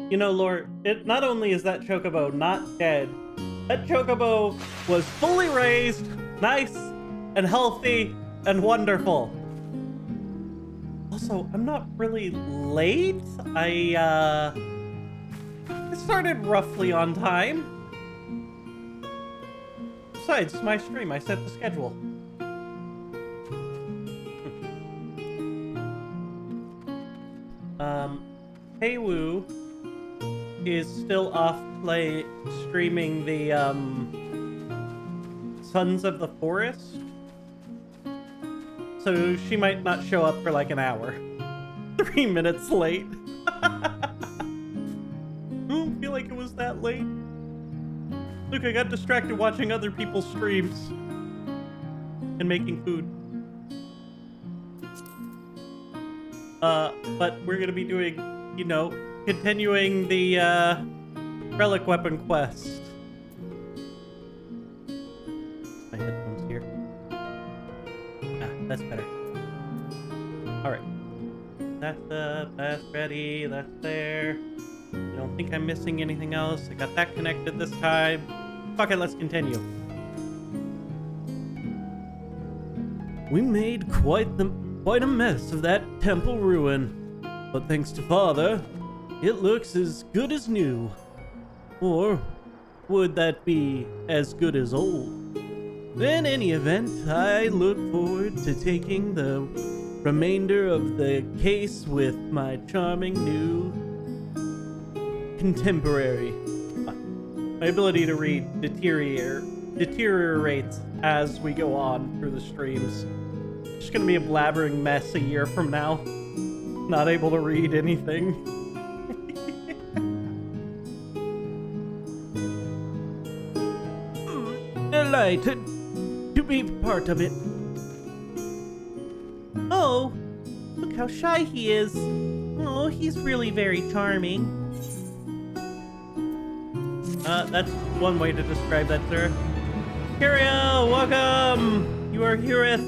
You know, Lord, it not only is that chocobo not dead, that chocobo was fully raised, nice, and healthy, and wonderful. Also, I'm not really late. I started roughly on time. Besides, it's my stream. I set the schedule. Heywu is still off streaming the Sons of the Forest, so she might not show up for like an hour. 3 minutes late. I don't feel like it was that late. Look, I got distracted watching other people's streams and making food. But we're gonna be doing, you know, continuing the relic weapon quest. My headphones here. Ah, that's better. Alright. That's ready, that's there. I don't think I'm missing anything else. I got that connected this time. Fuck it, let's continue. We made quite a mess of that temple ruin, but thanks to Father, it looks as good as new. Or would that be as good as old? In any event, I look forward to taking the remainder of the case with my charming new contemporary. My ability to read deteriorates as we go on through the streams. It's just gonna be a blabbering mess a year from now. Not able to read anything. Delighted to be part of it. Oh, look how shy he is. Oh, he's really very charming. That's one way to describe that, sir. Kirio, welcome! You are hereth.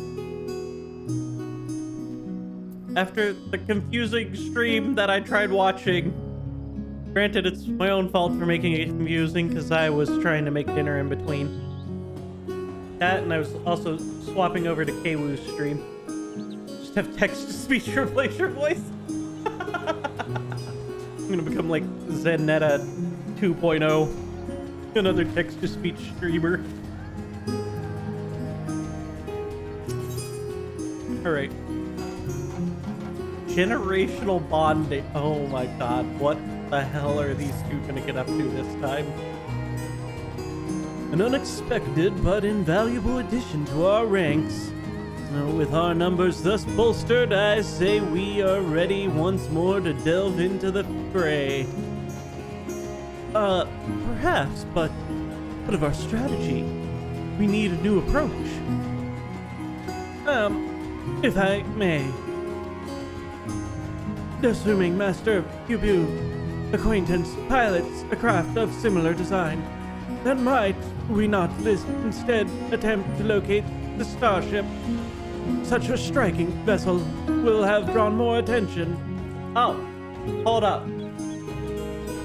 After the confusing stream that I tried watching. Granted, it's my own fault for making it confusing because I was trying to make dinner in between. That, and I was also swapping over to Kwu's stream. Just have text-to-speech replace your voice. I'm gonna become like Zenetta 2.0. Another text-to-speech streamer. Alright. Generational bonding. Oh my god, what the hell are these two gonna get up to this time? An unexpected but invaluable addition to our ranks. With our numbers thus bolstered, I say we are ready once more to delve into the fray. Perhaps, but what of our strategy? We need a new approach. If I may. Assuming Master Pew acquaintance pilots a craft of similar design, then might we not instead attempt to locate the starship? Such a striking vessel will have drawn more attention. Oh, hold up.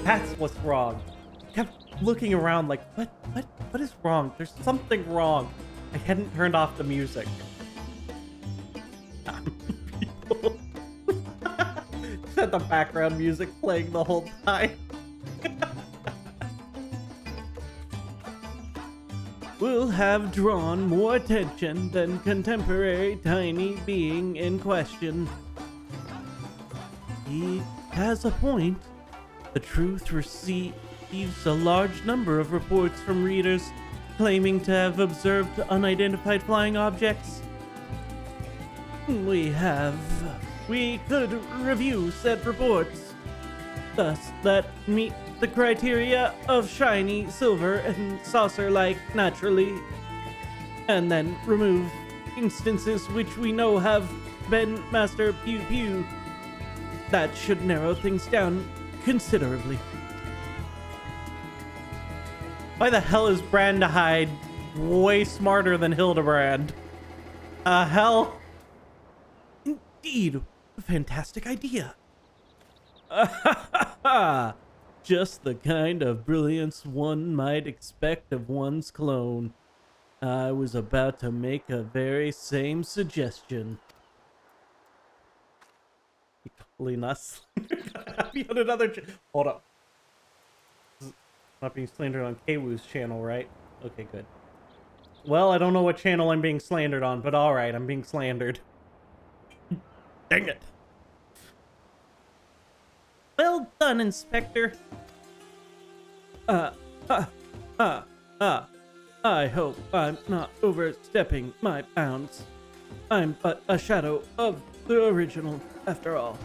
That's what's wrong. I kept looking around like, what is wrong? There's something wrong. I hadn't turned off the music. People just had the background music playing the whole time. Will have drawn more attention than contemporary tiny being in question. He has a point. The truth receives a large number of reports from readers claiming to have observed unidentified flying objects. We could review said reports, thus that meet the criteria of shiny, silver, and saucer-like naturally, and then remove instances which we know have been Master Pew. That should narrow things down considerably. Why the hell is Brandahide way smarter than Hildebrand? Hell? Indeed, a fantastic idea. Just the kind of brilliance one might expect of one's clone. I was about to make a very same suggestion. Totally not slandered. Be on another hold up. Not being slandered on Kwoo's channel, right? Okay, good. Well, I don't know what channel I'm being slandered on, but alright, I'm being slandered. Dang it. Well done, Inspector. I hope I'm not overstepping my bounds. I'm but a shadow of the original, after all.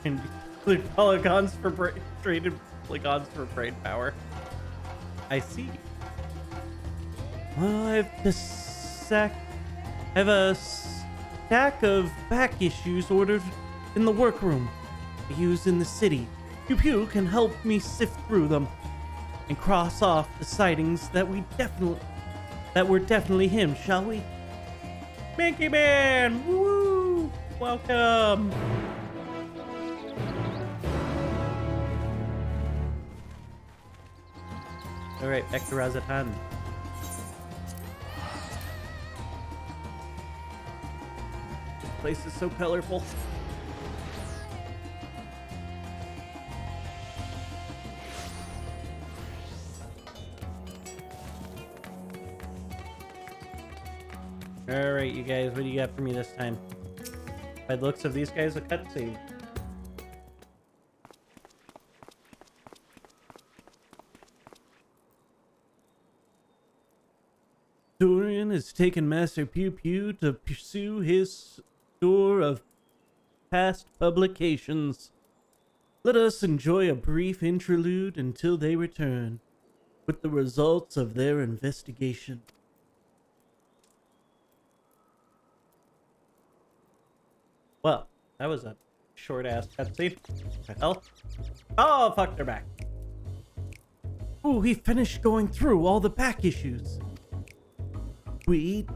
And polygons for traded polygons for brain power. I see. Well, I have a stack of back issues ordered in the workroom. I use in the city. Pew Pew can help me sift through them and cross off the sightings that were definitely him, shall we? Minky Man! Woo! Welcome! Alright, back to Razatan. This place is so colorful. Alright, you guys, what do you got for me this time? By the looks of these guys, a cutscene. Dorian has taken Master Pew Pew to pursue his store of past publications. Let us enjoy a brief interlude until they return with the results of their investigation. Well, that was a short-ass cutscene. What the hell? Oh, fuck, they're back. Ooh, he finished going through all the back issues. We've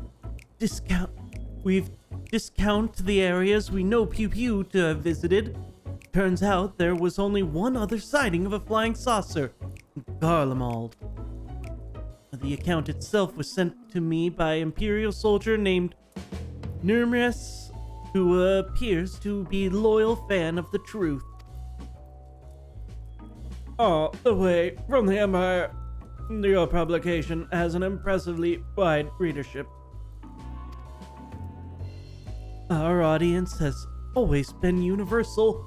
discount the areas we know Pew Pew to have visited. Turns out there was only one other sighting of a flying saucer in Garlemald. The account itself was sent to me by an Imperial soldier named Nurmres, who appears to be a loyal fan of the truth. All the way from the Empire, your publication has an impressively wide readership. Our audience has always been universal.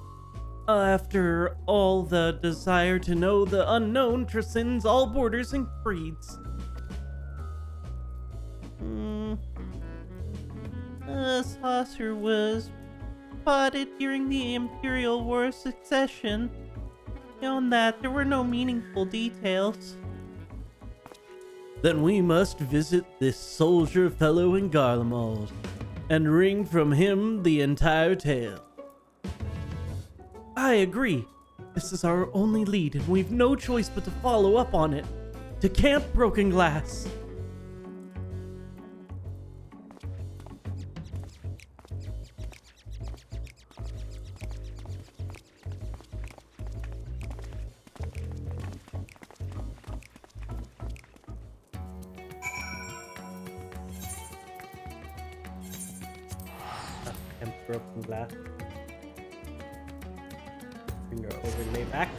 After all, the desire to know the unknown transcends all borders and creeds. The saucer was spotted during the Imperial War of Succession. Beyond that, there were no meaningful details. Then we must visit this soldier fellow in Garlemald and wring from him the entire tale. I agree. This is our only lead, and we've no choice but to follow up on it. To Camp Broken Glass. Broken glass. Finger overlay back.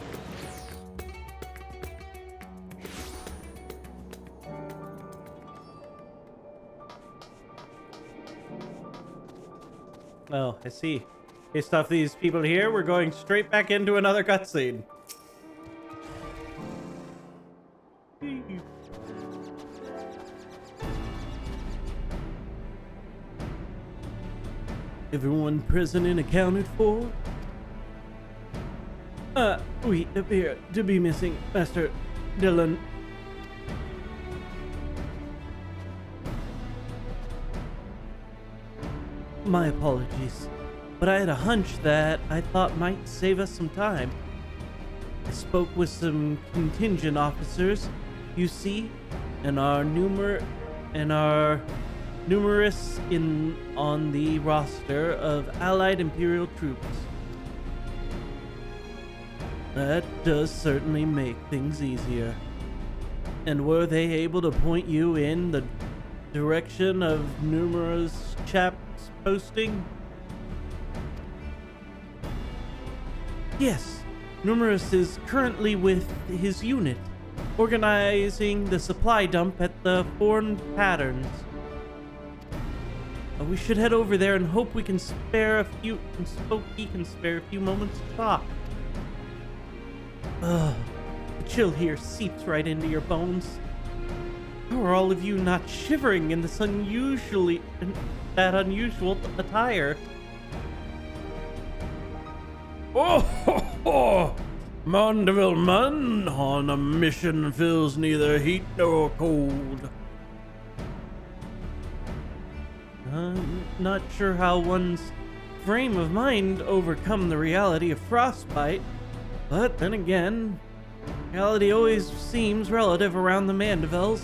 Oh, I see. Based off these people here, we're going straight back into another cutscene. Everyone present and accounted for? We appear to be missing Master Dylan. My apologies, but I had a hunch that I thought might save us some time. I spoke with some contingent officers, you see, and our numerous on the roster of allied Imperial troops. That does certainly make things easier. And were they able to point you in the direction of numerous chaps posting? Yes, Numerous is currently with his unit, organizing the supply dump at the Foreign Patterns. We should head over there and hope we can spare a few. Hope he can spare a few moments to talk. Ugh, the chill here seeps right into your bones. How are all of you not shivering in this unusual attire? Oh, ho, ho. Mondeville man on a mission feels neither heat nor cold. I'm not sure how one's frame of mind overcome the reality of frostbite, but then again, reality always seems relative around the Mandevilles.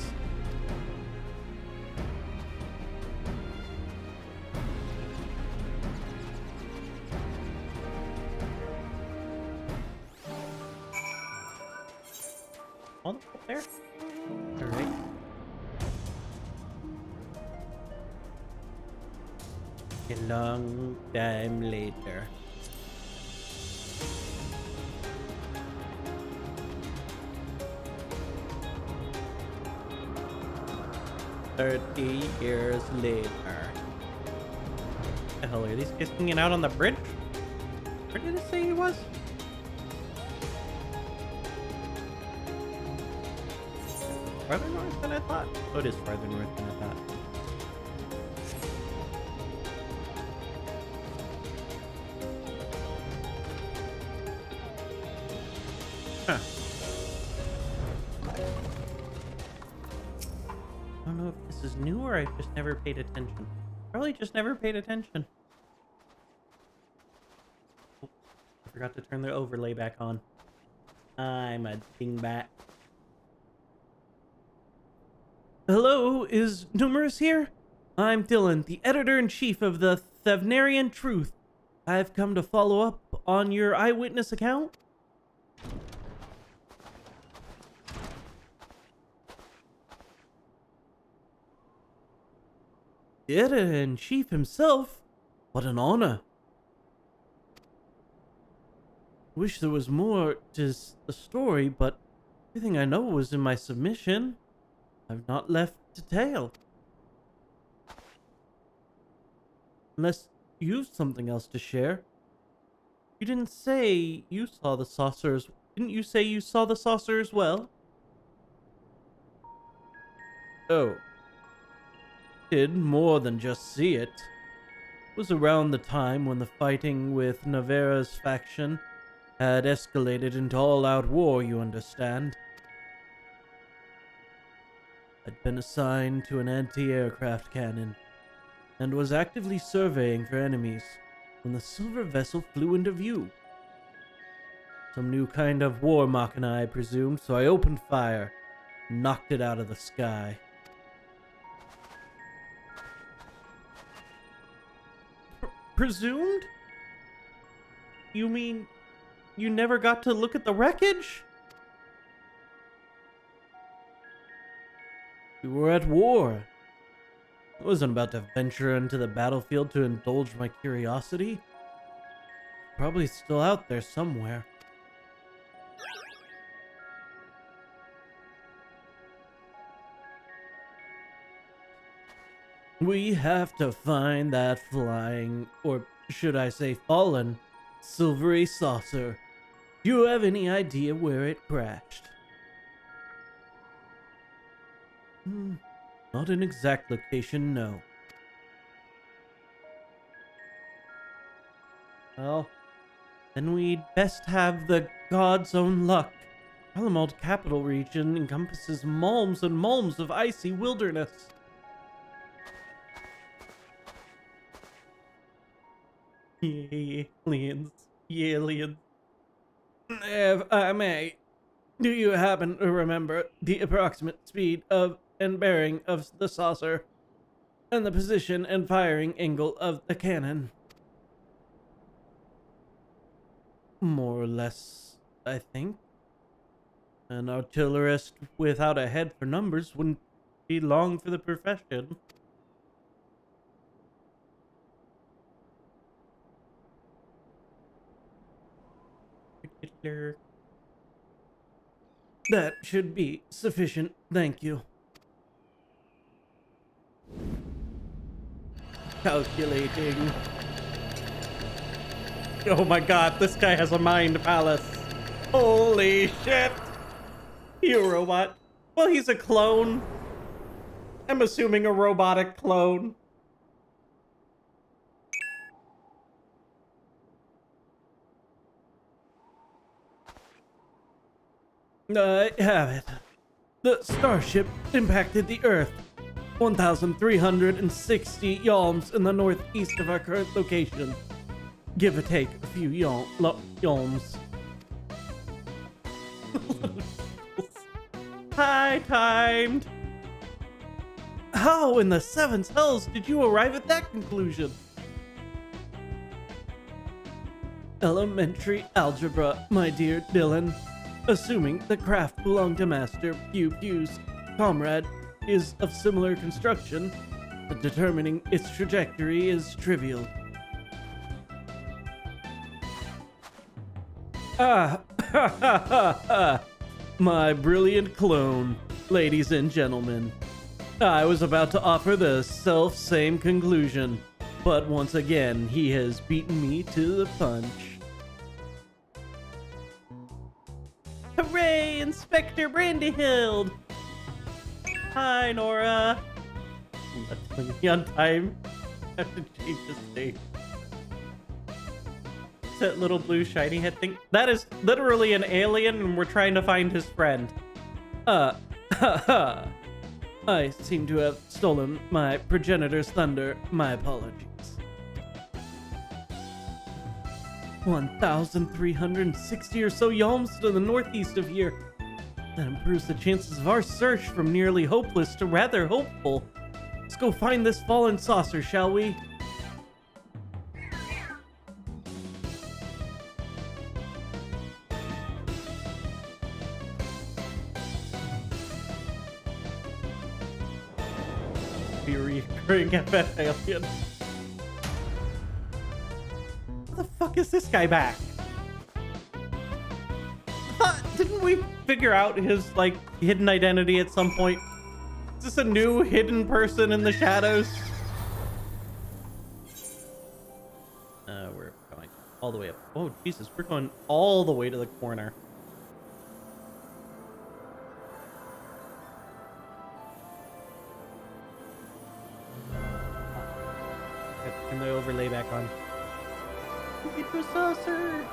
On up there? Alright. A long time later. $30 later. The hell are these guys hanging out on the bridge? Where did it say he was? Farther north than I thought. Oh, it is farther north than I thought. Huh. I don't know if this is new or I've just never paid attention. Probably just never paid attention. Oh, I forgot to turn the overlay back on. I'm a dingbat. Hello, is Numerous here? I'm Dylan, the editor-in-chief of the Thavnarian Truth. I've come to follow up on your eyewitness account. The editor-in-chief himself? What an honor. Wish there was more to the story, but everything I know was in my submission. I've not left detail. Unless you've something else to share. You didn't say you saw the saucers. Didn't you say you saw the saucer as well? Oh. Did more than just see it. It was around the time when the fighting with Navera's faction had escalated into all-out war, you understand. I'd been assigned to an anti-aircraft cannon and was actively surveying for enemies when the silver vessel flew into view. Some new kind of war machina, I presumed, so I opened fire and knocked it out of the sky. Presumed? You mean you never got to look at the wreckage? We were at war. I wasn't about to venture into the battlefield to indulge my curiosity. Probably still out there somewhere. We have to find that flying, or should I say fallen, silvery saucer. Do you have any idea where it crashed? Not an exact location, no. Well, then we'd best have the god's own luck. Alamald Capital Region encompasses malms and malms of icy wilderness. Aliens. Aliens. If I may, do you happen to remember the approximate speed of and bearing of the saucer, and the position and firing angle of the cannon? More or less. I think. An artillerist without a head for numbers wouldn't be long for the profession. That should be sufficient, thank you. Calculating. Oh my god, this guy has a mind palace. Holy shit! You robot. Well, he's a clone. I'm assuming a robotic clone. I have it. The starship impacted the Earth. 1,360 yalms in the northeast of our current location. Give or take a few yalms. High timed. How in the seventh hells did you arrive at that conclusion? Elementary algebra, my dear Dylan. Assuming the craft belonged to Master Pew Pew's comrade is of similar construction, but determining its trajectory is trivial. Ah, ha ha ha ha! My brilliant clone, ladies and gentlemen. I was about to offer the self-same conclusion, but once again he has beaten me to the punch. Hooray, Inspector Brandyhild! Hi, Nora. That's telling me on time. I have to change his name. It's that little blue shiny head thing. That is literally an alien, and we're trying to find his friend. I seem to have stolen my progenitor's thunder. My apologies. 1,360 or so yalms to the northeast of here. That improves the chances of our search from nearly hopeless to rather hopeful. Let's go find this fallen saucer, shall we? Be a recurring FF alien. How the fuck is this guy back? Didn't we figure out his, like, hidden identity at some point? Is this a new hidden person in the shadows? We're going all the way up. Oh, Jesus, we're going all the way to the corner. Turn the overlay back on. It was saucer!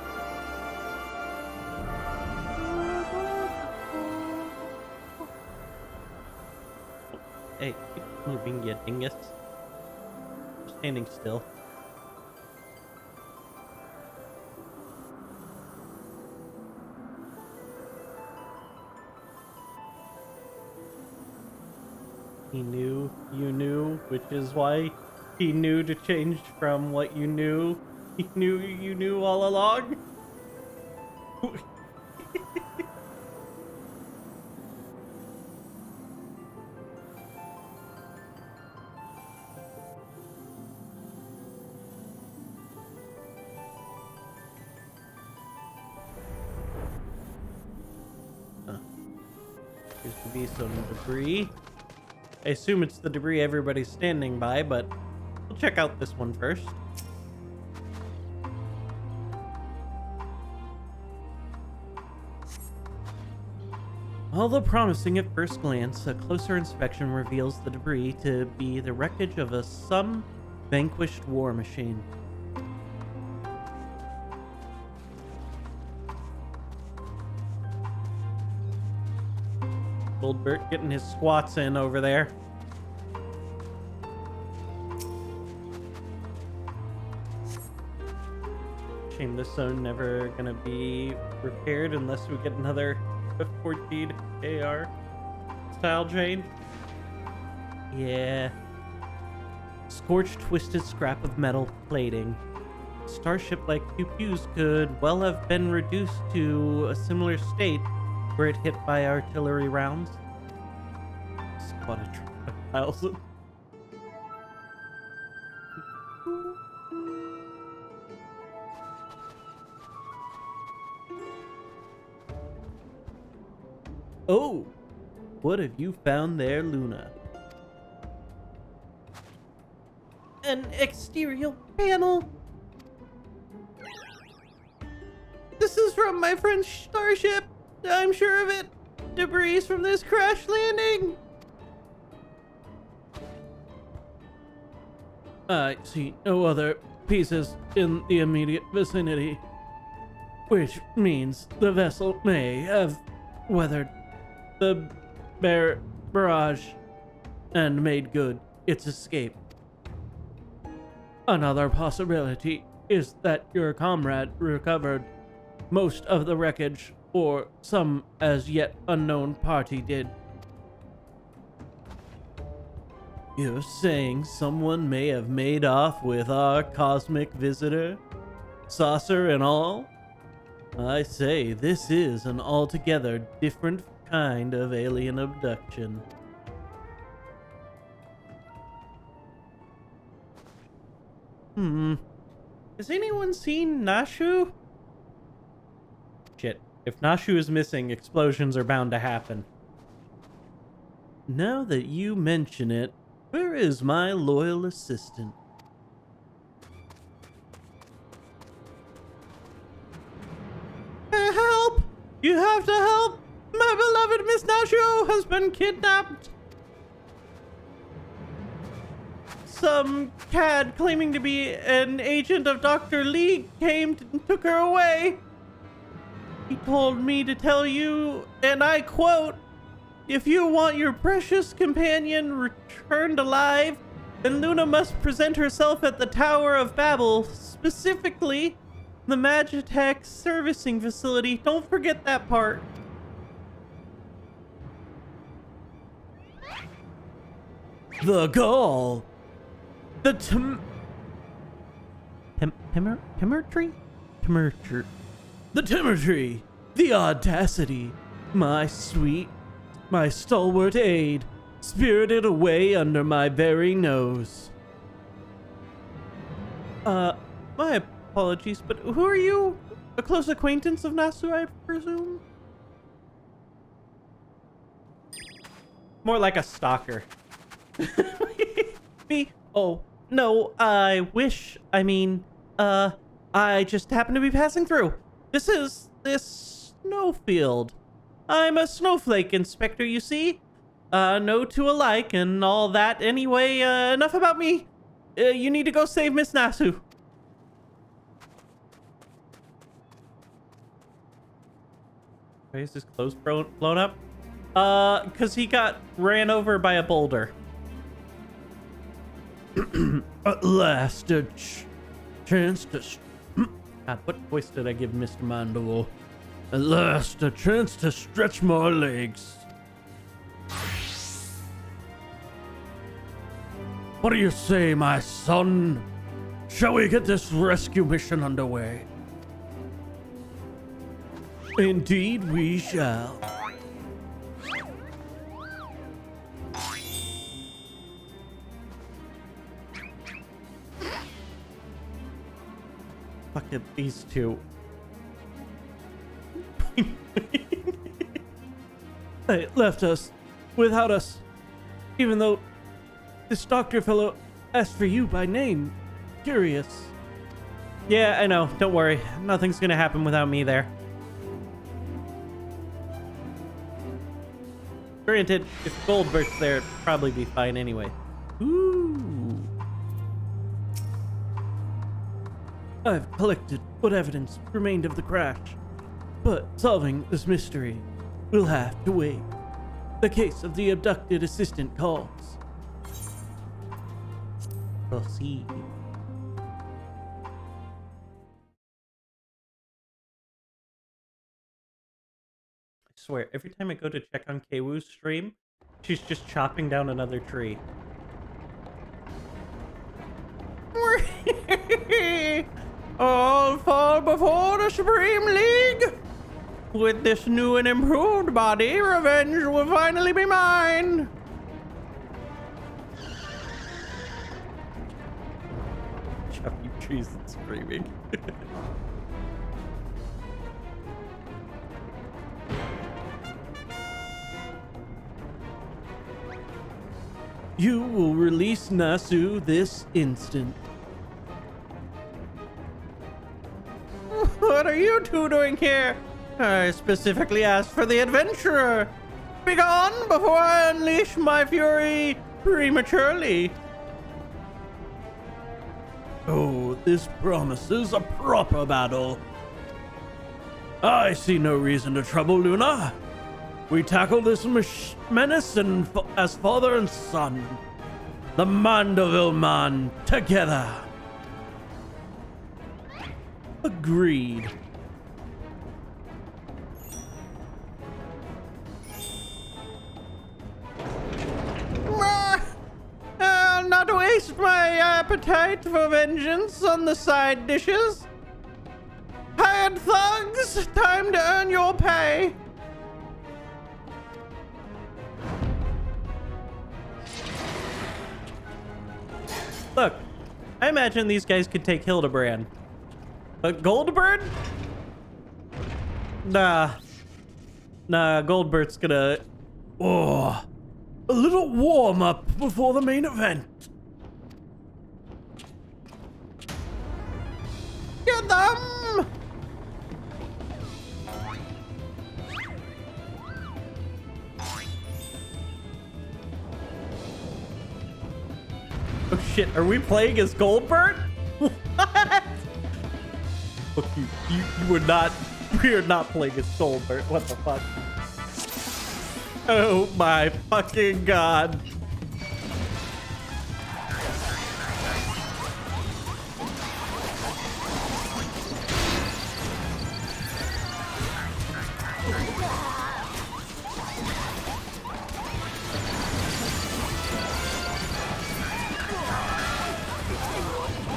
Hey, keep moving, you dingus. You're standing still. He knew you knew, which is why he knew to change from what you knew. He knew you knew all along. Appears to be some debris. I assume it's the debris everybody's standing by, but we'll check out this one first. Although promising at first glance, a closer inspection reveals the debris to be the wreckage of some vanquished war machine. Goldberg getting his squats in over there. Shame this zone never gonna be repaired unless we get another F-14 AR style drain. Yeah. Scorched, twisted scrap of metal plating. starship like Pew Pew's could well have been reduced to a similar state were it hit by artillery rounds. Spot a thousand. Oh, what have you found there, Luna? An exterior panel. This is from my friend's starship. I'm sure of it. Debris from this crash landing. I see no other pieces in the immediate vicinity, which means the vessel may have weathered the barrage and made good its escape. Another possibility is that your comrade recovered most of the wreckage, or some as yet unknown party did. You're saying someone may have made off with our cosmic visitor? Saucer and all? I say, this is an altogether different kind of alien abduction. Has anyone seen Nashu? Shit. If Nashu is missing, explosions are bound to happen. Now that you mention it, where is my loyal assistant? Help! You have to help! My beloved Miss Nashu has been kidnapped! Some cad claiming to be an agent of Dr. Lee came and took her away. He told me to tell you, and I quote, "If you want your precious companion returned alive, then Luna must present herself at the Tower of Babel, specifically the Magitech servicing facility." Don't forget that part. The gall. The The timidry, the audacity, my stalwart aide, spirited away under my very nose. My apologies, but who are you? A close acquaintance of Nasu, I presume? More like a stalker. Me? Oh, no, I just happen to be passing through. This is this snowfield. I'm a snowflake inspector, you see. No two alike and all that. Anyway, enough about me. You need to go save Miss Nasu. Why is his clothes blown up? Because he got ran over by a boulder. At last, a chance to... God, what voice did I give Mr. Mandible? At last, a chance to stretch my legs. What do you say, my son? Shall we get this rescue mission underway? Indeed we shall. Fuck it, these two. They left us without us, even though this doctor fellow asked for you by name. Curious. Yeah, I know. Don't worry. Nothing's gonna happen without me there. Granted, if Goldberg's there, it'd probably be fine anyway. Ooh. I've collected what evidence remained of the crash, but solving this mystery will have to wait. The case of the abducted assistant calls. Proceed. I swear, every time I go to check on Keiwoo's stream, she's just chopping down another tree. Oh, before the Supreme League. With this new and improved body, revenge will finally be mine. Chopping trees and screaming. You will release Nasu this instant. What are you two doing here? I specifically asked for the adventurer. Begone before I unleash my fury prematurely. Oh, this promises a proper battle. I see no reason to trouble Luna. We tackle this menace as father and son. The Mandeville Man together. Agreed. I'll not waste my appetite for vengeance on the side dishes. Hired thugs, time to earn your pay. Look, I imagine these guys could take Hildebrand. But Goldberg? Nah. Nah, Goldberg's gonna... Oh, a little warm up before the main event. Get them! Oh shit, are we playing as Goldberg? What? Look, you were not... We are not playing as Goldberg. What the fuck? Oh my fucking god.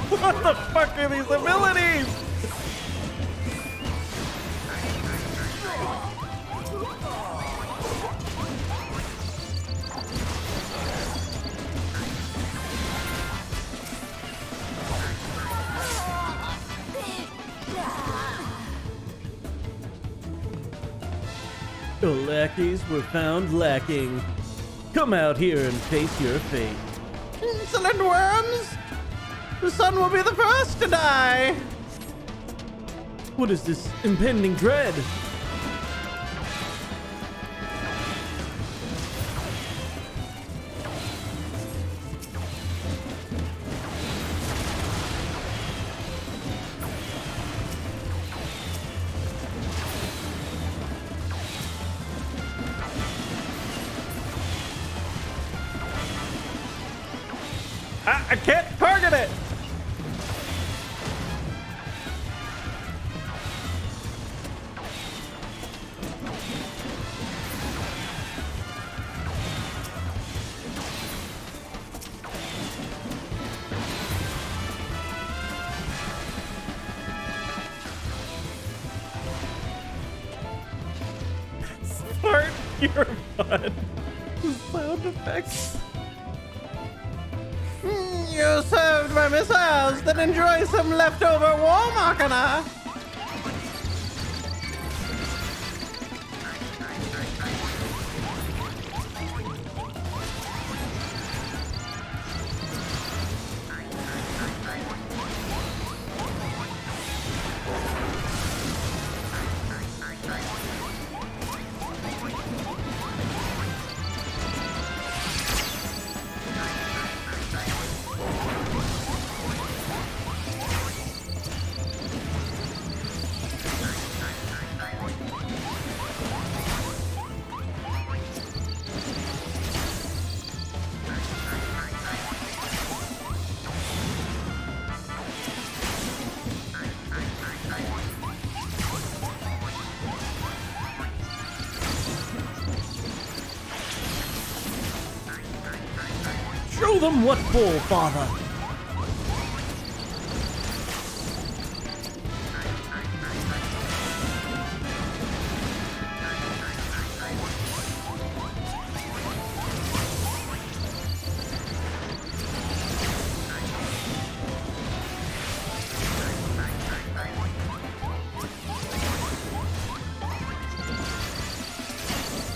What the fuck are these abilities? Your lackeys were found lacking. Come out here and face your fate. Insolent worms! The sun will be the first to die! What is this impending dread? I can't target it! Start your fun. Sound effects. You served my missiles, then enjoy some leftover war machina. Show them what for, father.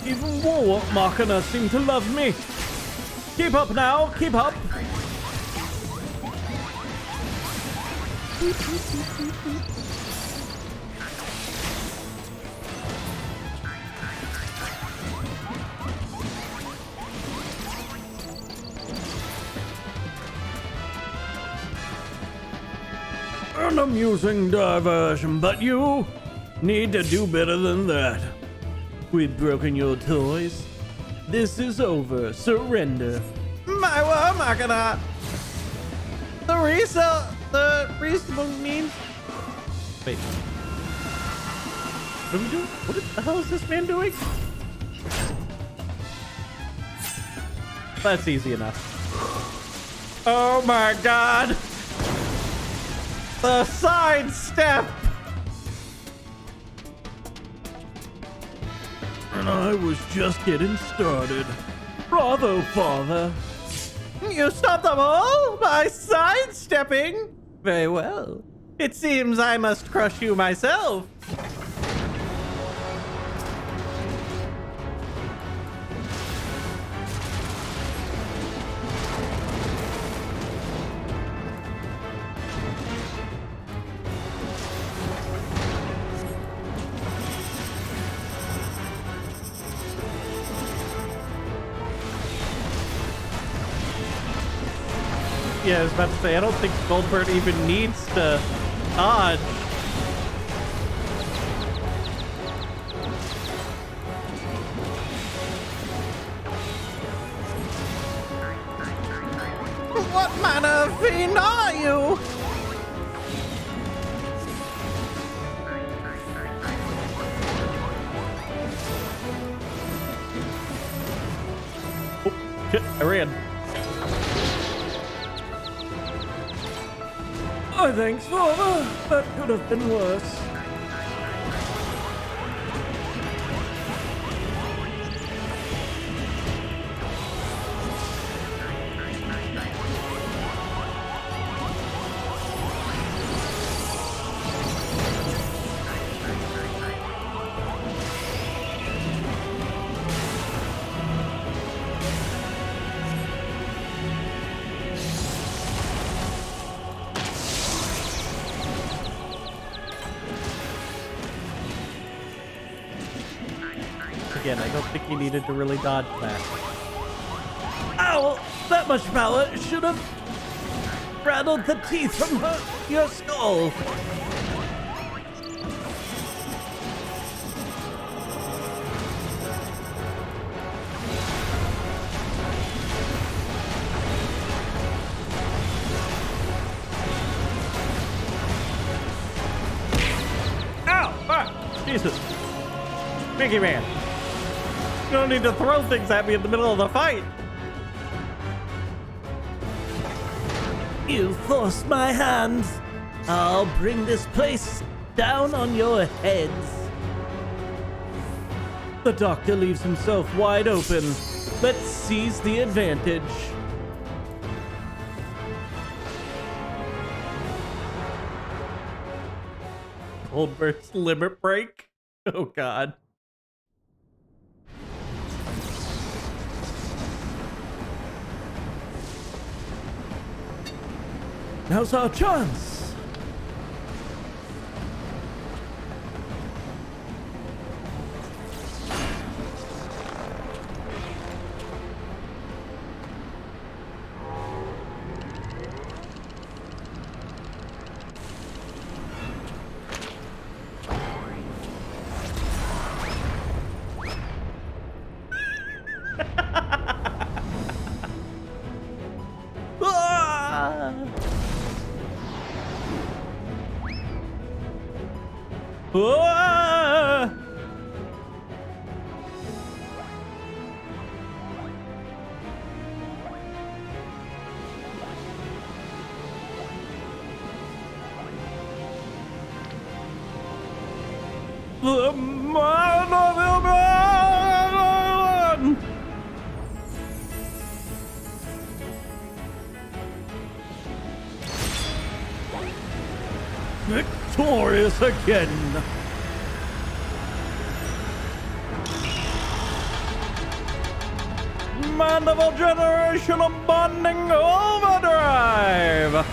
Even War Machina seem to love me. Keep up now, keep up. An amusing diversion, but you need to do better than that. We've broken your toys. This is over. Surrender. My War Machina! The reasonable means. Wait. What are we doing? What the hell is this man doing? That's easy enough. Oh my god! The sidestep! And I was just getting started. Bravo, father. You stopped them all by sidestepping? Very well. It seems I must crush you myself. Yeah, I was about to say, I don't think Goldberg even needs to dodge. What manner of fiend are you? Oh, shit, I ran. Oh, thanks, Father. That could have been worse. Again, I don't think he needed to really dodge that. Ow! That much power should have rattled the teeth from your skull. Ow! Ah! Jesus. Mickey Man. You don't need to throw things at me in the middle of the fight. You forced my hands. I'll bring this place down on your heads. The doctor leaves himself wide open. Let's seize the advantage. Goldberg's limit break. Oh god. Now's our chance. Ah! Ah! The man of Ilbran! Victorious again! command of a generation of bonding overdrive!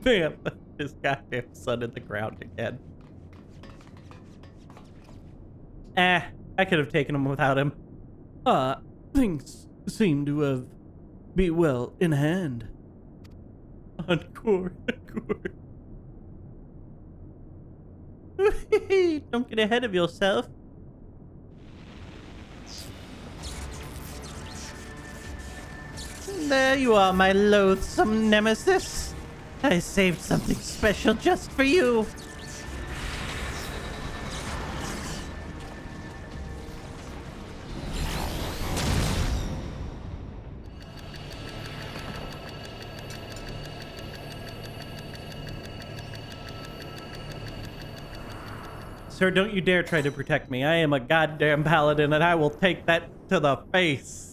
Damn, his goddamn son in the ground again. I could have taken him without him. Things seem to be well in hand. Encore. Don't get ahead of yourself. There you are, my loathsome nemesis. I saved something special just for you. Sir, don't you dare try to protect me. I am a goddamn paladin, and I will take that to the face.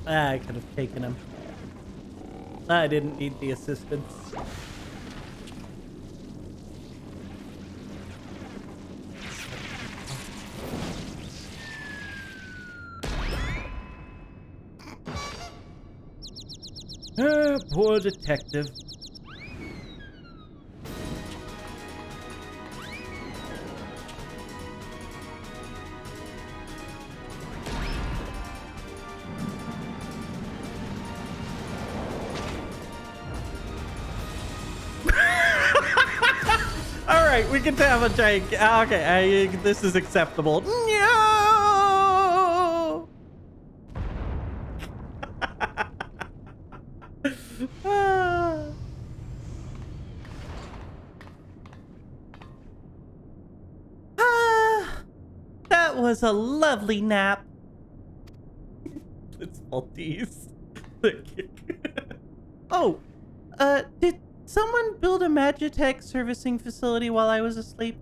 I could have taken him. I didn't need the assistance. Poor detective. Alright, we can have a giant... Okay, this is acceptable. No! That was a lovely nap. It's Maltese. Oh, did someone build a Magitech servicing facility while I was asleep?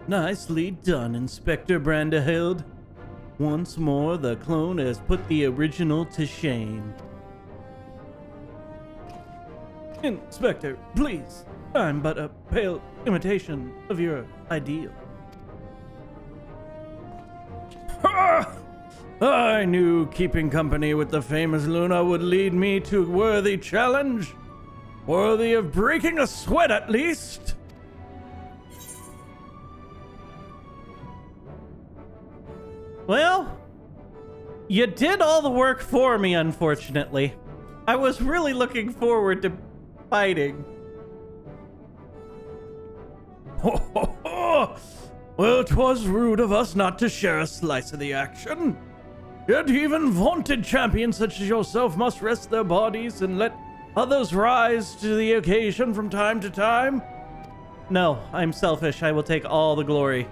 Nicely done, Inspector Branderhild. Once more, the clone has put the original to shame. Inspector, please. I'm but a pale imitation of your ideal. I knew keeping company with the famous Luna would lead me to a worthy challenge. Worthy of breaking a sweat, at least. Well, you did all the work for me, unfortunately. I was really looking forward to fighting. Well, 'twas rude of us not to share a slice of the action. Yet even vaunted champions such as yourself must rest their bodies and let others rise to the occasion from time to time. No, I'm selfish. I will take all the glory.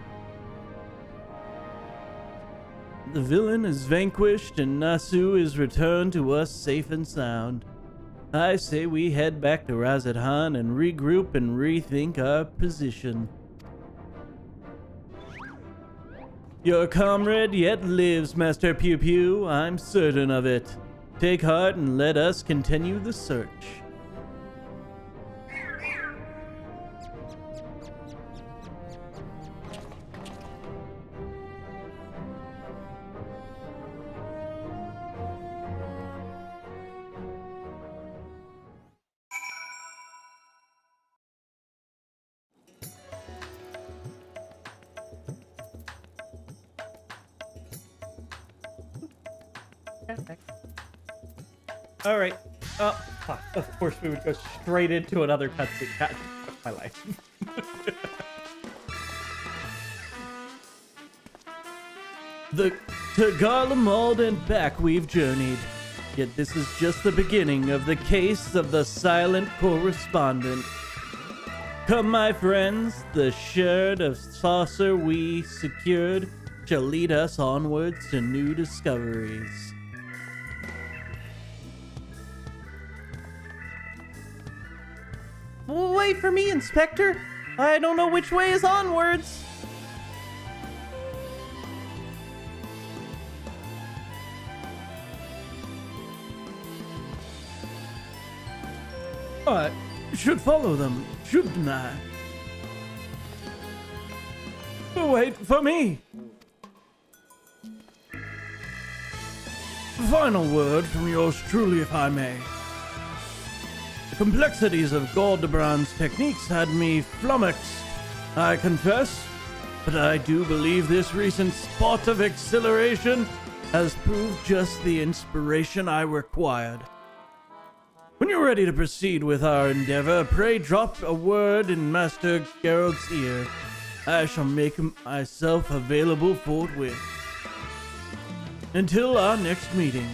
The villain is vanquished and Nasu is returned to us safe and sound. I say we head back to Razadhan and regroup and rethink our position. Your comrade yet lives, Master Pew Pew. I'm certain of it. Take heart and let us continue the search. All right. Oh, fuck. Of course, we would go straight into another cutscene. God, fuck my life. To Garlemald and back we've journeyed. Yet this is just the beginning of the case of the silent correspondent. Come, my friends, the sherd of saucer we secured shall lead us onwards to new discoveries. Wait for me, Inspector. I don't know which way is onwards. I should follow them, shouldn't I? Wait for me! Final word from yours truly, if I may. The complexities of Gordebrand's techniques had me flummoxed, I confess, but I do believe this recent spot of exhilaration has proved just the inspiration I required. When you're ready to proceed with our endeavor, pray drop a word in Master Geralt's ear. I shall make myself available forthwith. Until our next meeting.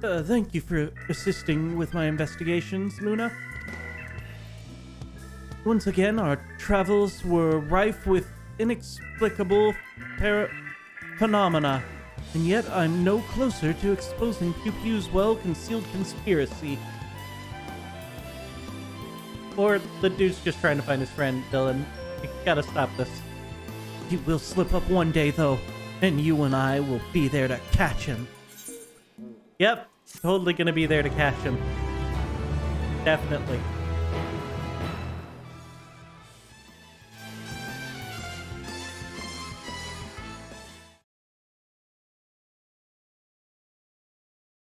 Thank you for assisting with my investigations, Luna. Once again, our travels were rife with inexplicable phenomena, and yet I'm no closer to exposing Pew Pew's well-concealed conspiracy. Or the dude's just trying to find his friend, Dylan. You gotta stop this. He will slip up one day, though, and you and I will be there to catch him. Yep, totally gonna be there to catch him. Definitely.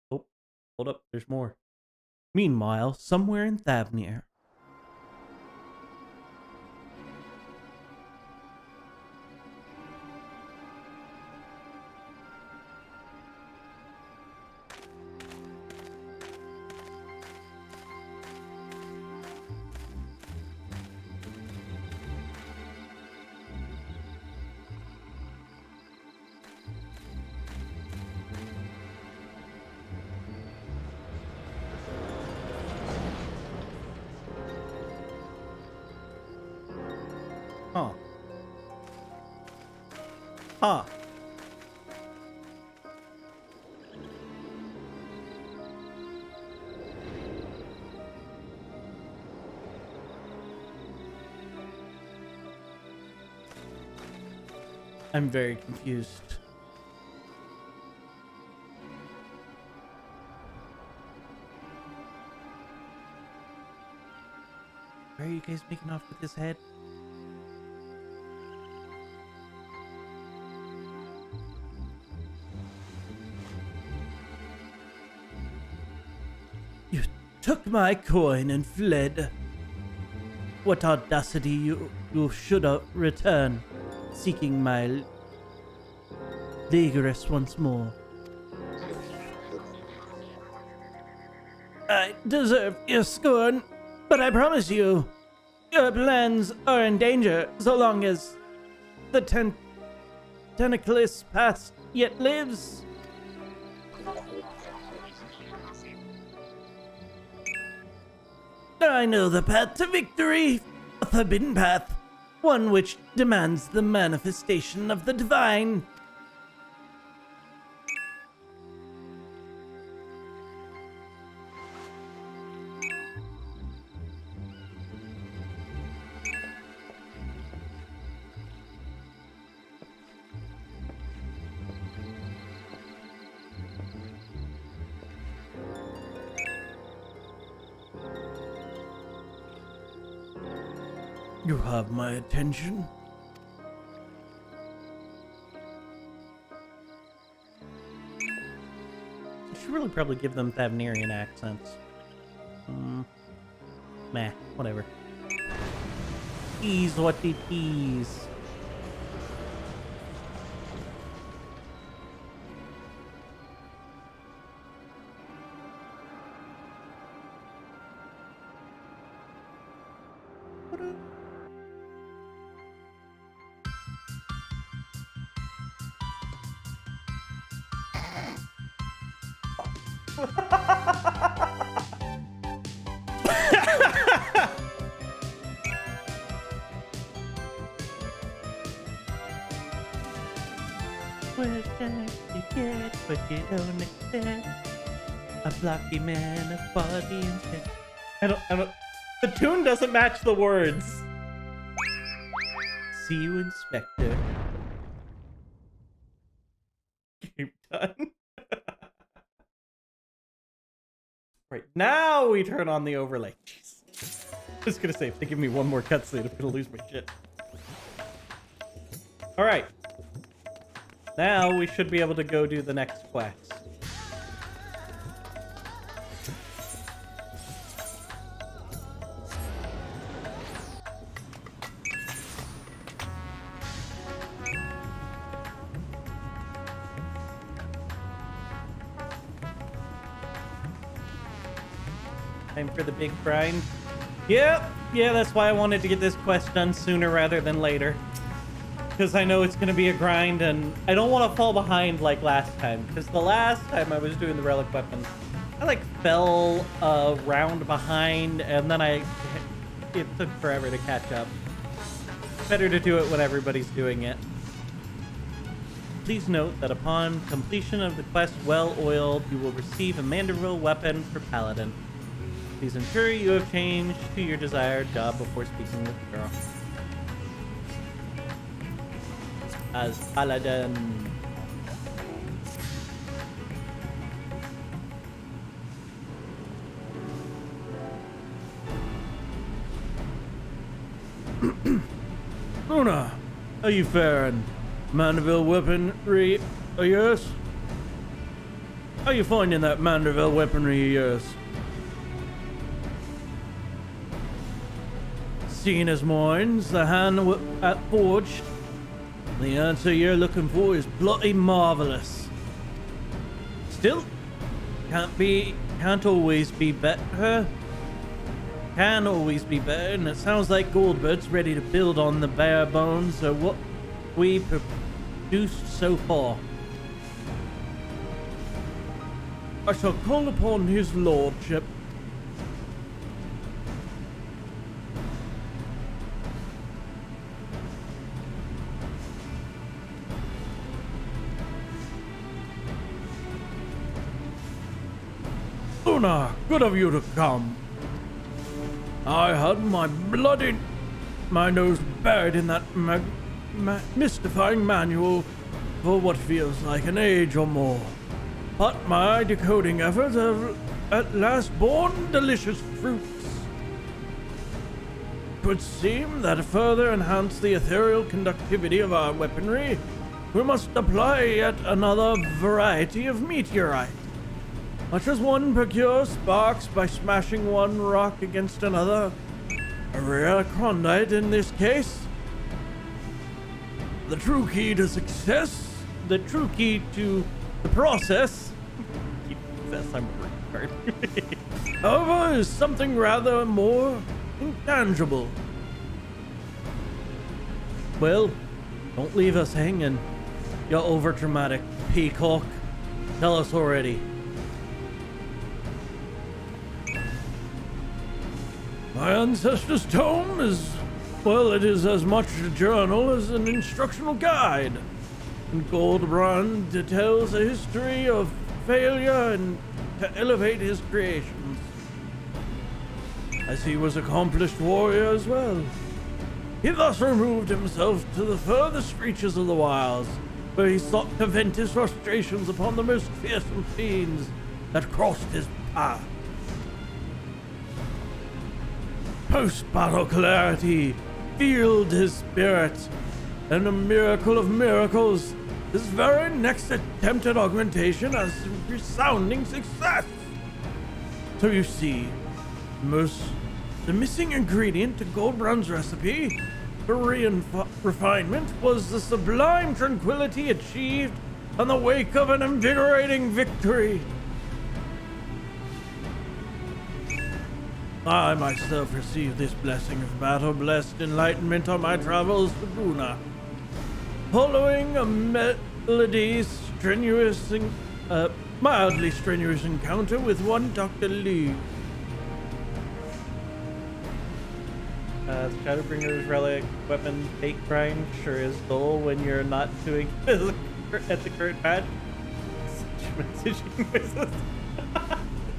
Oh, hold up, there's more. Meanwhile, somewhere in Thavnir. Huh. Huh. I'm very confused. Why are you guys making off with his head? You took my coin and fled. What audacity you should return, seeking my Legress once more. I deserve your scorn, but I promise you, your plans are in danger so long as the Tentaclus past yet lives. I know the path to victory, a forbidden path, one which demands the manifestation of the divine. You have my attention. I should really probably give them Thavnirian accents. Meh, whatever. Peas, what the peas? What does you get, but you don't accept? A blocky man, a body instead. I don't. The tune doesn't match the words. See you, Inspector. Game done. Right, now we turn on the overlay. Jeez. I was gonna say, if they give me one more cutscene, I'm gonna lose my shit. Alright. Now we should be able to go do the next quest. Time for the big grind. Yep, yeah, that's why I wanted to get this quest done sooner rather than later. Because I know it's going to be a grind, and I don't want to fall behind like last time. Because the last time I was doing the relic weapons, I like fell a round behind, and then it took forever to catch up. Better to do it when everybody's doing it. Please note that upon completion of the quest Well Oiled, you will receive a Manderville weapon for Paladin. Please ensure you have changed to your desired job before speaking with the girl. As Paladin. Luna, how you faring? Manderville weaponry of yours? How you finding that Manderville weaponry of yours? Seeing as mine's the hand at forged, the answer you're looking for is bloody marvelous. Still, can't always be better. Can always be better, and it sounds like Goldbert's ready to build on the bare bones of what we produced so far. I shall call upon his lordship. Luna, good of you to come. I had my nose buried in that mystifying manual for what feels like an age or more. But my decoding efforts have at last borne delicious fruits. It would seem that to further enhance the ethereal conductivity of our weaponry, we must apply yet another variety of meteorite. Much as one procures sparks by smashing one rock against another, a rare chondrite in this case. The true key to success, the true key to the process, I'm hard. However, is something rather more intangible. Well, don't leave us hanging, you overdramatic peacock. Tell us already. My ancestor's tome is, well, it is as much a journal as an instructional guide. And Goldbrand details a history of failure and to elevate his creations. As he was an accomplished warrior as well, he thus removed himself to the furthest reaches of the wilds, where he sought to vent his frustrations upon the most fearsome fiends that crossed his path. Post-battle clarity filled his spirit, and a miracle of miracles, his very next attempt at augmentation has a resounding success. So you see, most The missing ingredient to Goldbrand's recipe for refinement was the sublime tranquility achieved in the wake of an invigorating victory. I myself received this blessing of battle-blessed enlightenment on my travels to Luna. Following a mildly strenuous encounter with one Dr. Lee. The Shadowbringer's relic weapon fake grind sure is dull when you're not doing at the current patch. Messaging voices.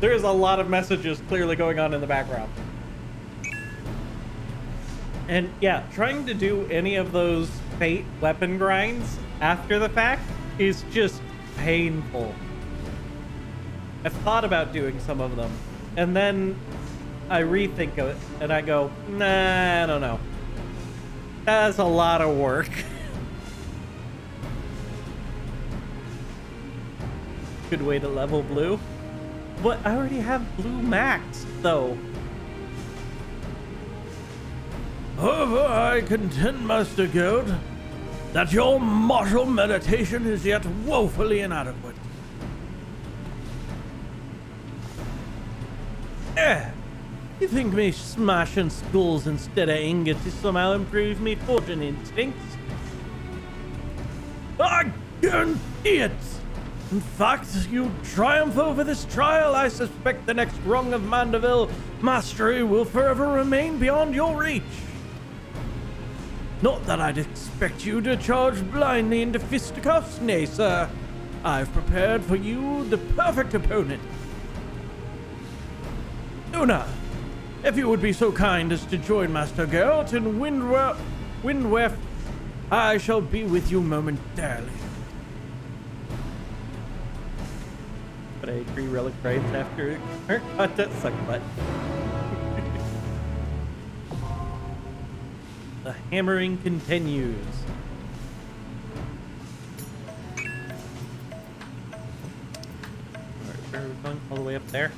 There is a lot of messages clearly going on in the background. And yeah, trying to do any of those fate weapon grinds after the fact is just painful. I've thought about doing some of them, and then I rethink of it, and I go, nah, I don't know. That's a lot of work. Good way to level blue. But I already have blue max, though. However, I contend, Master Goat, that your martial meditation is yet woefully inadequate. You think me smashing skulls instead of ingots is somehow improve me fortune instincts? I guarantee it! In fact, you triumph over this trial, I suspect the next rung of Mandeville mastery will forever remain beyond your reach. Not that I'd expect you to charge blindly into fisticuffs, nay, sir. I've prepared for you the perfect opponent. Una, if you would be so kind as to join Master Gert in Windweft, I shall be with you momentarily. But I agree, relic rights after her content suck butt. The hammering continues. Where are we going? All the way up there?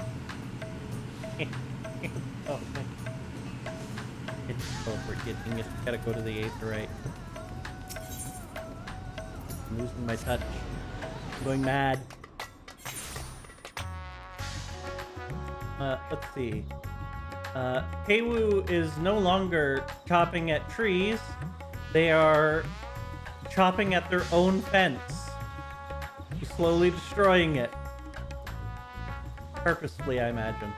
Oh, oh, we're getting it. Gotta go to the 8th, right? I'm losing my touch. I'm going mad. Let's see. Keiwu is no longer chopping at trees. They are chopping at their own fence. Slowly destroying it. Purposefully, I imagine.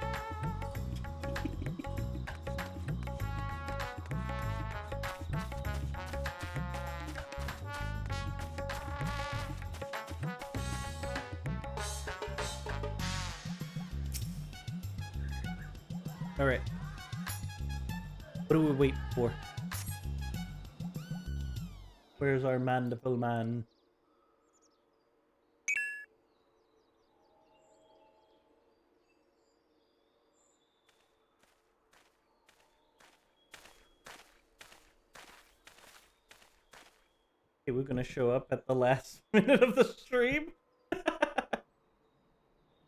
Alright. What do we wait for? Where's our Mandeville man? Okay, we're gonna show up at the last minute of the stream?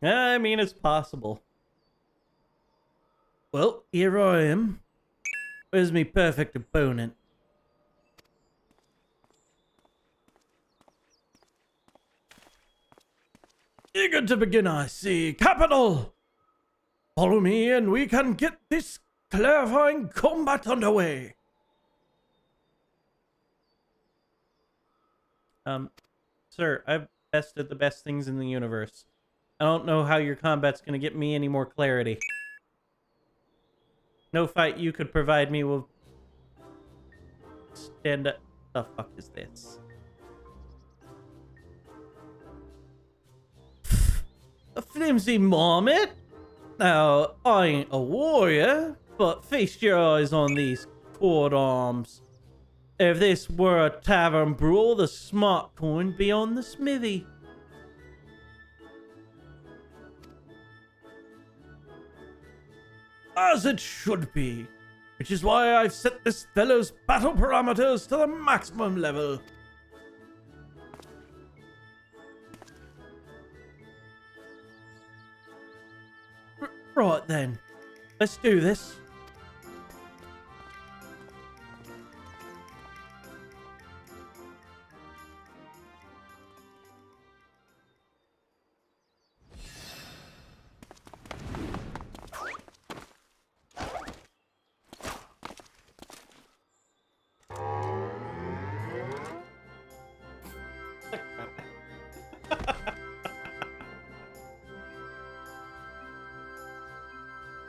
I mean, it's possible. Well, here I am. Where's me perfect opponent? Eager to begin, I see. Capital! Follow me and we can get this clarifying combat underway. Sir, I've tested the best things in the universe. I don't know how your combat's gonna get me any more clarity. No fight you could provide me will stand up. The fuck is this? A flimsy marmot? Now, I ain't a warrior, but feast your eyes on these cord arms. If this were a tavern brawl, the smart coin'd be on the smithy. As it should be, which is why I've set this fellow's battle parameters to the maximum level. Right then, let's do this.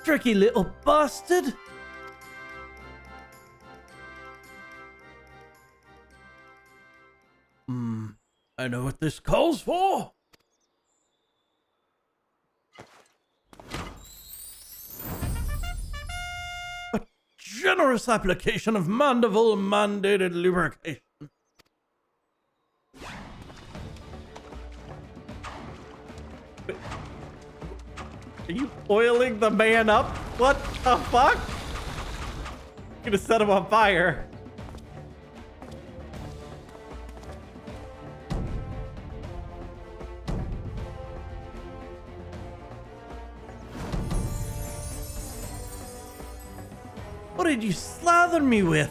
Tricky little bastard! I know what this calls for. A generous application of Mandeville-mandated lubrication. Are you oiling the man up? What the fuck? I'm gonna set him on fire. What did you slather me with?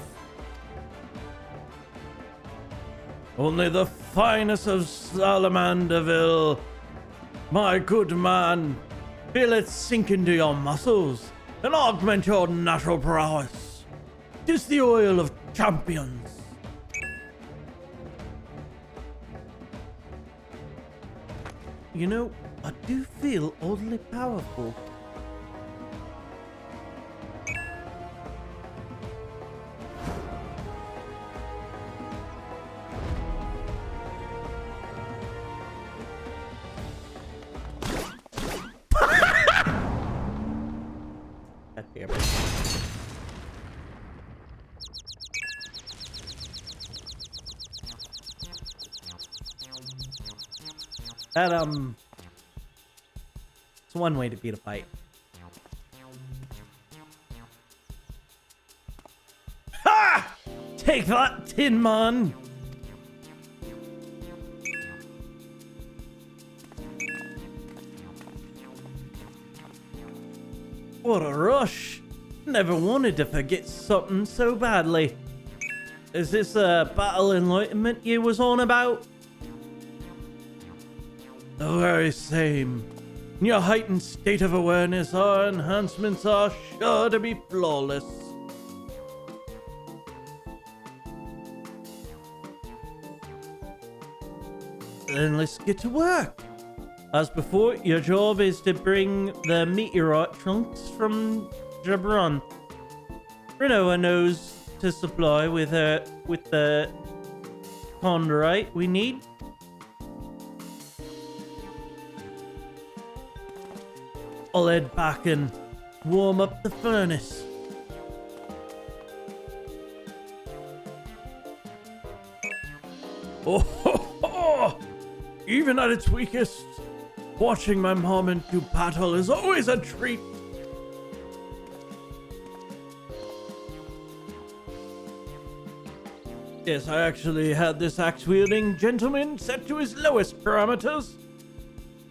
Only the finest of Salamanderville. My good man, feel it sink into your muscles and augment your natural prowess. 'Tis the oil of champions. You know, I do feel oddly powerful. God damn it. It's one way to beat a fight. Ha! Take that, Tin Man! What a rush! Never wanted to forget something so badly. Is this a battle enlightenment you was on about? The very same. In your heightened state of awareness, our enhancements are sure to be flawless. Then let's get to work. As before, your job is to bring the meteorite trunks from Jabron. Renoa knows to supply with the chondrite we need. I'll head back and warm up the furnace. Oh, ho, ho. Even at its weakest, watching my mom and you battle is always a treat. Yes, I actually had this axe-wielding gentleman set to his lowest parameters.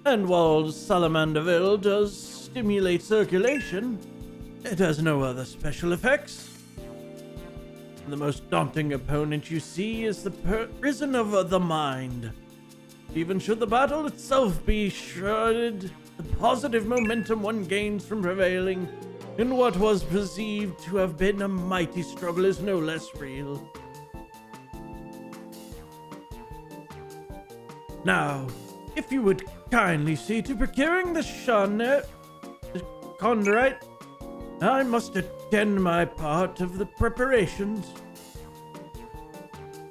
And while Salamanderville does stimulate circulation, it has no other special effects. The most daunting opponent you see is the prison of the mind. Even should the battle itself be shrouded, the positive momentum one gains from prevailing in what was perceived to have been a mighty struggle is no less real. Now, if you would kindly see to procuring the chondrite, I must attend my part of the preparations.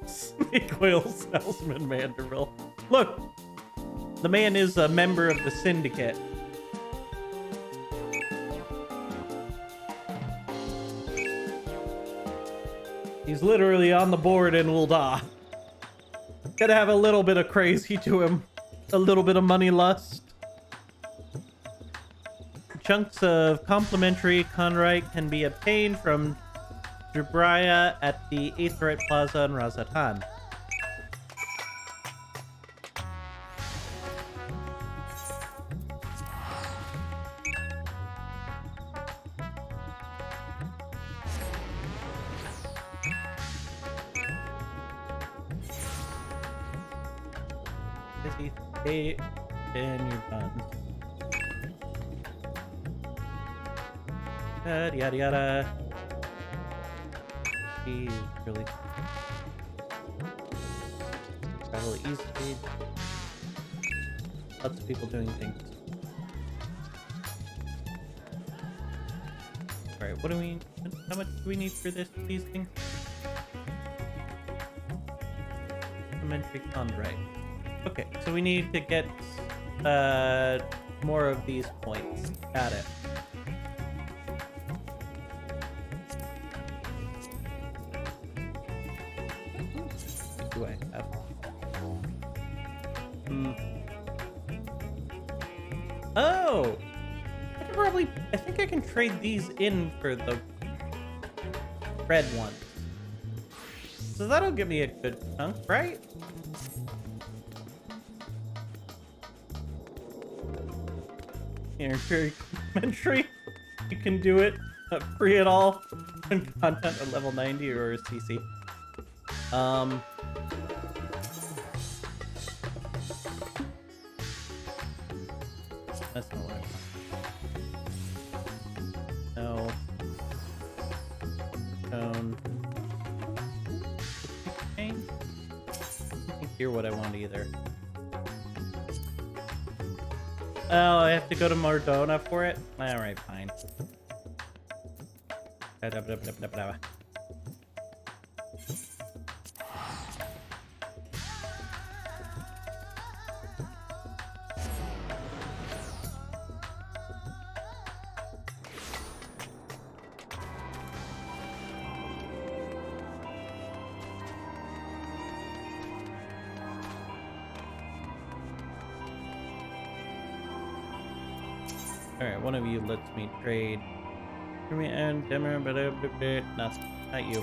Snake oil salesman Mandeville. Look, the man is a member of the syndicate. He's literally on the board in Ul'dah. Gotta have a little bit of crazy to him. A little bit of money lust. Chunks of complimentary chondrite can be obtained from Jabria at the Aetherite Plaza in Razatan. Hey, and you're done. Yada yada yada. He's really travel easily. Lots of people doing things. Alright, what do we... How much do we need for these things? Elementary Chondrite. Okay, so we need to get more of these points. Got it. What do I have? Oh! I think I can trade these in for the red ones. So that'll give me a good chunk, right? Here, very complimentary. You can do it free at all. And content at level 90 or a CC. That's not what I want. No. Stone. I don't think you're what I want either. Oh, I have to go to Mardona for it? Alright, fine. Alright, one of you lets me trade. Not you.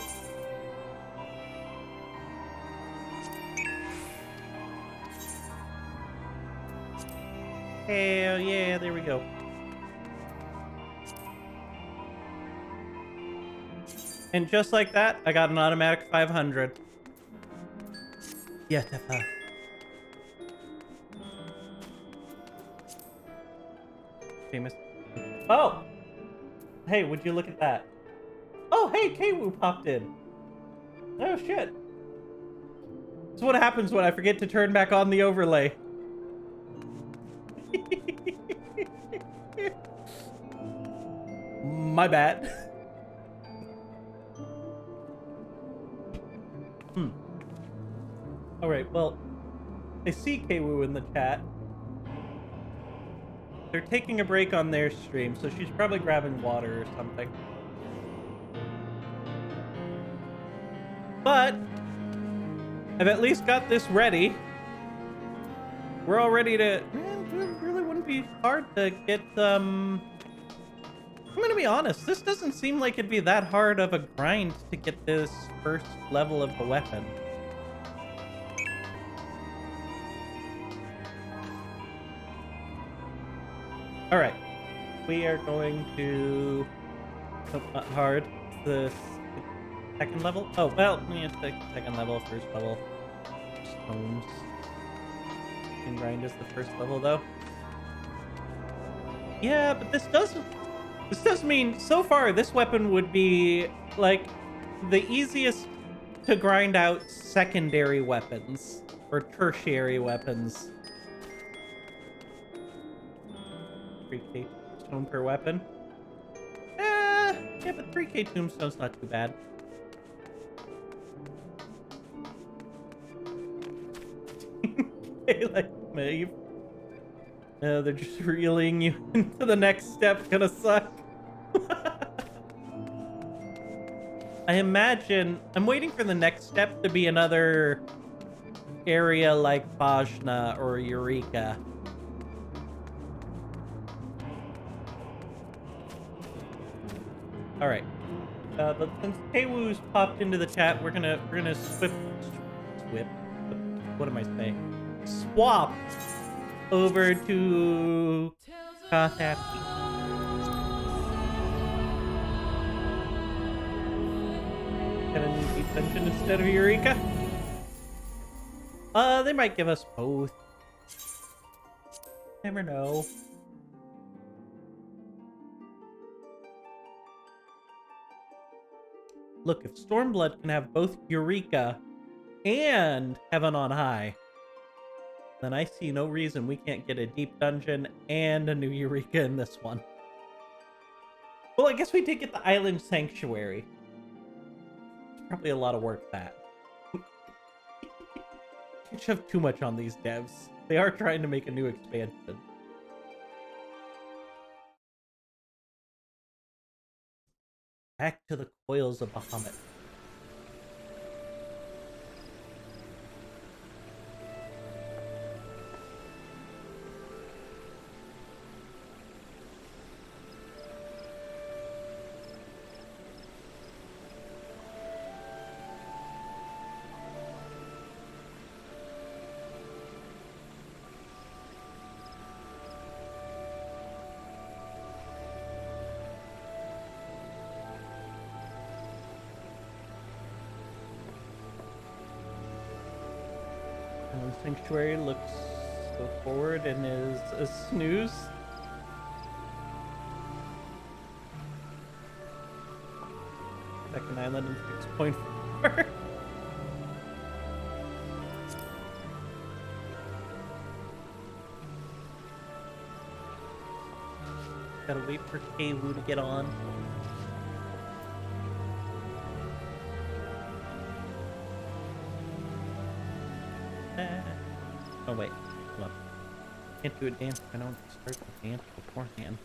Hell yeah, there we go. And just like that, I got an automatic 500. Yeah, famous. Oh! Hey, would you look at that? Oh, hey, Kwu popped in. Oh, shit. That's what happens when I forget to turn back on the overlay. My bad. Alright, well, I see Kwu in the chat. They're taking a break on their stream, so she's probably grabbing water or something. But I've at least got this ready. We're all ready to... It really wouldn't be hard to get... I'm gonna be honest, this doesn't seem like it'd be that hard of a grind to get this first level of the weapon. Alright, we are going to... not hard. The second level? Oh, well, it's the second level, first level. Stones. And grind is the first level, though. Yeah, but this does mean, so far, this weapon would be, like, the easiest to grind out secondary weapons. Or tertiary weapons. 3k stone per weapon. Yeah, but 3k tombstone's not too bad. Hey, like, Maeve. They're just reeling you into the next step. Gonna suck. I imagine... I'm waiting for the next step to be another area like Bajna or Eureka. All right. But since Kwu's popped into the chat, we're gonna swap. What am I saying? Swap over to Kothapi. Gonna need deep dungeon instead of Eureka. They might give us both. Never know. Look, if Stormblood can have both Eureka and Heaven on High, then I see no reason we can't get a deep dungeon and a new Eureka in this one. Well, I guess we did get the island sanctuary. It's probably a lot of work, that. Can't shove too much on these devs. They are trying to make a new expansion. Back to the coils of Bahamut. Sanctuary looks go forward and is a snooze. Second island and 6.4. Gotta wait for Kaywu to get on. Oh wait, hold on. Can't do a dance if I don't start the dance beforehand.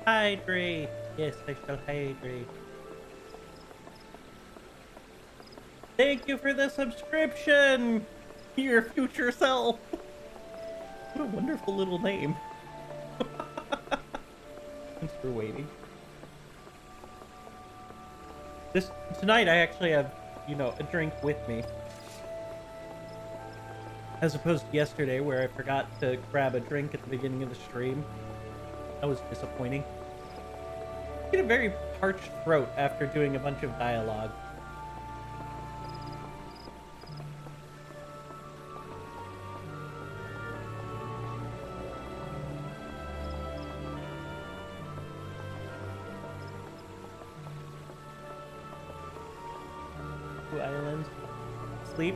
Hydrate! Yes, I shall hydrate. Thank you for the subscription! Your future self! What a wonderful little name. Thanks for waiting. Tonight I actually have, you know, a drink with me. As opposed to yesterday where I forgot to grab a drink at the beginning of the stream. That was disappointing. I get a very parched throat after doing a bunch of dialogue. Two islands. Sleep.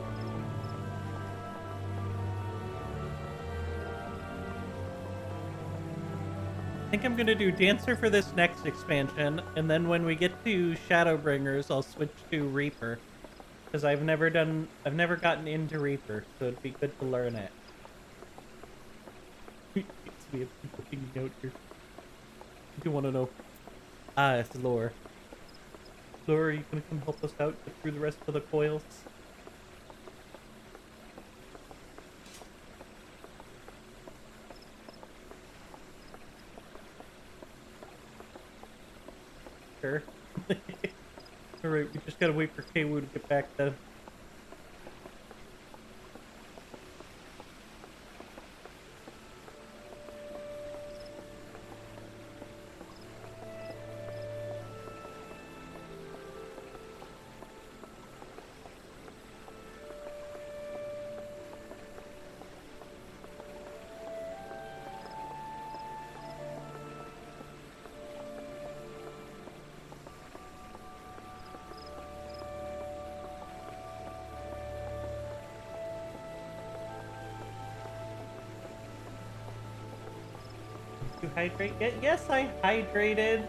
I think I'm gonna do Dancer for this next expansion, and then when we get to Shadowbringers, I'll switch to Reaper. Because I've never gotten into Reaper, so it'd be good to learn it. We have people hanging out here. I do want to know. Ah, it's Lore. Lore, are you gonna come help us out, get through the rest of the coils? Sure. Alright, we just gotta wait for Kaywu to get back then. You hydrate yet? Yes, I hydrated.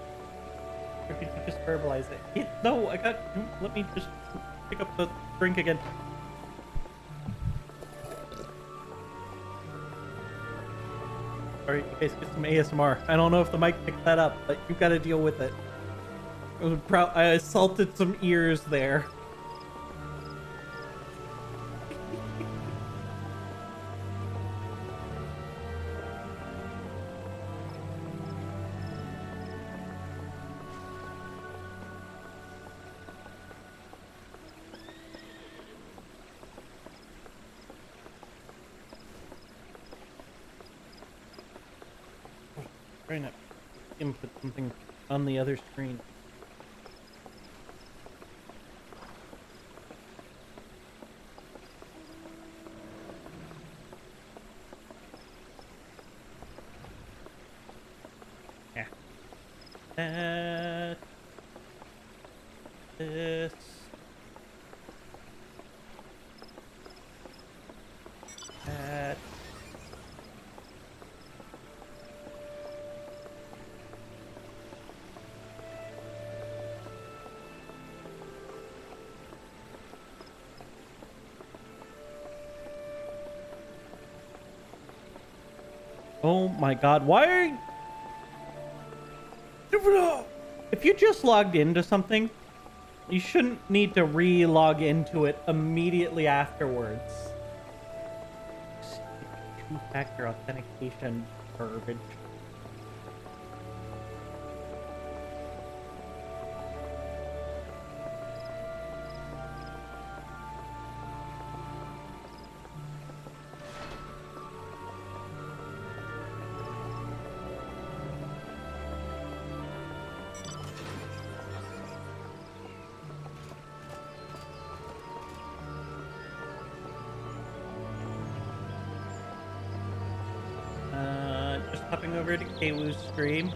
Or did you just verbalize it? No, I got. Let me just pick up the drink again. Alright, you guys get some ASMR. I don't know if the mic picked that up, but you gotta deal with it. I assaulted some ears there. Trying to input something on the other screen. Yeah. That. This. That. Oh my god, why are you... If you just logged into something, you shouldn't need to re-log into it immediately afterwards. Two-factor authentication garbage. Just hopping over to Kwoo's stream.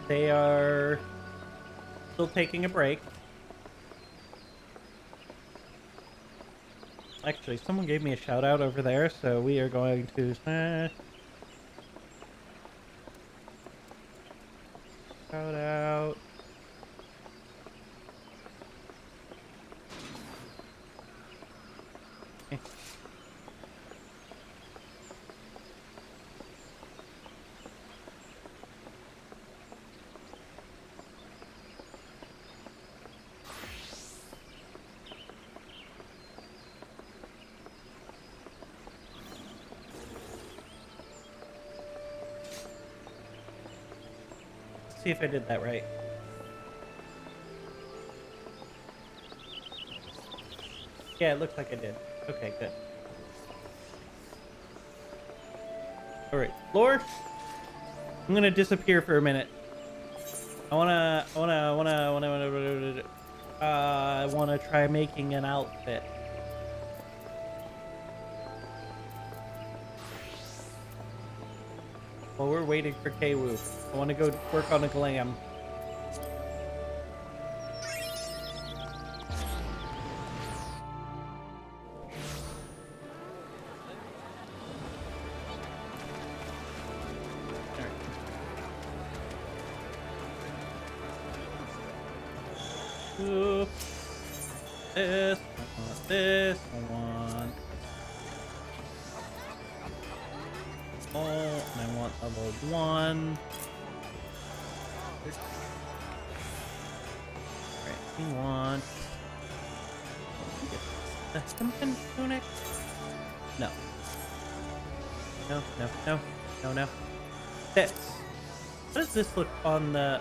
They are still taking a break. Actually, someone gave me a shout out over there, so we are going to shout out. See if I did that right. Yeah, it looks like I did. Okay, good. Alright, Lord, I'm gonna disappear for a minute. I wanna try making an outfit. While we're waiting for Kwoo, I want to go work on a glam. Oops. This, I want this, I want... Oh, and I want level 1. Alright, we want... the Hempen tunic? No. No, no, no, no, no. This. How does this look on the...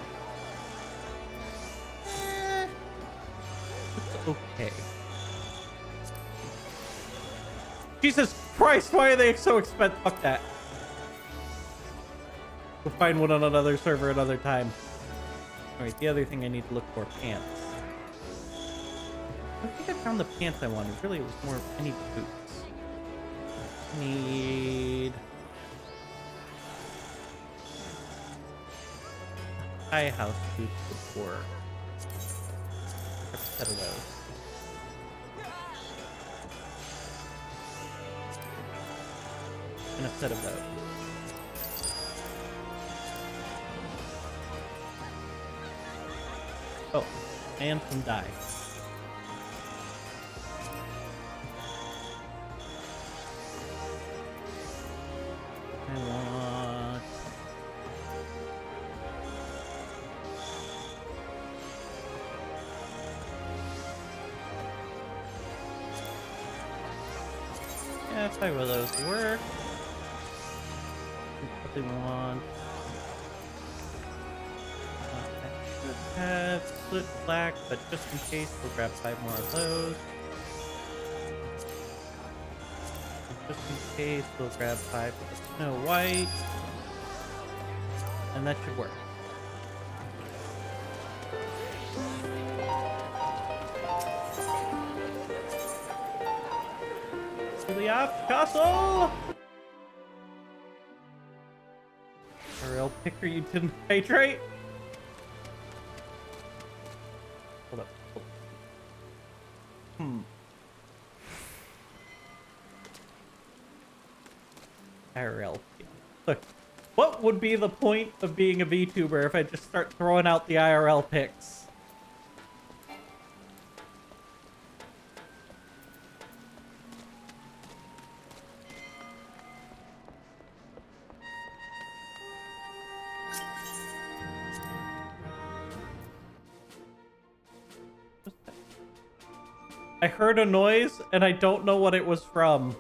It's okay. Jesus Christ, why are they so expensive? Fuck that. We'll find one on another server another time. Alright, the other thing I need to look for, pants. I don't think I found the pants I wanted. Really, it was more, I need boots. Need... high house boots would work. A set of those. And a set of those. Oh, and some dye. I want... yeah, if I will those work. I probably want... have split black, but just in case, we'll grab 5 more of those. Just in case, we'll grab 5 of the Snow White. And that should work. To the Aft Castle! Ariel Picker, you didn't hydrate? Hold up. IRL. Look, what would be the point of being a VTuber if I just start throwing out the IRL pics? I heard a noise and I don't know what it was from.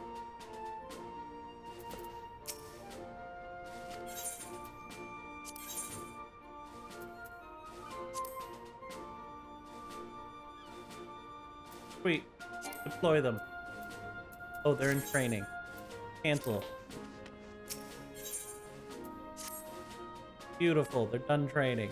Sweet. Deploy them. Oh, they're in training. Cancel. Beautiful. They're done training.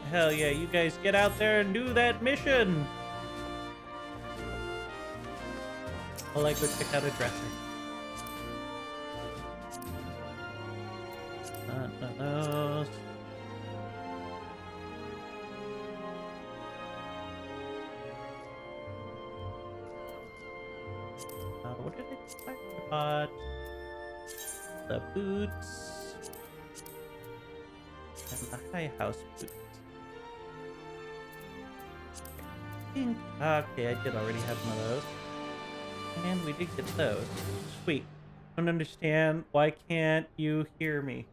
Hell yeah, you guys get out there and do that mission! I'll go check out a dresser. None of those. What did I got? The boots. And the high house boots. Okay, I did already have one of those. And we did get those. Sweet. I don't understand. Why can't you hear me?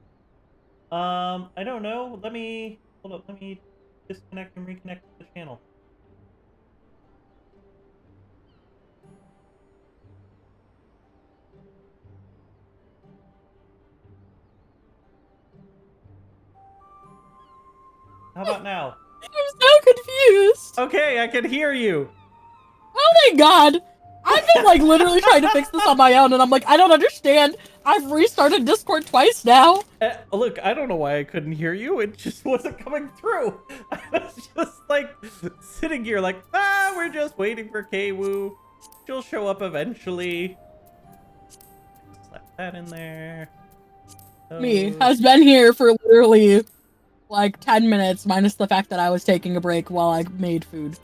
I don't know. Let me... Hold up. Let me disconnect and reconnect the channel. How about now? I'm so confused. Okay, I can hear you. Oh my god. I've been like literally trying to fix this on my own and I'm like, I don't understand. I've restarted Discord twice now. Look, I don't know why I couldn't hear you. It just wasn't coming through. I was just like sitting here like, we're just waiting for Kwoo. She'll show up eventually. Slap that in there. Me has been here for literally like 10 minutes minus the fact that I was taking a break while I made food.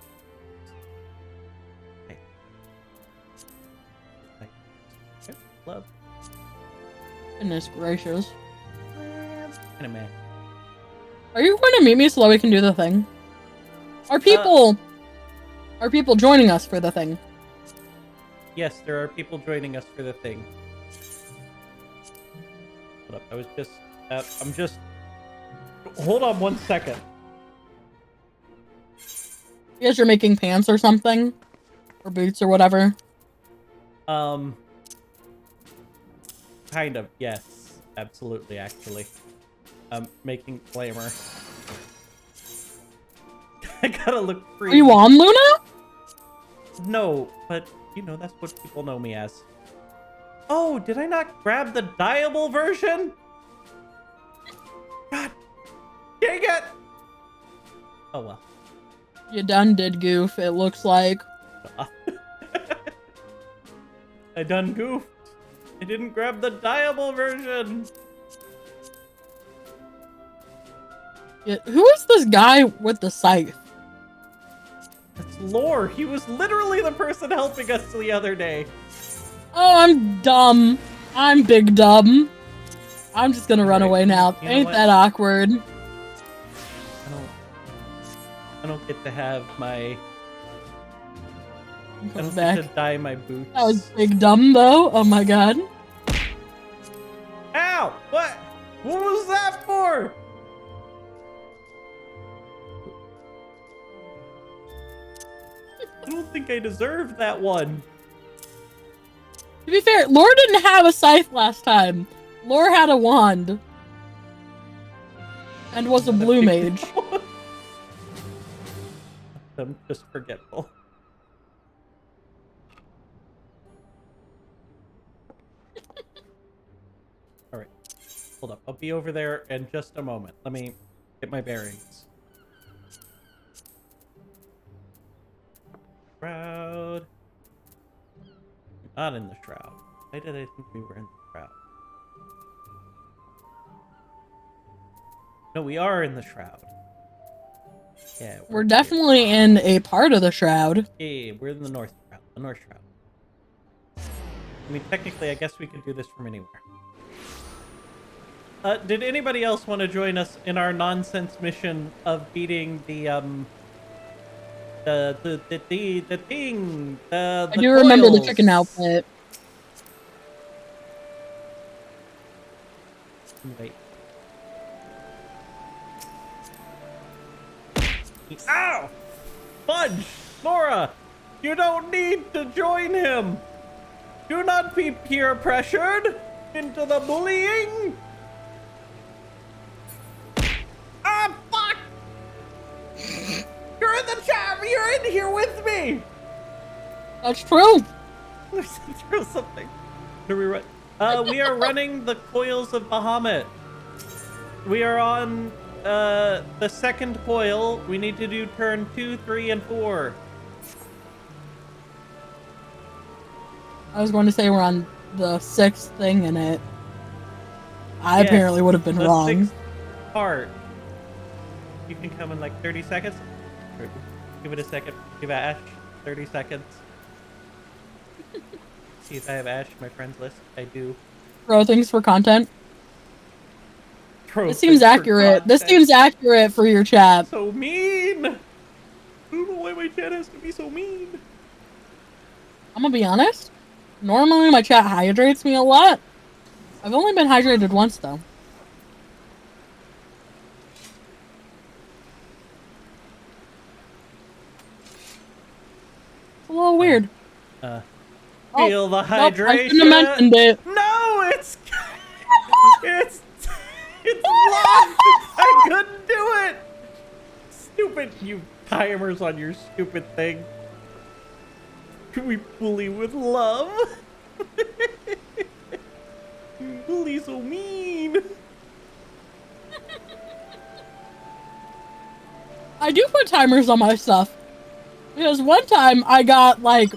Love. Goodness gracious. In a minute. Are you going to meet me so that we can do the thing? Are people joining us for the thing? Yes, there are people joining us for the thing. Hold up, I was just I'm just hold on 1 second. You guys are making pants or something? Or boots or whatever? Kind of, yes. Absolutely, actually. Making flamer. I gotta look free. Are you on Luna? No, but, you know, that's what people know me as. Oh, did I not grab the diable version? God dang it! Oh, well. You done did goof, it looks like. I done goofed. I didn't grab the diable version. Yeah, who is this guy with the scythe? That's Lore. He was literally the person helping us the other day. Oh, I'm dumb. I'm big dumb. I'm just gonna run away now. You know Ain't what? that awkward? I don't get to have my... I Come don't back. get to dye my boots. That was big dumb though. Oh my god. Ow! What? What was that for? I don't think I deserved that one. To be fair, Lore didn't have a scythe last time. Lore had a wand. And was a blue mage. I'm just forgetful. All right, hold up. I'll be over there in just a moment. Let me get my bearings. Shroud. Not in the shroud. Why did I think we were in the shroud? No, we are in the shroud. Yeah, We're definitely in a part of the shroud. Yeah, we're in the north shroud. The north shroud. I mean, technically, I guess we could do this from anywhere. Did anybody else want to join us in our nonsense mission of beating the thing? I do remember the chicken outfit. Wait. Ow! Fudge! Laura! You don't need to join him! Do not be peer pressured into the bullying! Ah, fuck! You're in the chat! You're in here with me! That's true. Through something. Do we run? We are running the coils of Bahamut. We are on the second coil. We need to do turn 2, 3, and 4. I was going to say we're on the 6th thing in it. I apparently would have been wrong. The 6th part. You can come in like 30 seconds. Give it a second. Give Ash 30 seconds. See if I have Ash in my friends list. I do. Throw things for content. Throw This seems things for accurate. This content. seems accurate for your chat. So mean. I don't know why my chat has to be so mean. I'm gonna be honest. Normally my chat hydrates me a lot. I've only been hydrated once though. It's a little weird. Feel the Nope, I hydration. shouldn't have mentioned it. No, it's it's locked. I couldn't do it. Stupid, you timers on your stupid thing. Can we bully with love? You bully so mean. I do put timers on my stuff. Because one time I got like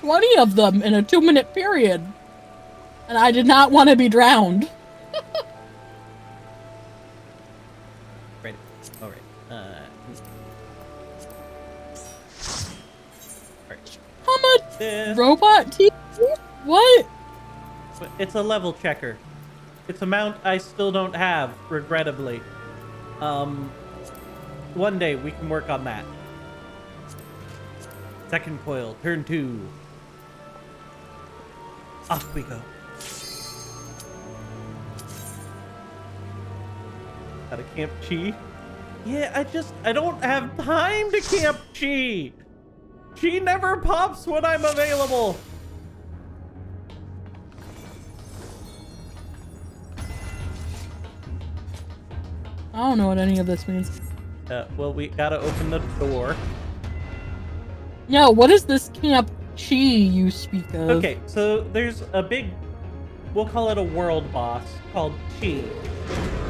20 of them in a 2-minute period. And I did not want to be drowned. Right. All right. Alright. How much robot TV? What? But it's a level checker. It's a mount I still don't have, regrettably. One day we can work on that. Second coil, turn 2. Off we go. Gotta camp Chi? Yeah, I don't have time to camp Chi. She never pops when I'm available. I don't know what any of this means. Well, we gotta open the door. No, what is this Camp Chi you speak of? Okay, so there's a big, we'll call it a world boss called Chi.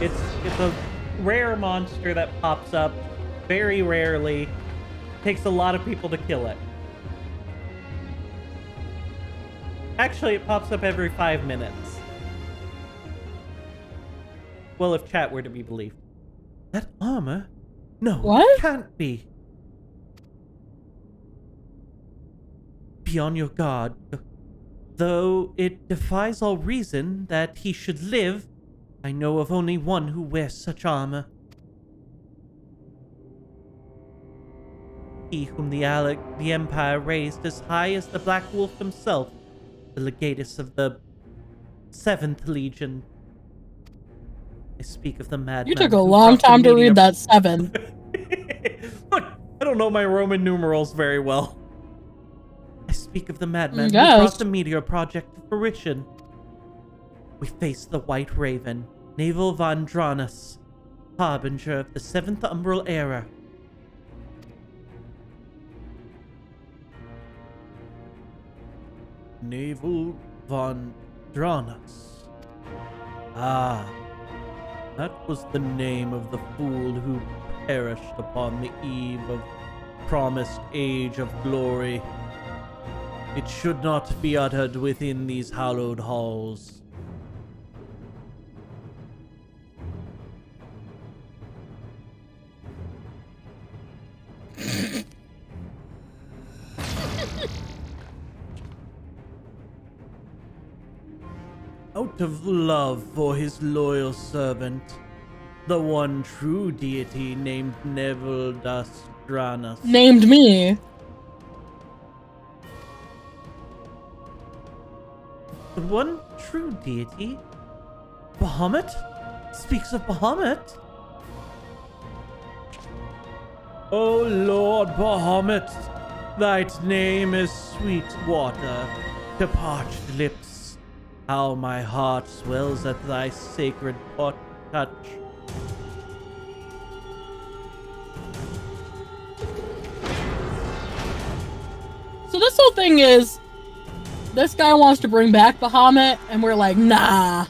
It's a rare monster that pops up very rarely. Takes a lot of people to kill it. Actually, it pops up every 5 minutes. Well, if chat were to be believed. That armor? No, What? it can't be. Be on your guard. Though it defies all reason that he should live, I know of only one who wears such armor. He whom the Empire raised as high as the Black Wolf himself, the legatus of the 7th Legion. I speak of the madman. You took a who long crossed the time to medium- read that 7. Look, I don't know my Roman numerals very well. I speak of the madman who Yes. brought the meteor project to fruition. We face the White Raven, Naval von Dranus, harbinger of the 7th Umbral Era. Naval von Dranus. Ah, that was the name of the fool who perished upon the eve of promised age of glory. It should not be uttered within these hallowed halls. Out of love for his loyal servant, the one true deity named Neville Dastranus. Named me. The one true deity? Bahamut? Speaks of Bahamut? O Lord Bahamut, thy name is sweet water to parched lips. How my heart swells at thy sacred touch. So this whole thing is, this guy wants to bring back Bahamut, and we're like, nah.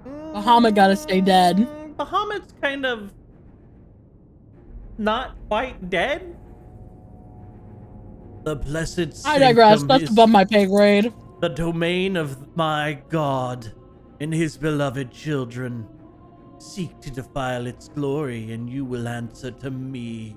Bahamut gotta stay dead. Bahamut's kind of not quite dead. The blessed I digress. sanctum That's is above my pay grade. the domain of my God and his beloved children. Seek to defile its glory, and you will answer to me.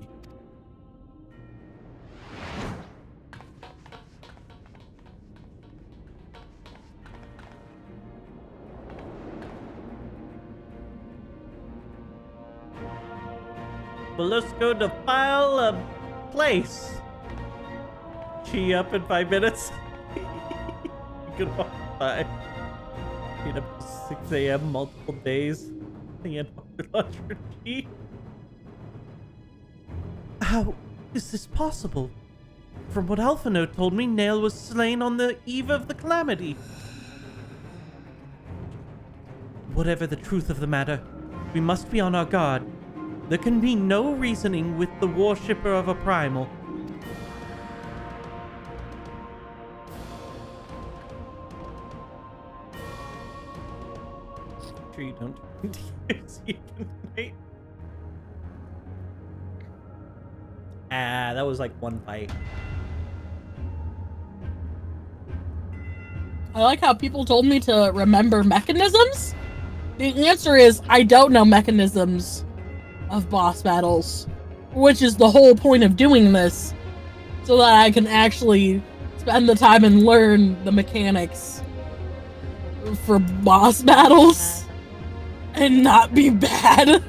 Well, let's go defile a place. Chi up in 5 minutes. Goodbye. Get up to 6 a.m. multiple days. And lunch for Chi. How is this possible? From what Alphino told me, Nail was slain on the eve of the calamity. Whatever the truth of the matter, we must be on our guard. There can be no reasoning with the worshipper of a primal. Sure you don't see it tonight. Ah, that was like one fight. I like how people told me to remember mechanisms. The answer is, I don't know mechanisms of boss battles, which is the whole point of doing this, so that I can actually spend the time and learn the mechanics for boss battles and not be bad.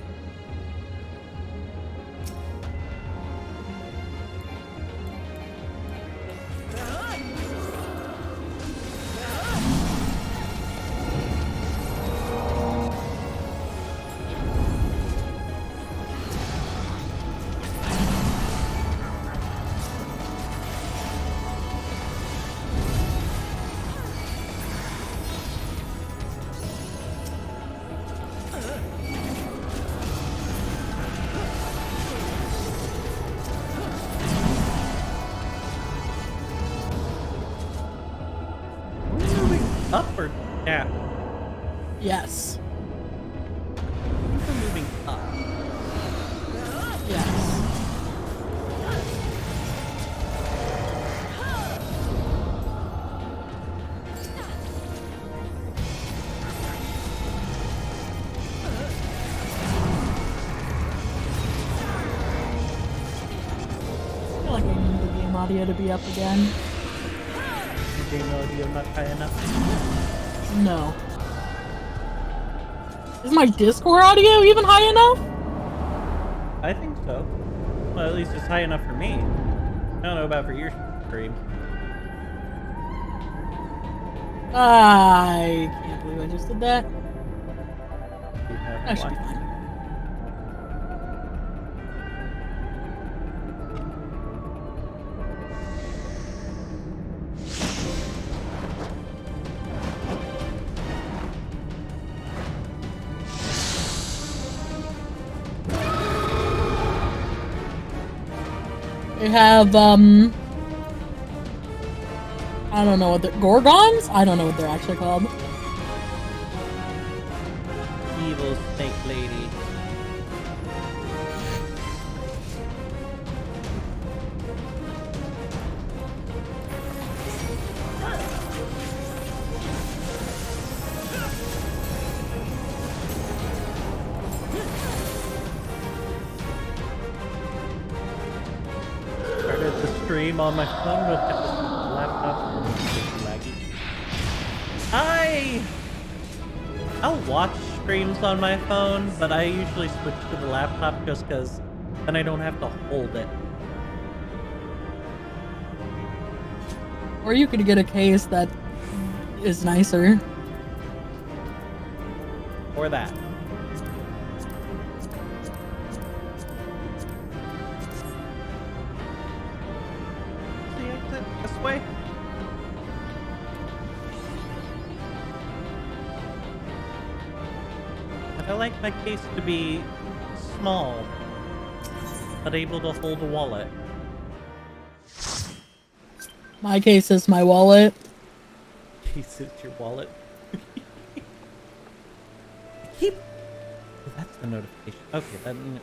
Up or down? Yes. We're moving up. Yes. I feel like I need the game audio to be up again. Game audio not high enough. No. Is my Discord audio even high enough? I think so. Well, at least it's high enough for me. I don't know about for your stream. I can't believe I just did that. You have That should be one. fine. We have, I don't know what they're... Gorgons? I don't know what they're actually called. Evil snake lady. Started the stream on my phone, but kept this laptop laggy. I'll watch streams on my phone, but I usually switch to the laptop just because then I don't have to hold it. Or you could get a case that is nicer. Or that. The exit this way. I like my case to be small, but able to hold a wallet. My case is my wallet. Case is your wallet. Keep. Oh, that's the notification. Okay,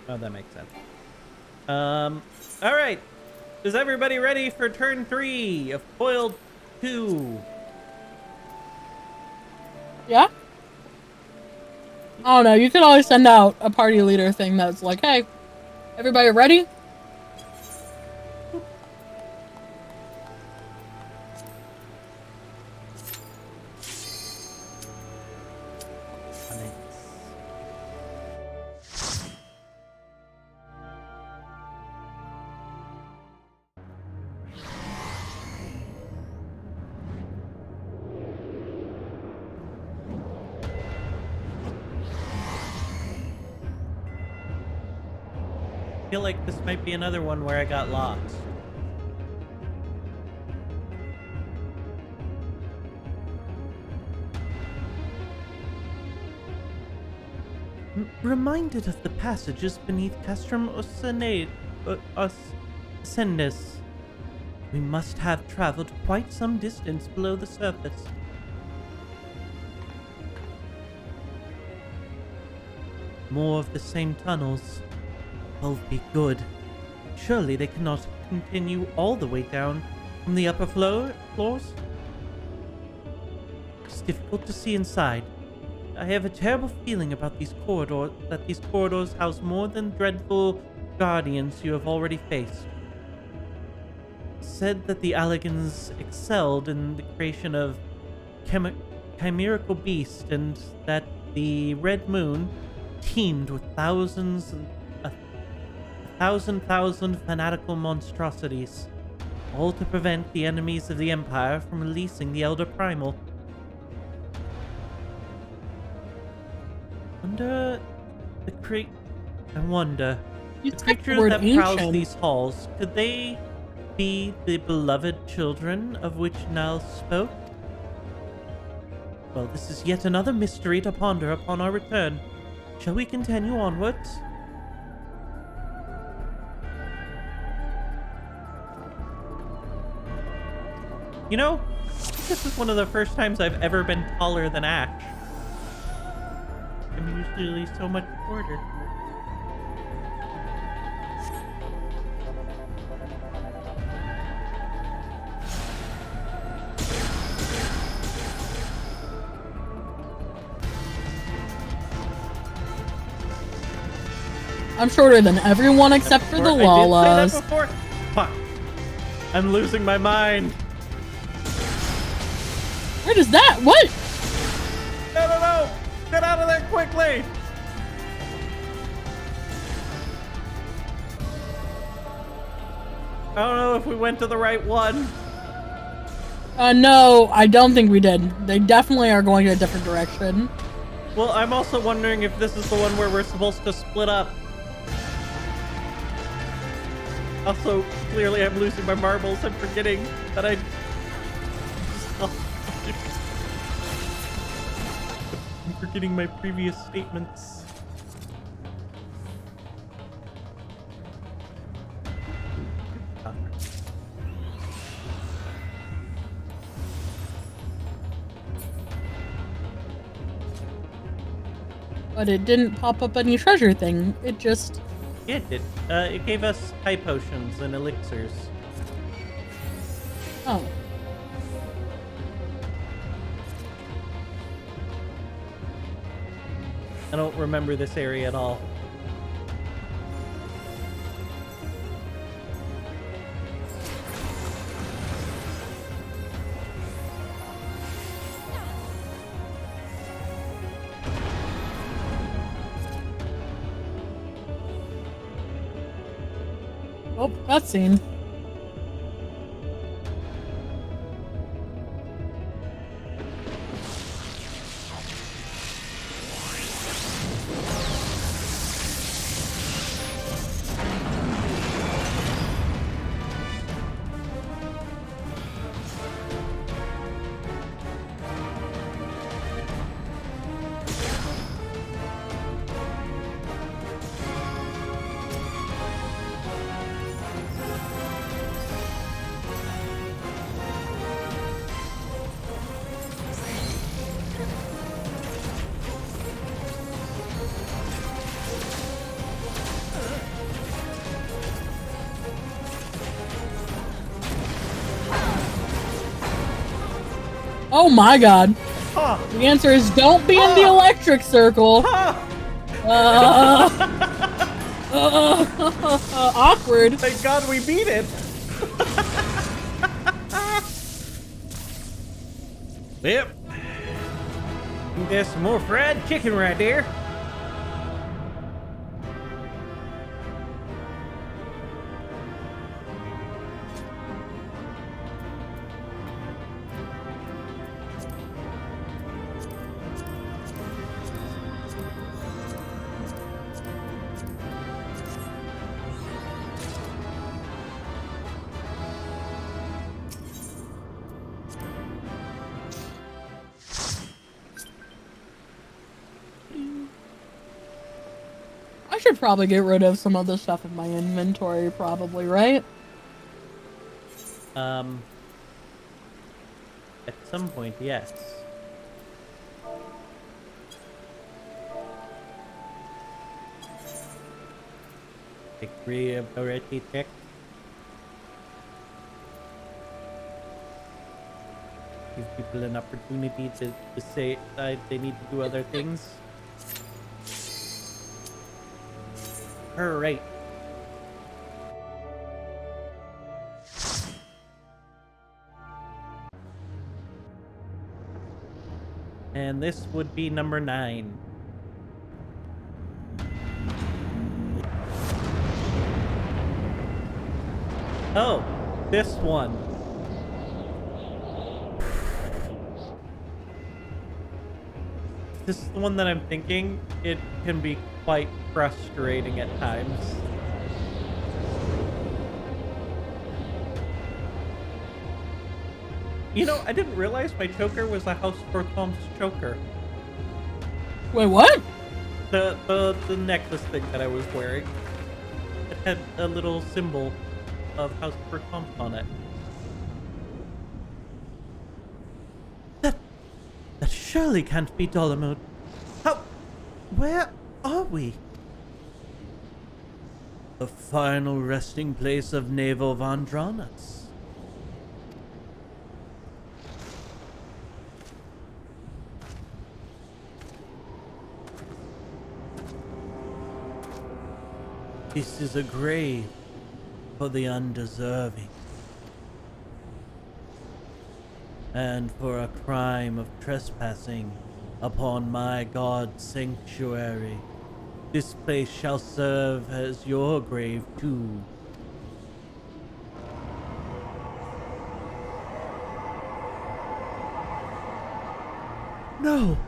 that makes sense. All right. Is everybody ready for turn 3 of Foiled 2? Yeah? I don't know, you could always send out a party leader thing that's like, hey, everybody ready? I feel like this might be another one where I got lost. Reminded of the passages beneath Castrum Ascendus. We must have traveled quite some distance below the surface. More of the same tunnels. Well, be good. Surely they cannot continue all the way down from the upper floors? It's difficult to see inside. I have a terrible feeling about these corridors house more than dreadful guardians you have already faced. Said that the Alligans excelled in the creation of chimerical beasts, and that the Red Moon teemed with thousand fanatical monstrosities, all to prevent the enemies of the Empire from releasing the Elder Primal. I wonder, You the said the creatures word that prowse ancient. these halls, could they be the beloved children of which Nal spoke? Well, this is yet another mystery to ponder upon our return. Shall we continue onwards? You know, this is one of the first times I've ever been taller than Ash. I'm usually so much shorter. I'm shorter than everyone except for the I did say Lalas. that before. Fuck. I'm losing my mind. What is that? What? No! Get out of there quickly! I don't know if we went to the right one. No, I don't think we did. They definitely are going in a different direction. Well, I'm also wondering if this is the one where we're supposed to split up. Also, clearly I'm losing my marbles. I'm forgetting that I'm forgetting my previous statements. But it didn't pop up any treasure thing. It just... Yeah, it did. It gave us high potions and elixirs. Oh. I don't remember this area at all. Oh, cutscene. Oh my god. Huh. The answer is don't be in the electric circle. Awkward. Thank God we beat it. Yep. There's some more fried chicken right there. I should probably get rid of some other stuff in my inventory, probably, right? At some point, yes. Degree of already checked. Give people an opportunity to say they need to do other things. Alright. And this would be number 9. Oh, this one. This is the one that I'm thinking. It can be quite frustrating at times. You know, I didn't realize my choker was a House for Tom's choker. Wait, what? The necklace thing that I was wearing. It had a little symbol of House for Tom on it. That surely can't be Dolomode. How? Where are we? The final resting place of Naval Vandronas. This is a grave for the undeserving. And for a crime of trespassing upon my God's sanctuary, this place shall serve as your grave too. No!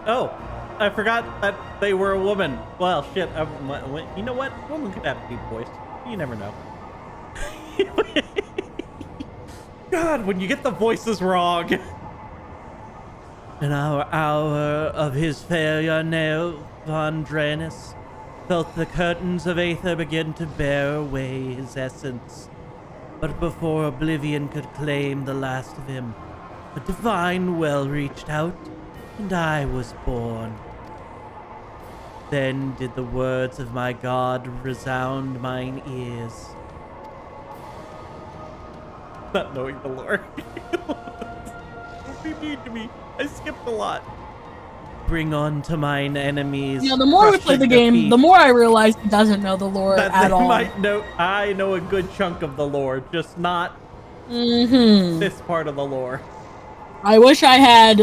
Oh, I forgot that they were a woman. Well, shit. You know what? A woman could have a deep voice. You never know. God, when you get the voices wrong. In our hour of his failure, Nell, Von Dranus felt the curtains of Aether begin to bear away his essence. But before oblivion could claim the last of him, a divine well reached out, and I was born. Then did the words of my God resound mine ears. Not knowing the lore. Don't be mean to me. I skipped a lot. Bring on to mine enemies. Yeah, the more we play the game, the more I realize he doesn't know the lore at all. Might know, I know a good chunk of the lore, just not this part of the lore. I wish I had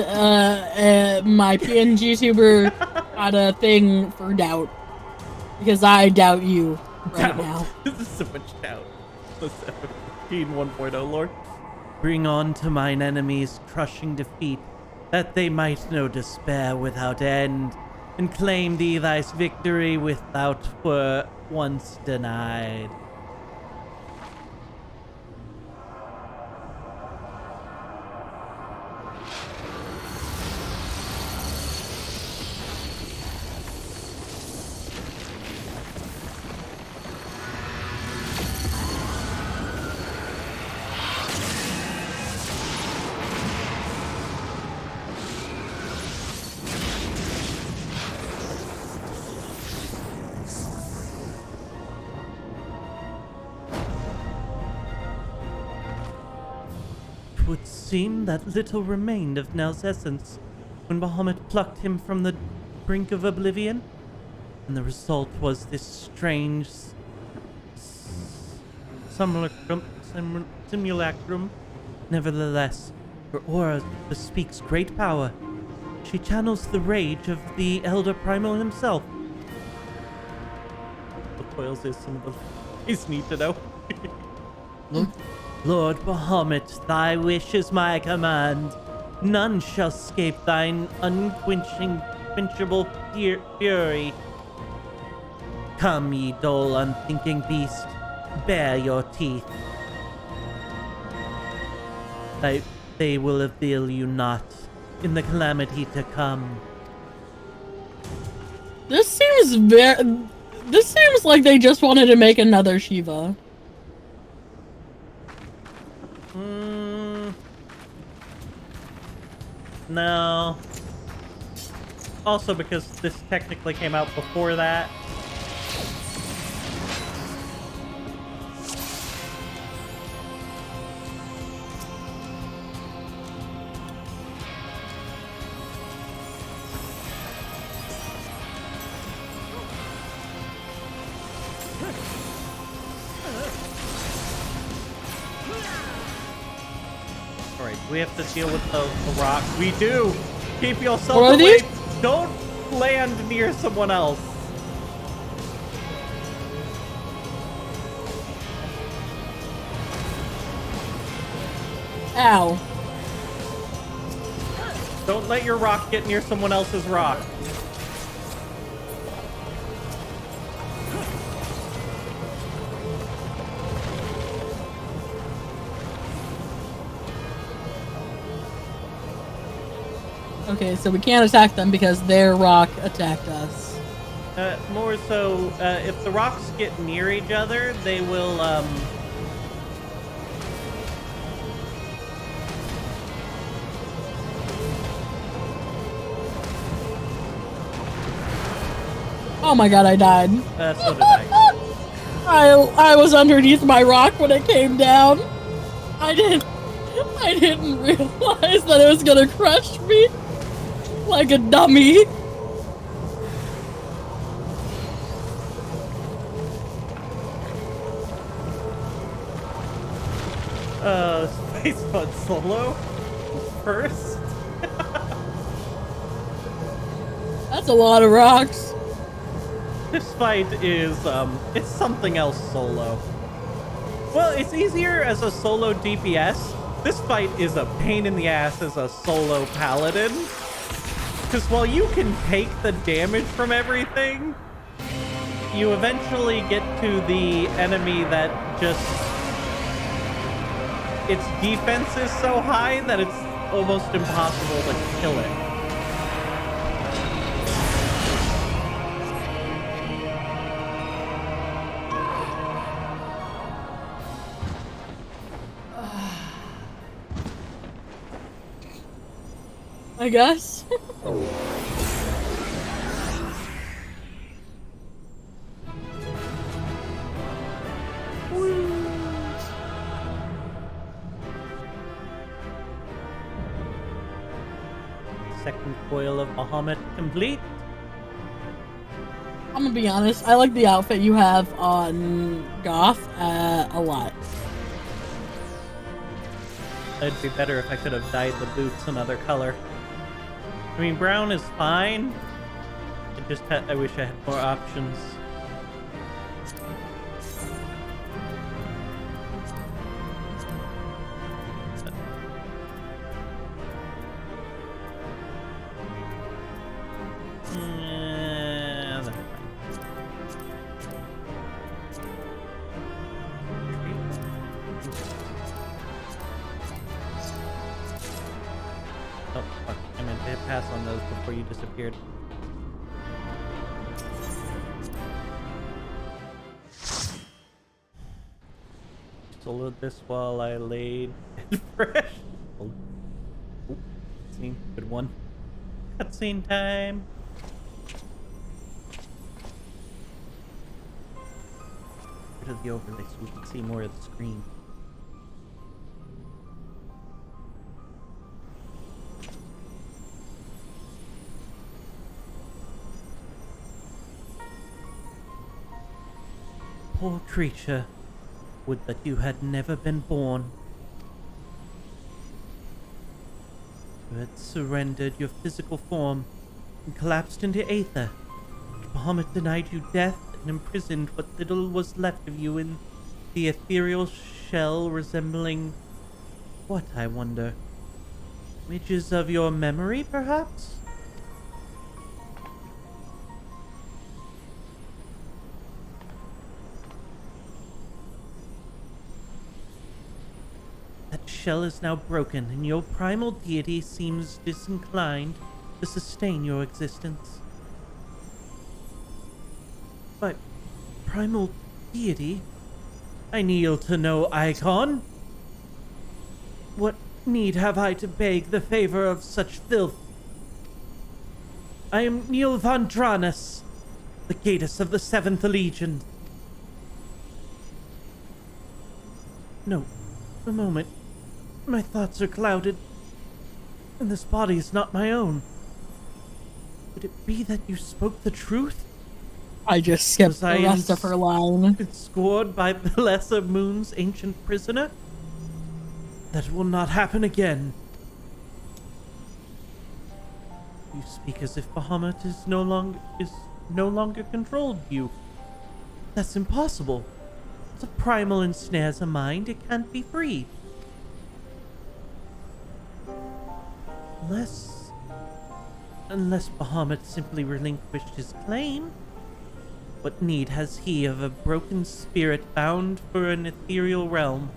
my PNG tuber had a thing for doubt, because I doubt you right now. This is so much doubt. The 17 1.0 lore. Bring on to mine enemies crushing defeat, that they might know despair without end, and claim thee thy victory without were once denied. Would seem that little remained of Nell's essence when Bahamut plucked him from the brink of oblivion, and the result was this strange simulacrum. Nevertheless, her aura bespeaks great power. She channels the rage of the Elder Primal himself. The coils is some of the things need to know. Lord Bahamut, thy wish is my command. None shall escape thine unquenchable fury. Come, ye dull, unthinking beast, bare your teeth. They will avail you not in the calamity to come. This seems like they just wanted to make another Shiva. No. Also because this technically came out before that. We have to deal with the rock. We do! Keep yourself away! Don't land near someone else. Ow. Don't let your rock get near someone else's rock. Okay, so we can't attack them because their rock attacked us. More so, if the rocks get near each other, they will, Oh my god, I died. So did I. I was underneath my rock when it came down. I didn't realize that it was gonna crush me like a dummy. Space Bud Solo first. That's a lot of rocks. This fight is, it's something else solo. Well, it's easier as a solo DPS. This fight is a pain in the ass as a solo paladin. Because while you can take the damage from everything, you eventually get to the enemy that just... its defense is so high that it's almost impossible to kill it. I guess. Second coil of Bahamut complete. I'm gonna be honest, I like the outfit you have on Goth a lot. It'd be better if I could have dyed the boots another color. I mean, brown is fine. I wish I had more options. That's fine. Oh, fuck. I meant to hit pass on those before you disappeared. Still load this while I laid fresh. Oh, cutscene. Good one. Cutscene time. Rid of the overlay so we can see more of the screen. Poor creature, would that you had never been born. You had surrendered your physical form and collapsed into aether. Bahamut denied you death and imprisoned what little was left of you in the ethereal shell resembling what, I wonder? Images of your memory, perhaps? That shell is now broken, and your primal deity seems disinclined to sustain your existence. My primal deity? I kneel to no icon. What need have I to beg the favor of such filth? I am Neil von Dranus, the Gatus of the 7th Legion. No, a moment. My thoughts are clouded, and this body is not my own. Could it be that you spoke the truth? I just skipped Was the I rest of her line. Scored by the Lesser Moon's ancient prisoner? That will not happen again. You speak as if Bahamut is no longer controlled you. That's impossible. If the primal ensnares a mind, it can't be freed. Unless Bahamut simply relinquished his claim. What need has he of a broken spirit bound for an ethereal realm?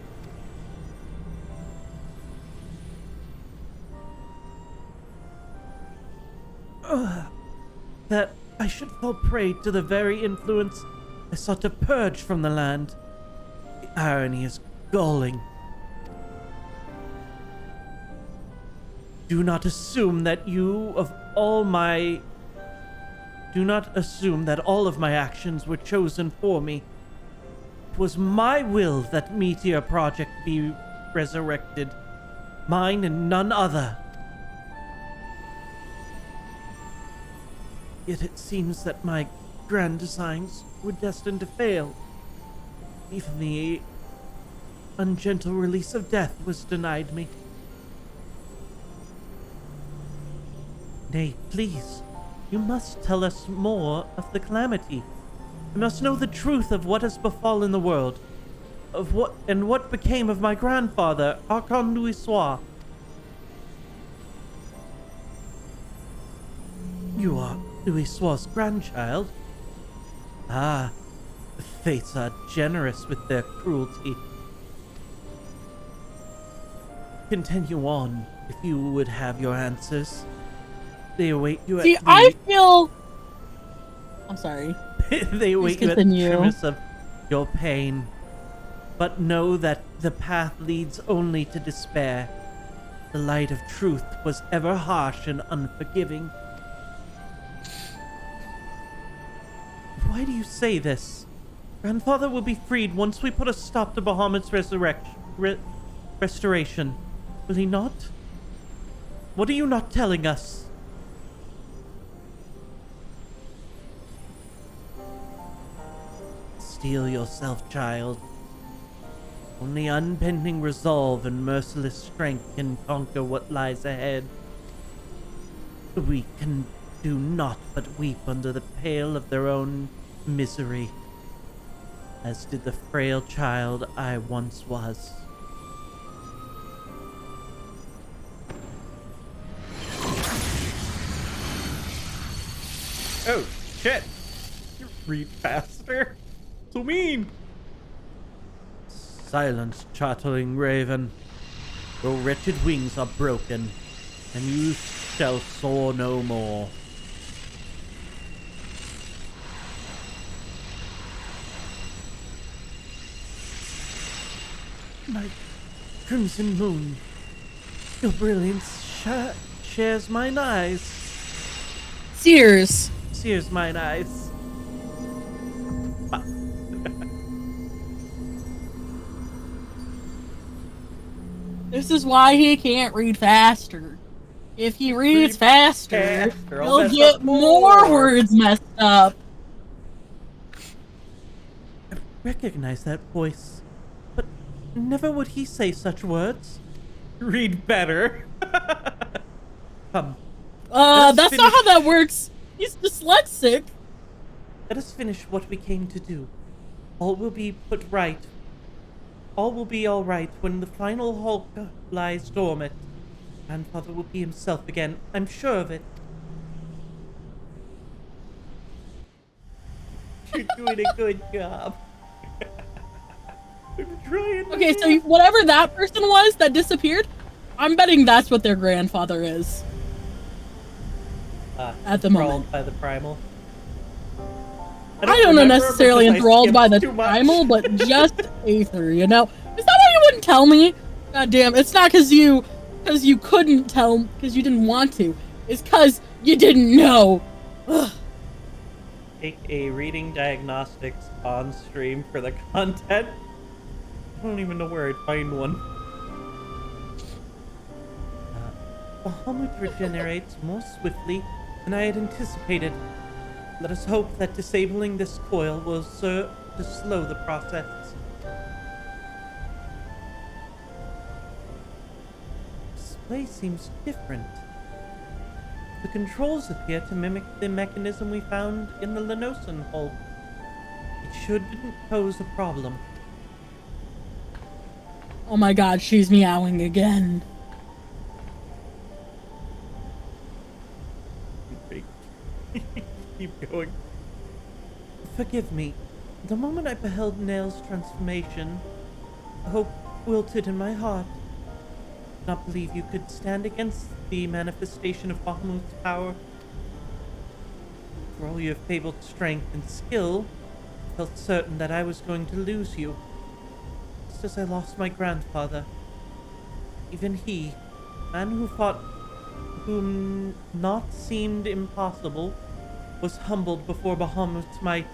That I should fall prey to the very influence I sought to purge from the land. The irony is galling. Do not assume that all of my actions were chosen for me. It was my will that Meteor Project be resurrected. Mine and none other. Yet it seems that my grand designs were destined to fail. Even the ungentle release of death was denied me. Nay, please, you must tell us more of the calamity. I must know the truth of what has befallen the world, of what became of my grandfather, Archon Louisois. You are Louisois' grandchild? Ah, the fates are generous with their cruelty. Continue on, if you would have your answers. They await you at I feel... I'm sorry. They await you at the premise of your pain. But know that the path leads only to despair. the light of truth was ever harsh and unforgiving. Why do you say this? Grandfather will be freed once we put a stop to Bahamut's restoration. Will he not? What are you not telling us? Steel yourself, child. Only unbending resolve and merciless strength can conquer what lies ahead. The weak can do naught but weep under the pale of their own misery, as did the frail child I once was. Oh, shit. You read faster. So mean. Silence, chattering raven. Your wretched wings are broken, and you shall soar no more. My crimson moon, your brilliance shares mine eyes. Sears. Sears mine eyes. This is why he can't read faster. If he reads faster, he'll get more words messed up. I recognize that voice, but never would he say such words. Read better. Come. That's not how that works. He's dyslexic. Let us finish what we came to do. All will be put right. All will be all right when the final Hulk lies dormant. Grandfather will be himself again. I'm sure of it. You're doing a good job. I'm trying. Okay, so whatever that person was that disappeared, I'm betting that's what their grandfather is. At the moment. By the primal. I don't know necessarily enthralled by the primal, but just Aether, you know? Is that why you wouldn't tell me? God damn, it's not because you couldn't tell, because you didn't want to. It's because you didn't know. Ugh. Take a reading diagnostics on stream for the content. I don't even know where I'd find one. Bahamut regenerates more swiftly than I had anticipated. Let us hope that disabling this coil will serve to slow the process. This place seems different. The controls appear to mimic the mechanism we found in the Lenosan Hulk. It shouldn't pose a problem. Oh my god, she's meowing again. Keep going. Forgive me. The moment I beheld Nail's transformation, hope wilted in my heart. I did not believe you could stand against the manifestation of Bahamut's power. For all your fabled strength and skill, I felt certain that I was going to lose you. Just as I lost my grandfather. Even he, man who fought whom naught seemed impossible, was humbled before Bahamut's might.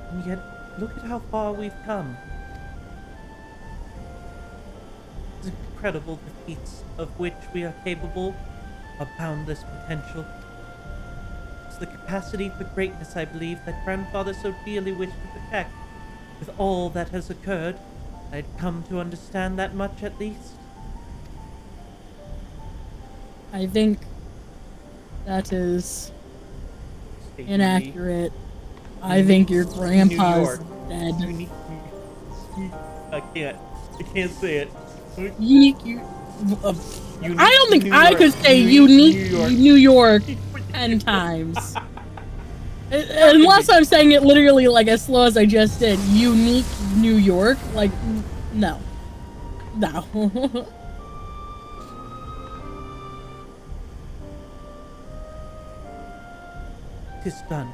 And yet, look at how far we've come. The incredible defeats of which we are capable of boundless potential. It's the capacity for greatness, I believe, that Grandfather so dearly wished to protect. With all that has occurred, I'd come to understand that much at least. I think that is inaccurate. I think your grandpa's dead. I can't say it. Unique. I don't think I could say unique New York 10 times. Unless I'm saying it literally like as slow as I just did. Unique New York. Like, no. No. Tis done.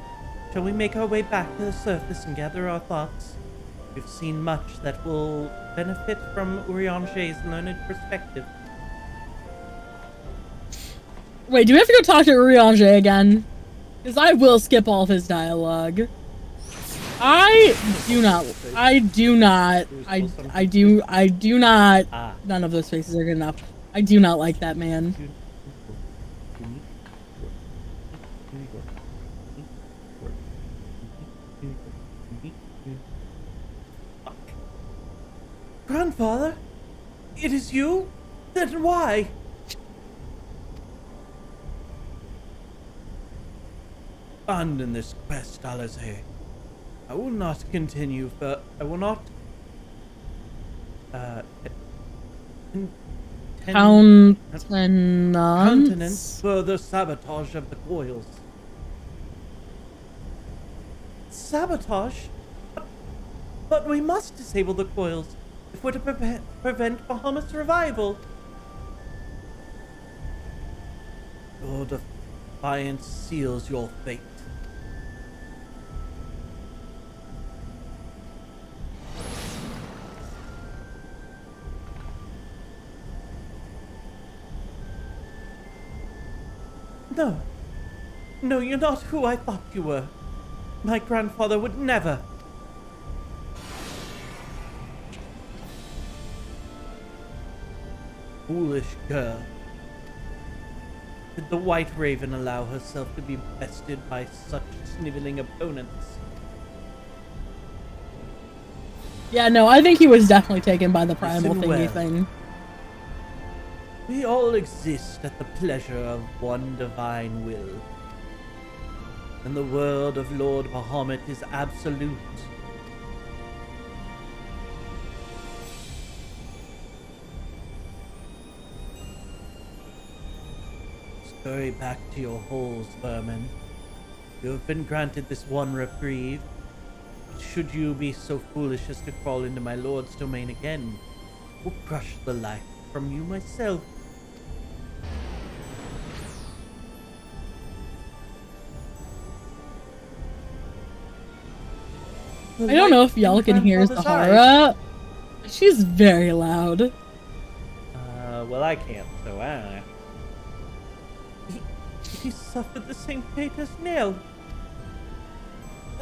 Shall we make our way back to the surface and gather our thoughts? We've seen much that will benefit from Urianger's learned perspective. Wait, do we have to go talk to Urianger again? Because I will skip all of his dialogue. I do not. None of those faces are good enough. I do not like that man. Grandfather? It is you? Then why? Abandon this quest, Alize. I will not continue for... I will not... countenance further sabotage of the coils. Sabotage? But we must disable the coils if we're to prevent Bahamut's revival. Your defiance seals your fate. No, you're not who I thought you were. My grandfather would never. Foolish girl. Did the White Raven allow herself to be bested by such sniveling opponents? Yeah, no, I think he was definitely taken by the primal Listen thingy well. thing. We all exist at the pleasure of one divine will. And the word of Lord Bahamut is absolute. Scurry back to your holes, vermin. You have been granted this one reprieve. Should you be so foolish as to crawl into my lord's domain again, I will crush the life from you myself. I don't know if y'all can hear Zahara. She's very loud. Well, I can't, so I don't know. He suffered the same fate as Nell.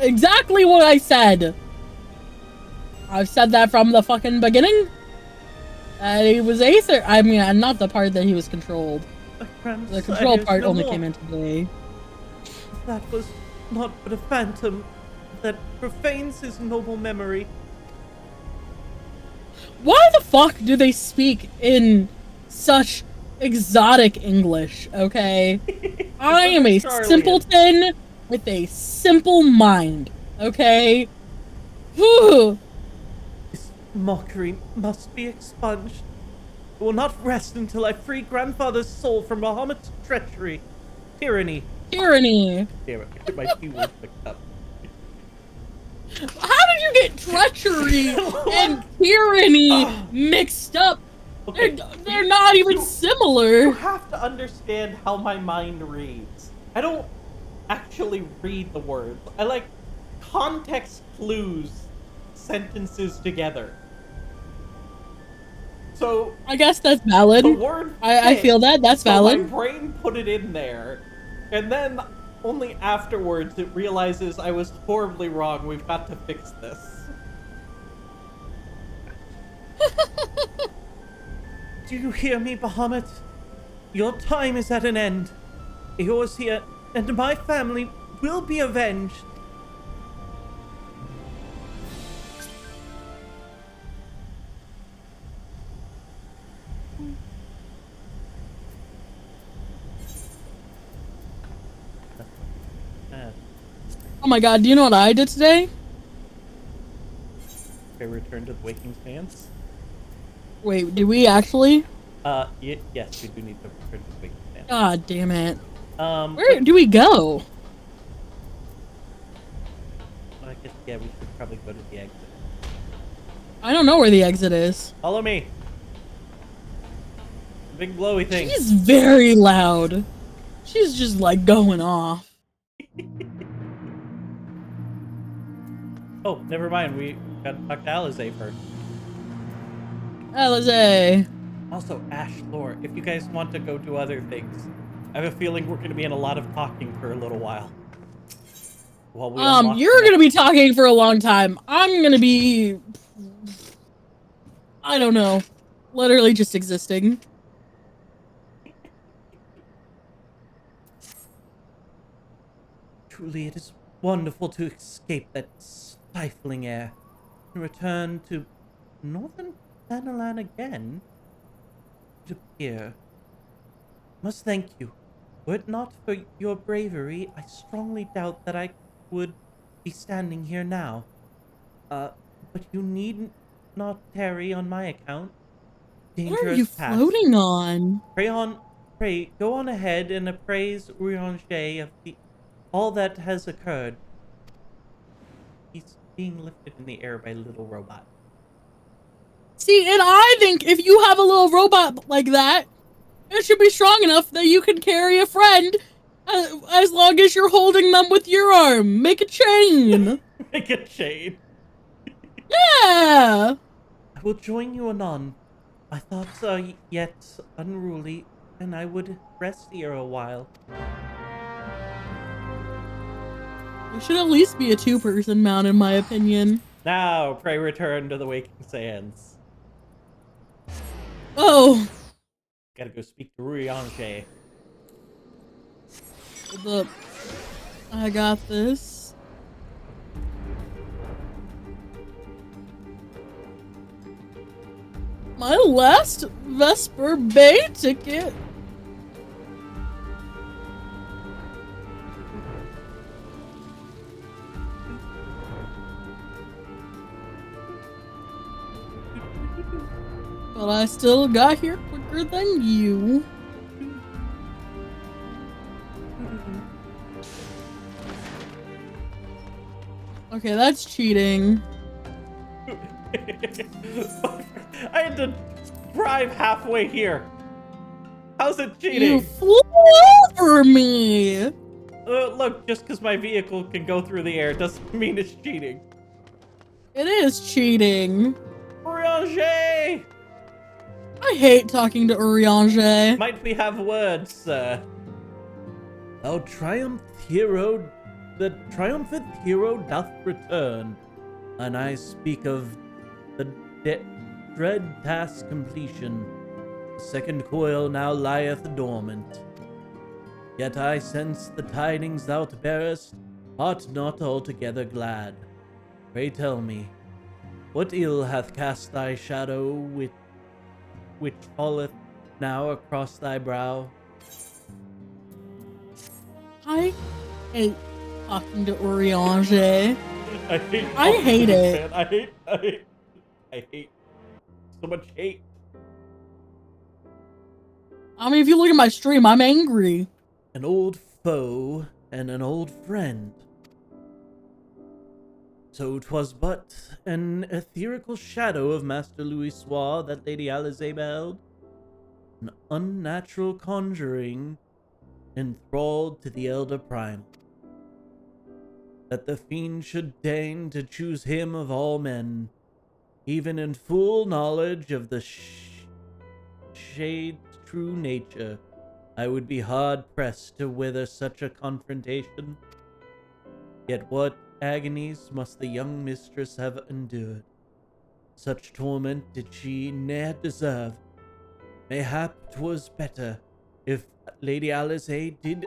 Exactly what I said. I've said that from the fucking beginning. He was Aether. I mean, not the part that he was controlled. The control part only came in today. That was not but a phantom that profanes his noble memory. Why the fuck do they speak in such exotic English, okay? I am a simpleton with a simple mind, okay? Whew. This mockery must be expunged. I will not rest until I free grandfather's soul from Bahamut's treachery. Tyranny. Tyranny. Damn it, get my keywords mixed up. How did you get treachery and tyranny mixed up? Okay. They're not even similar. You have to understand how my mind reads. I don't actually read the words. I like context clues sentences together. So I guess that's valid. the word I feel that. That's so valid. my brain put it in there, and then only afterwards it realizes I was horribly wrong. We've got to fix this. Do you hear me, Bahamut? Your time is at an end. Yours here, and my family will be avenged. Oh my god, do you know what I did today? Okay, return to the waking stance. Wait, do we actually? Yes, we do need to return to the waking stance. God damn it. Where do we go? I guess, yeah, we should probably go to the exit. I don't know where the exit is. Follow me. The big blowy thing. She's very loud. She's just like going off. Oh, never mind. Gotta talk to Alizé first. Alizé. Also, Ash Lore, if you guys want to go do other things, I have a feeling we're going to be in a lot of talking for a little while. While we unlock You're the gonna be next- talking for a long time. I'm gonna be, I don't know, literally just existing. Truly, it is wonderful to escape that stifling air and return to northern Thanalan again. To appear. Must thank you. Were it not for your bravery, I strongly doubt that I would be standing here now. But you need not tarry on my account. What Danger are has you passed. floating on? Pray, go on ahead and appraise Urianger of all that has occurred. He's being lifted in the air by little robot. See, and I think if you have a little robot like that, it should be strong enough that you can carry a friend as long as you're holding them with your arm. Make a chain. Make a chain. Yeah. I will join you anon. My thoughts are yet unruly, and I would rest here a while. It should at least be a two-person mount, in my opinion. Now, pray return to the Waking Sands. Oh. Gotta go speak to Urianger. Hold up. I got this. My last Vesper Bay ticket. But I still got here quicker than you. Okay, that's cheating. I had to drive halfway here. How's it You cheating? flew over me. Look, just because my vehicle can go through the air doesn't mean it's cheating. It is cheating. Urianger! I hate talking to Urianger. Might we have words, sir? The triumphant hero doth return, and I speak of the dread task completion. The second coil now lieth dormant. Yet I sense the tidings thou bearest art not altogether glad. Pray tell me, what ill hath cast thy shadow which falleth now across thy brow? I hate talking to Urianger. I hate. I hate it. Man. I hate. So much hate. I mean, if you look at my stream, I'm angry. An old foe and an old friend. So 'twas but an etherical shadow of Master Louis Soir that Lady Alizé beheld, an unnatural conjuring enthralled to the Elder Prime. That the fiend should deign to choose him of all men, even in full knowledge of the shade's true nature, I would be hard-pressed to weather such a confrontation. Yet what agonies must the young mistress have endured? Such torment did she ne'er deserve. Mayhap 'twas better if Lady Alizé did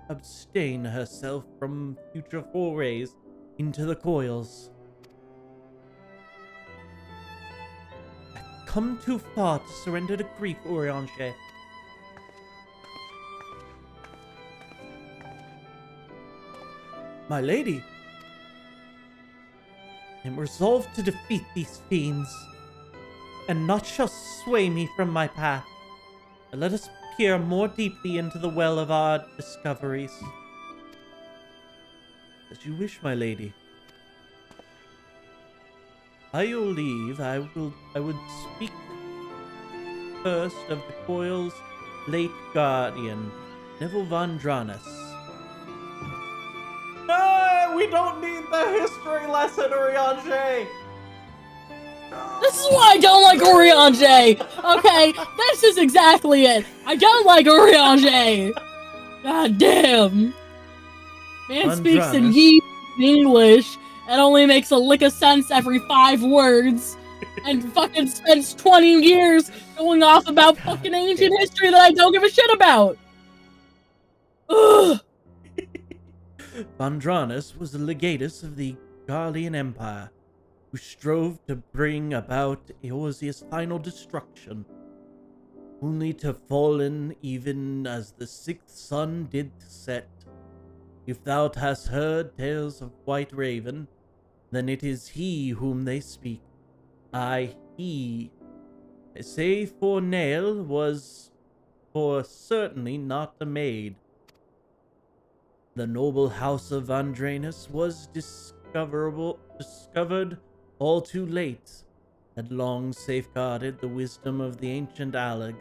abstain herself from future forays into the coils. I've come too far to surrender to grief, Urianger. My lady, I am resolved to defeat these fiends, and naught shall sway me from my path. But let us peer more deeply into the well of our discoveries. As you wish, my lady. By your leave, I would speak first of the coil's late guardian, Neville Von Dranus. We don't need the history lesson, Urianger! This is why I don't like Oriange! Okay, this is exactly it! I don't like Oriange! God damn! Man speaks in Andranus. English and only makes a lick of sense every 5 words and fucking spends 20 years going off about fucking ancient history that I don't give a shit about! Ugh! Vandranus was the legatus of the Garlean Empire, who strove to bring about Eorzea's final destruction, only to fallen even as the sixth sun did set. If thou hast heard tales of White Raven, then it is he whom they speak. Aye, he. I say for Nail was for certainly not a maid. The noble house of Andranus was discovered all too late, had long safeguarded the wisdom of the ancient Alleg.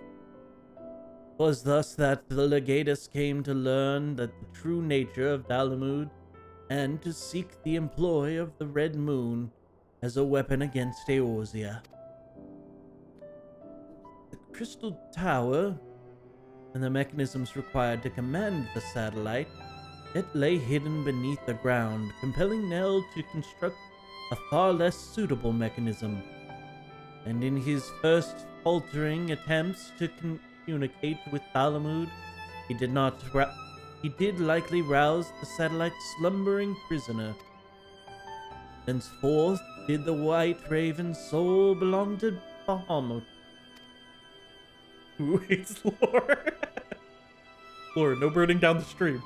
'Twas thus that the legatus came to learn that the true nature of Dalamud, and to seek the employ of the Red Moon as a weapon against Eorzea. The Crystal Tower and the mechanisms required to command the satellite, it lay hidden beneath the ground, compelling Nell to construct a far less suitable mechanism. And in his first faltering attempts to communicate with Dalamud, he did likely rouse the satellite's slumbering prisoner. Thenceforth did the White Raven's soul belong to Bahamut. Who hates lore? Lore, no burning down the stream.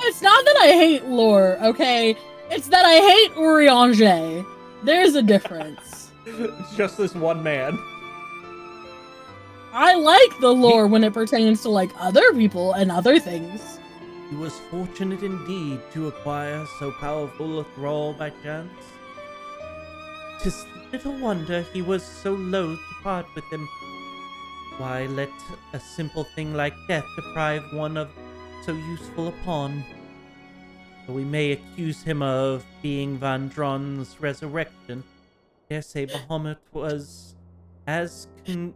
It's not that I hate lore, okay? It's that I hate Oriange. There's a difference. It's just this one man. I like the lore when it pertains to, like, other people and other things. He was fortunate indeed to acquire so powerful a thrall by chance. 'Tis little wonder he was so loath to part with him. Why let a simple thing like death deprive one of so useful a pawn? Though we may accuse him of being Vandron's resurrection, dare say Bahamut was as content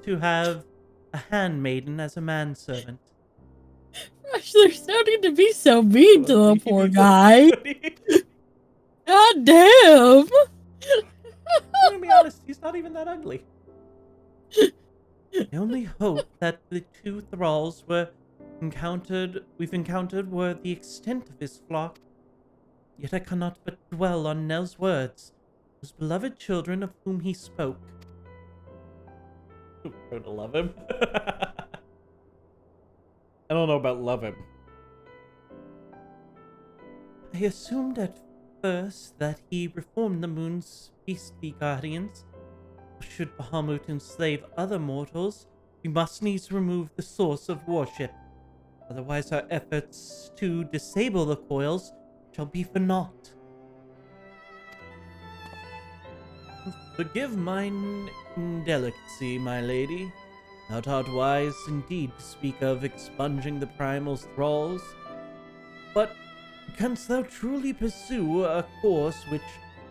to have a handmaiden as a manservant. Gosh, there's no need to be so mean to the poor guy. God damn! I'm gonna be honest, he's not even that ugly. I only hope that the two thralls we've encountered were the extent of his flock. Yet I cannot but dwell on Nell's words, those beloved children of whom he spoke. Grow to love him. I don't know about love him. I assumed at first that he reformed the moon's beastly guardians. Should Bahamut enslave other mortals, we must needs remove the source of worship. Otherwise our efforts to disable the coils shall be for naught. Forgive mine indelicacy, my lady. Thou art wise indeed to speak of expunging the primal thralls. But canst thou truly pursue a course which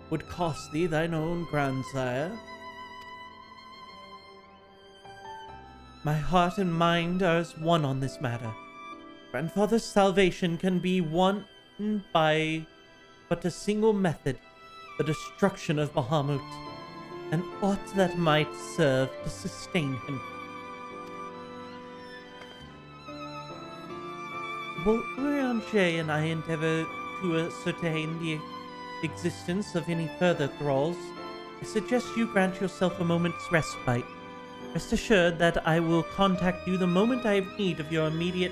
would cost thee thine own grandsire? My heart and mind are as one on this matter. Grandfather's salvation can be won by but a single method, the destruction of Bahamut, and aught that might serve to sustain him. Will Urianger and I endeavor to ascertain the existence of any further thralls? I suggest you grant yourself a moment's respite. Rest assured that I will contact you the moment I have need of your immediate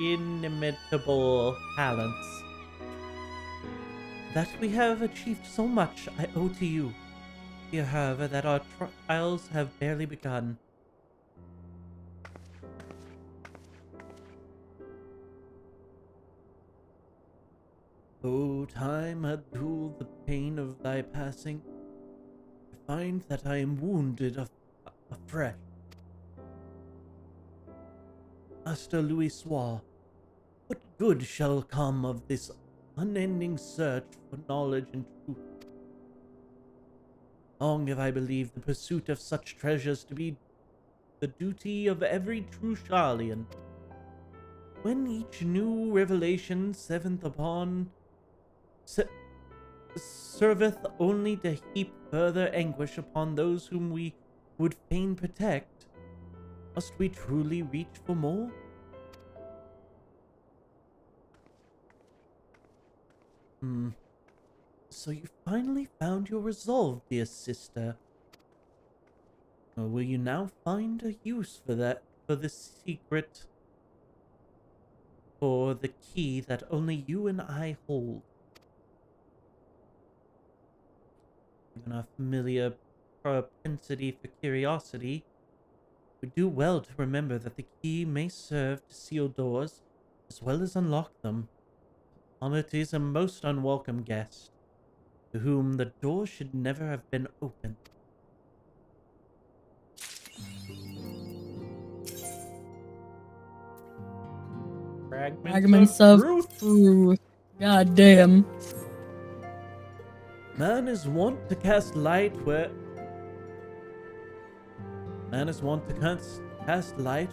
inimitable talents. That we have achieved so much, I owe to you. Fear, however, that our trials have barely begun. Though time hath cooled the pain of thy passing, I find that I am wounded afresh. Master Louis Soir, what good shall come of this unending search for knowledge and truth. Long have I believed the pursuit of such treasures to be the duty of every true Charlian. When each new revelation seventh upon serveth only to heap further anguish upon those whom we would fain protect, must we truly reach for more? So you finally found your resolve, dear sister. Or will you now find a use for the secret, for the key that only you and I hold? Given our familiar propensity for curiosity, we do well to remember that the key may serve to seal doors as well as unlock them. It is a most unwelcome guest, to whom the door should never have been opened. Fragments of truth. God damn. Man is wont to cast light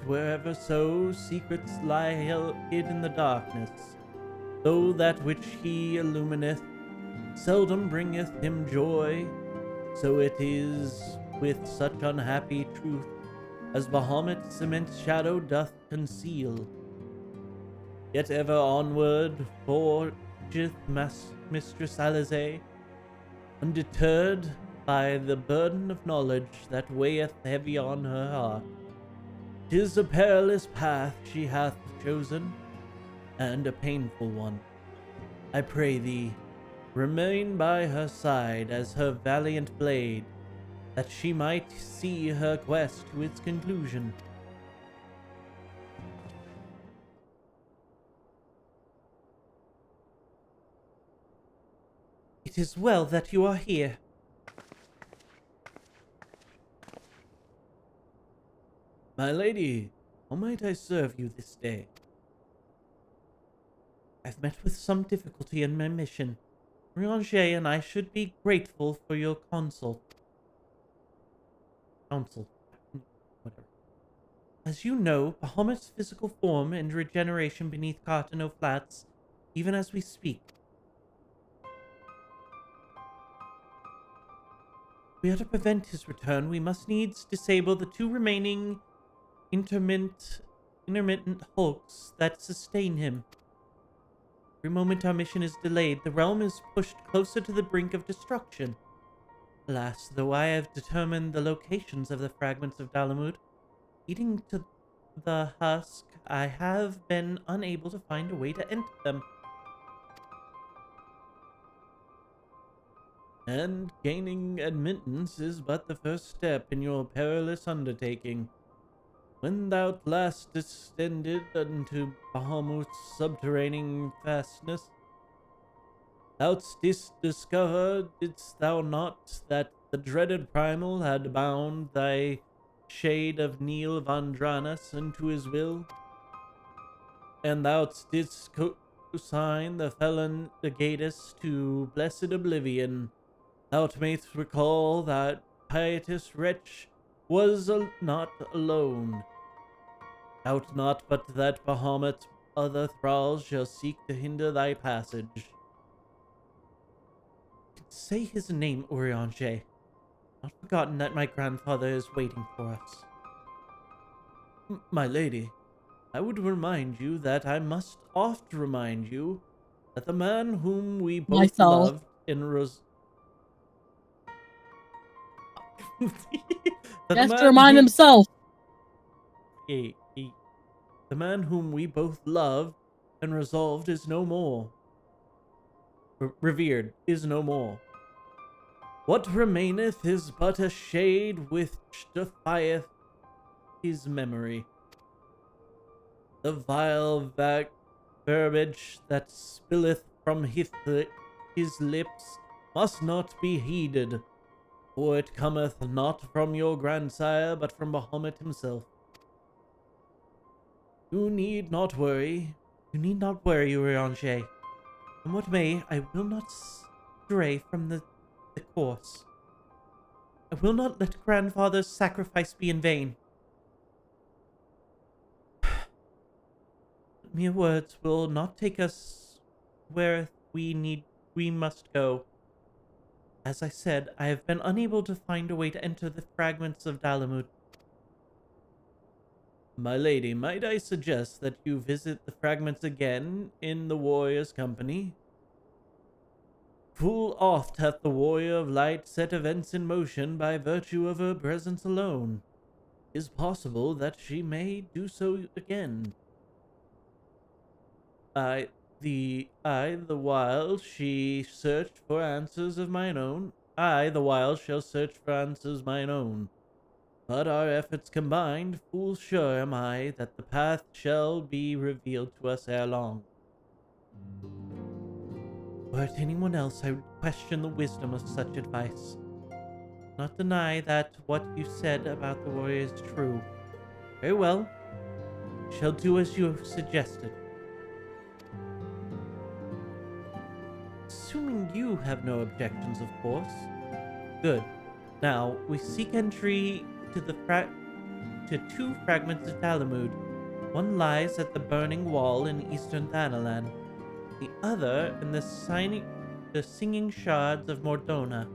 wherever so secrets lie hid in the darkness. Though that which he illumineth seldom bringeth him joy, so it is with such unhappy truth as Bahamut's immense shadow doth conceal. Yet ever onward forgeth Mistress Alize, undeterred by the burden of knowledge that weigheth heavy on her heart. 'Tis a perilous path she hath chosen, and a painful one. I pray thee, remain by her side as her valiant blade, that she might see her quest to its conclusion. It is well that you are here. My lady, how might I serve you this day? I've met with some difficulty in my mission. Rianger and I should be grateful for your counsel. Whatever. As you know, Bahamut's physical form and regeneration beneath Cartano Flats, even as we speak. If we are to prevent his return, we must needs disable the two remaining intermittent hulks that sustain him. Every moment our mission is delayed, the realm is pushed closer to the brink of destruction. Alas, though I have determined the locations of the fragments of Dalamud leading to the husk, I have been unable to find a way to enter them. And gaining admittance is but the first step in your perilous undertaking. When thou last descended unto Bahamut's subterranean fastness, thou didst discover, didst thou not, that the dreaded primal had bound thy shade of Neil Vandranus into his will? And thou didst consign the felon Legatus to blessed oblivion. Thou mayst recall that pietous wretch was not alone. Doubt not but that Bahamut's other thralls shall seek to hinder thy passage. Say his name, Urianger. Not forgotten that my grandfather is waiting for us. My lady, I would remind you that I must oft remind you that the man whom we both loved in Has to remind himself. The man whom we both loved and resolved is no more. Revered is no more. What remaineth is but a shade which defieth his memory. The vile verbiage that spilleth from his lips must not be heeded, for it cometh not from your grandsire, but from Bahamut himself. You need not worry. You need not worry, Urianger. And what may, I will not stray from the course. I will not let grandfather's sacrifice be in vain. Mere words will not take us where we must go. As I said, I have been unable to find a way to enter the fragments of Dalamud. My lady, might I suggest that you visit the fragments again in the warrior's company? Full oft hath the warrior of light set events in motion by virtue of her presence alone. 'Tis possible that she may do so again. The while she searched for answers of mine own. I, the while, shall search for answers mine own. But our efforts combined, full sure am I that the path shall be revealed to us ere long. Were it anyone else, I would question the wisdom of such advice. Not deny that what you said about the warrior is true. Very well. I shall do as you have suggested. Assuming you have no objections, of course. Good. Now, we seek entry to two fragments of Dalamud. One lies at the Burning Wall in eastern Thanalan. The other in the Singing Shards of Mordona.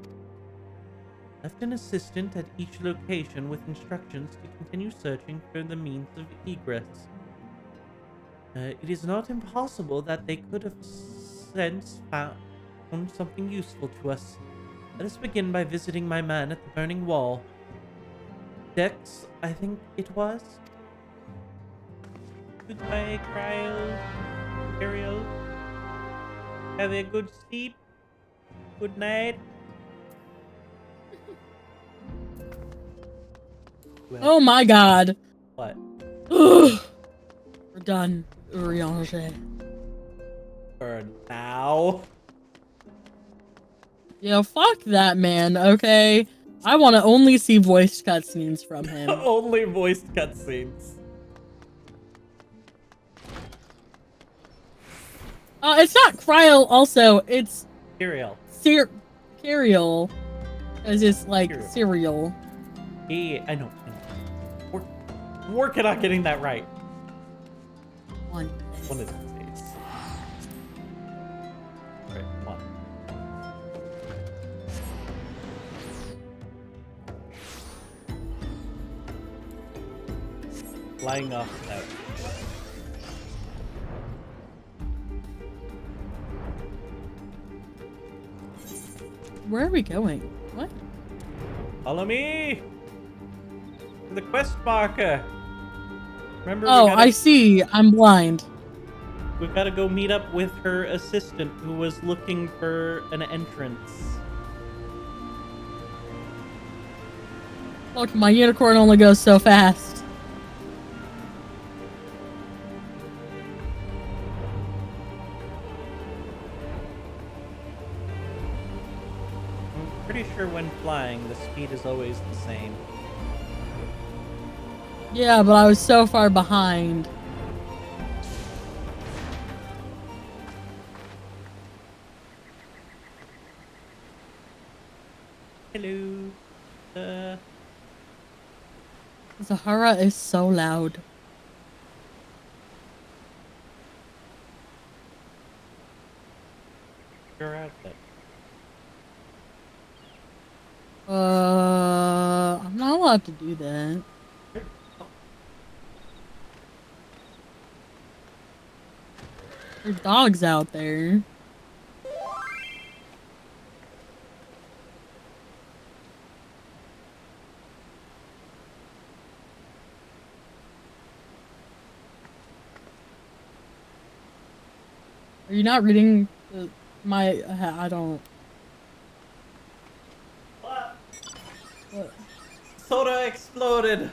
Left an assistant at each location with instructions to continue searching for the means of egress. It is not impossible that they could have since found something useful to us. Let us begin by visiting my man at the Burning Wall. Dex, I think it was. Goodbye, Cryle. Ariel. Have a good sleep. Good night. Oh my god. What? Ugh. We're done, Urianger. For now. Yo, fuck that man, okay? I want to only see voice cutscenes from him. Only voiced cutscenes. It's not Cryle, also, it's Ariel. Cereal. It's just like Cereal. cereal. I know. We're working on getting that right. One of these days. Alright, come on. Flying off out. Where are we going? What? Follow me! To the quest marker! Remember, Oh, I see. I'm blind. We've got to go meet up with her assistant who was looking for an entrance. Look, my unicorn only goes so fast. I'm pretty sure when flying, the speed is always the same. Yeah, but I was so far behind. Hello. Zahara is so loud. Your outfit. I'm not allowed to do that. There's dogs out there. Are you not reading my? I don't. What? What? Soda exploded!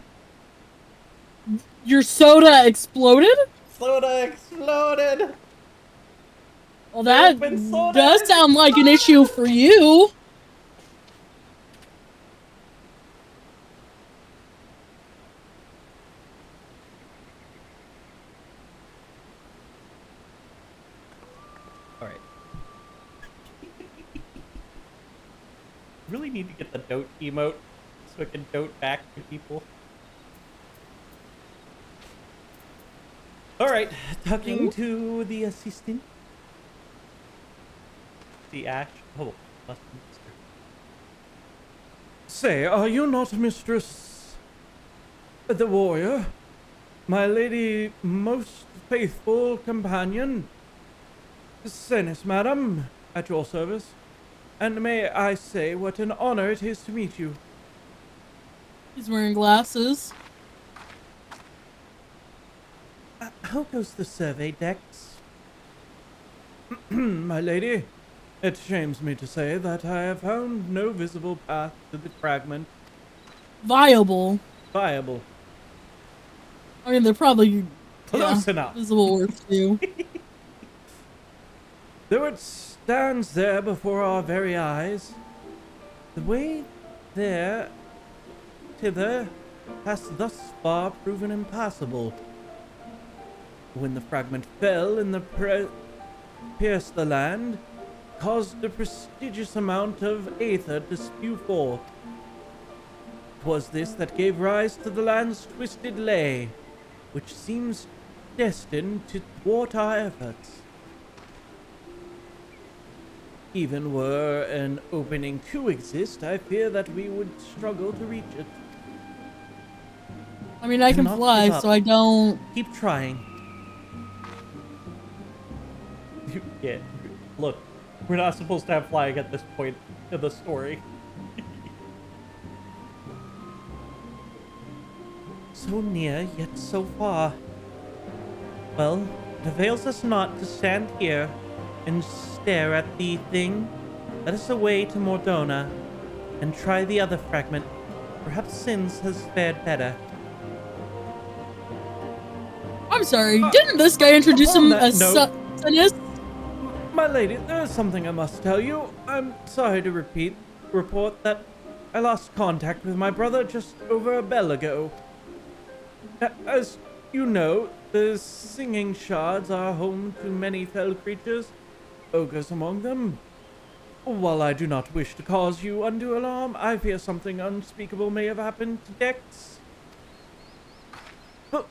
Your soda exploded? Soda exploded! Well, that Open soda does sound like an issue for you. Alright. really need to get the dote emote so I can dote back to people. All right, talking to the assistant. The Ash. Oh, must be Mr. Say, are you not Mistress the warrior? My lady most faithful companion? Senis, madam, at your service. And may I say what an honor it is to meet you. He's wearing glasses. How goes the survey, Dex? My lady, it shames me to say that I have found no visible path to the fragment. Viable. Viable. I mean, they're probably Close enough. visible words too. Though it stands there before our very eyes, the way there, thither, has thus far proven impassable. When the fragment fell and pierced the land, caused a prodigious amount of aether to spew forth. 'Twas this that gave rise to the land's twisted lay, which seems destined to thwart our efforts. Even were an opening to exist, I fear that we would struggle to reach it. I mean, I can Not fly, give up. so I don't. Keep trying. Yeah, look, we're not supposed to have flying at this point in the story. So near, yet so far. Well, it avails us not to stand here and stare at the thing. Let us away to Mordona and try the other fragment. Perhaps Sins has fared better. I'm sorry. Didn't this guy introduce upon him that as note- Sinis? My lady, there is something I must tell you. I'm sorry to report that I lost contact with my brother just over a bell ago. As you know, the singing shards are home to many fell creatures, ogres among them. While I do not wish to cause you undue alarm, I fear something unspeakable may have happened to Dex. But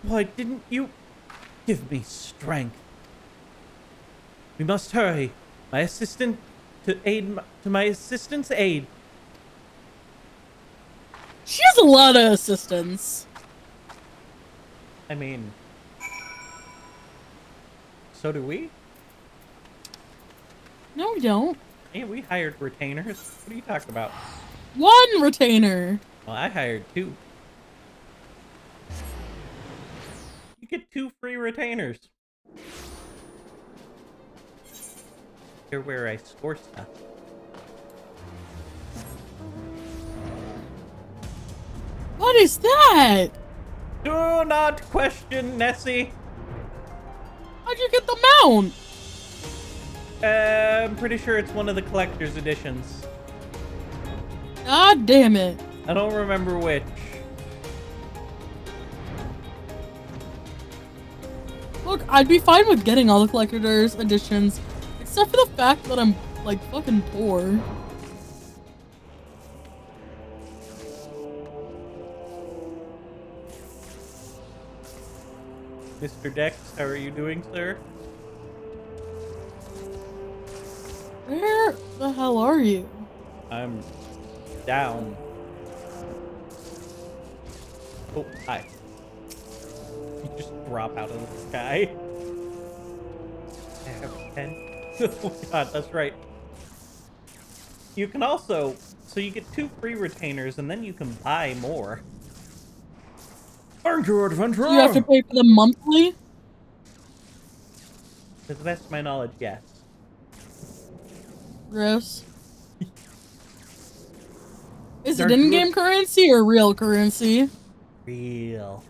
why didn't you give me strength? We must hurry. My assistant to my assistant's aid. She has a lot of assistants. I mean, so do we? No, we don't. Hey, we hired retainers. What are you talking about? One retainer. Well, I hired 2. You get 2 free retainers. Here where I store stuff. What is that? Do not question Nessie. How'd you get the mount? I'm pretty sure it's one of the collector's editions. God damn it. I don't remember which. Look, I'd be fine with getting all the collector's editions, except for the fact that I'm, like, fucking poor. Mr. Dex, how are you doing, sir? Where the hell are you? I'm down. Oh, hi. You just drop out of the sky. I have 10. Oh my god, that's right. You can also, so you get 2 free retainers and then you can buy more. Thank you, adventurer. You have to pay for them monthly? To the best of my knowledge, yes. Gross. Is They're it in-game good. currency or real currency? Real.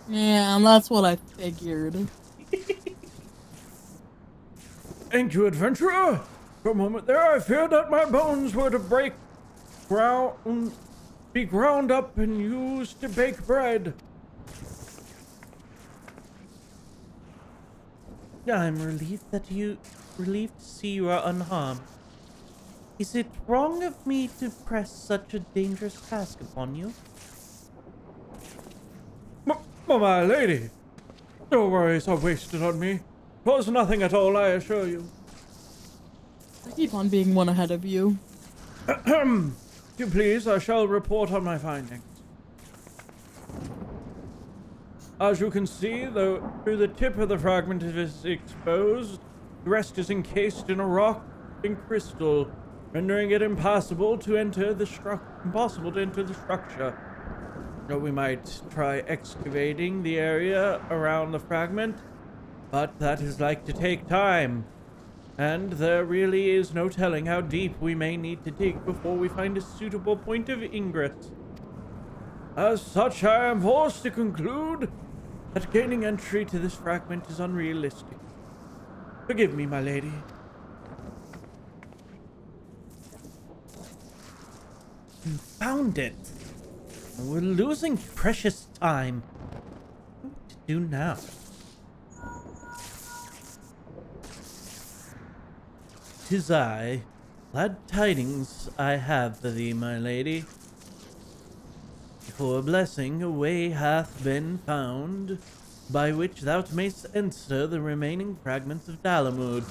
Yeah, that's what I figured. Thank you, adventurer. For a moment there, I feared that my bones were to be ground up and used to bake bread. I'm relieved to see you are unharmed. Is it wrong of me to press such a dangerous task upon you? My lady, no worries are wasted on me. 'Twas nothing at all, I assure you. I keep on being one ahead of you. If you please, I shall report on my findings. As you can see, though, through the tip of the fragment it is exposed, the rest is encased in a rock and crystal, rendering it impossible to enter the structure. Or we might try excavating the area around the fragment, but that is like to take time. And there really is no telling how deep we may need to dig before we find a suitable point of ingress. As such, I am forced to conclude that gaining entry to this fragment is unrealistic. Forgive me, my lady. Found it. We're losing precious time. What to do now? Tis I. Glad tidings I have for thee, my lady. For a blessing, a way hath been found, by which thou mayst enter the remaining fragments of Dalamud.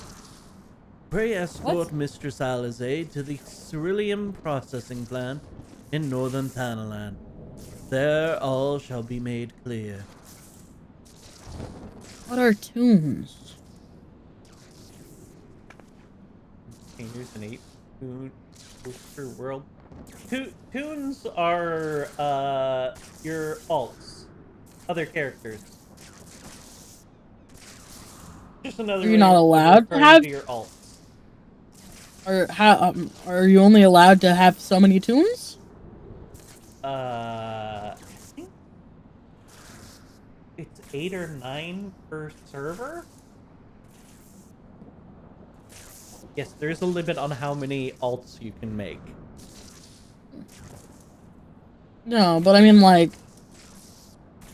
Pray escort Mistress Alizé to the Ceruleum processing plant in northern Thanalan. There all shall be made clear. What are tunes? Here's an 8-tune booster world. Tunes are your alts, other characters. Just another. You're not allowed to have your alts. Or how? Are you only allowed to have so many tunes? I think it's 8 or 9 per server. Yes, there's a limit on how many alts you can make. No, but I mean, like,